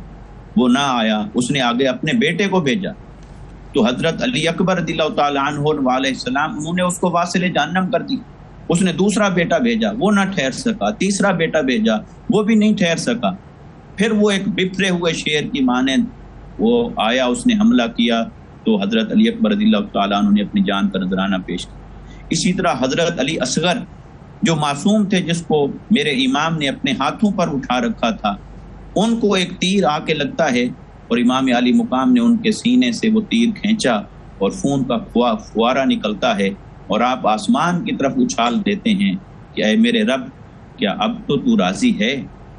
वो ना आया। उसने आगे अपने बेटे को भेजा तो हजरत अली अकबर रदिल्लाहु ताला अन्हु व अलैहिस्सलाम उन्होंने उसको वासिले जहन्नम कर दी। उसने दूसरा बेटा भेजा, वो ना ठहर सका। तीसरा बेटा भेजा, वो भी नहीं ठहर सका। फिर वो एक बिफरे हुए शेर की मानंद वो आया, उसने हमला किया तो हजरत अली अकबर रदिल्लाहु ताला अन्हु ने अपनी जान का नजराना पेश किया। इसी तरह हजरत अली असगर जो मासूम थे, जिसको मेरे इमाम ने अपने हाथों पर उठा रखा था, उनको एक तीर आके लगता है और इमाम अली मुकाम ने उनके सीने से वो तीर खींचा और खून का फुआरा निकलता है और आप आसमान की तरफ उछाल देते हैं कि ऐ मेरे रब, क्या अब तो तू राज़ी है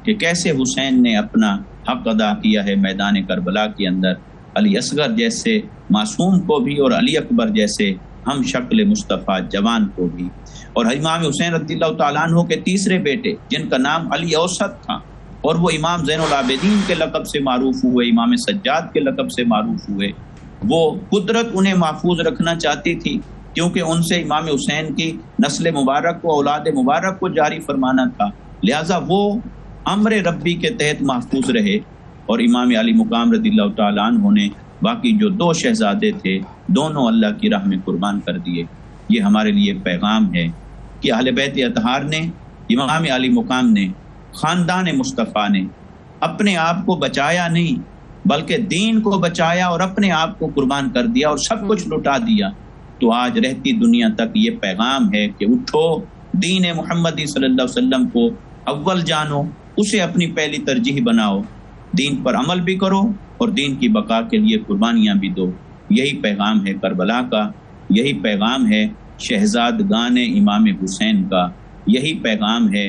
कि कैसे हुसैन ने अपना हक अदा किया है मैदान करबला के अंदर, अली असगर जैसे मासूम को भी और अली अकबर जैसे हम शक्ल मुस्तफ़ा जवान को भी। और इमाम हुसैन रज़ियल्लाहु ताला अन्हु के तीसरे बेटे जिनका नाम अली औसत था और वो इमाम ज़ैनुल आबिदीन के लक़ब से मारूफ हुए, इमाम सज्जाद के लक़ब से मारूफ हुए। वो कुदरत उन्हें महफूज रखना चाहती थी क्योंकि उनसे इमाम हुसैन की नस्ल मुबारक को, औलाद मुबारक को जारी फरमाना था, लिहाजा वो अम्र रब्बी के तहत महफूज रहे। और इमाम अली मुकाम रज़ियल्लाहु ताला अन्हु ने बाकी जो दो शहजादे थे दोनों अल्लाह की राह में कुर्बान कर दिए। ये हमारे लिए पैगाम है कि अहले बैत अतहार ने, इमाम अली मुकाम ने, ख़ानदान मुस्तफ़ा ने अपने आप को बचाया नहीं बल्कि दीन को बचाया और अपने आप को कुर्बान कर दिया और सब कुछ लुटा दिया। तो आज रहती दुनिया तक ये पैगाम है कि उठो, दीन मुहम्मदी सल्लल्लाहु अलैहि वसल्लम को अव्वल जानो, उसे अपनी पहली तरजीह बनाओ, दीन पर अमल भी करो और दीन की बका के लिए कुर्बानियाँ भी दो। यही पैगाम है करबला का, यही पैगाम है शहजादगान इमाम हुसैन का, यही पैगाम है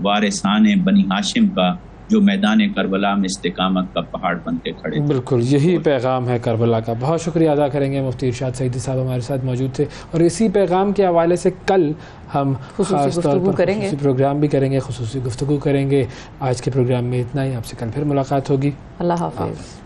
वारिसान बनी हाशिम का जो मैदान करबला में इस्तिकामत का पहाड़ बनते खड़े। बिल्कुल यही पैगाम है करबला का। बहुत शुक्रिया अदा करेंगे, मुफ्ती इरशाद सईदी साहब हमारे साथ मौजूद थे और इसी पैगाम के हवाले से कल हम खास तौर पर खुसूसी प्रोग्राम भी करेंगे, खुसूसी गुफ्तगू करेंगे। आज के प्रोग्राम में इतना ही, आपसे कल फिर मुलाकात होगी। अल्लाह हाफ़िज़।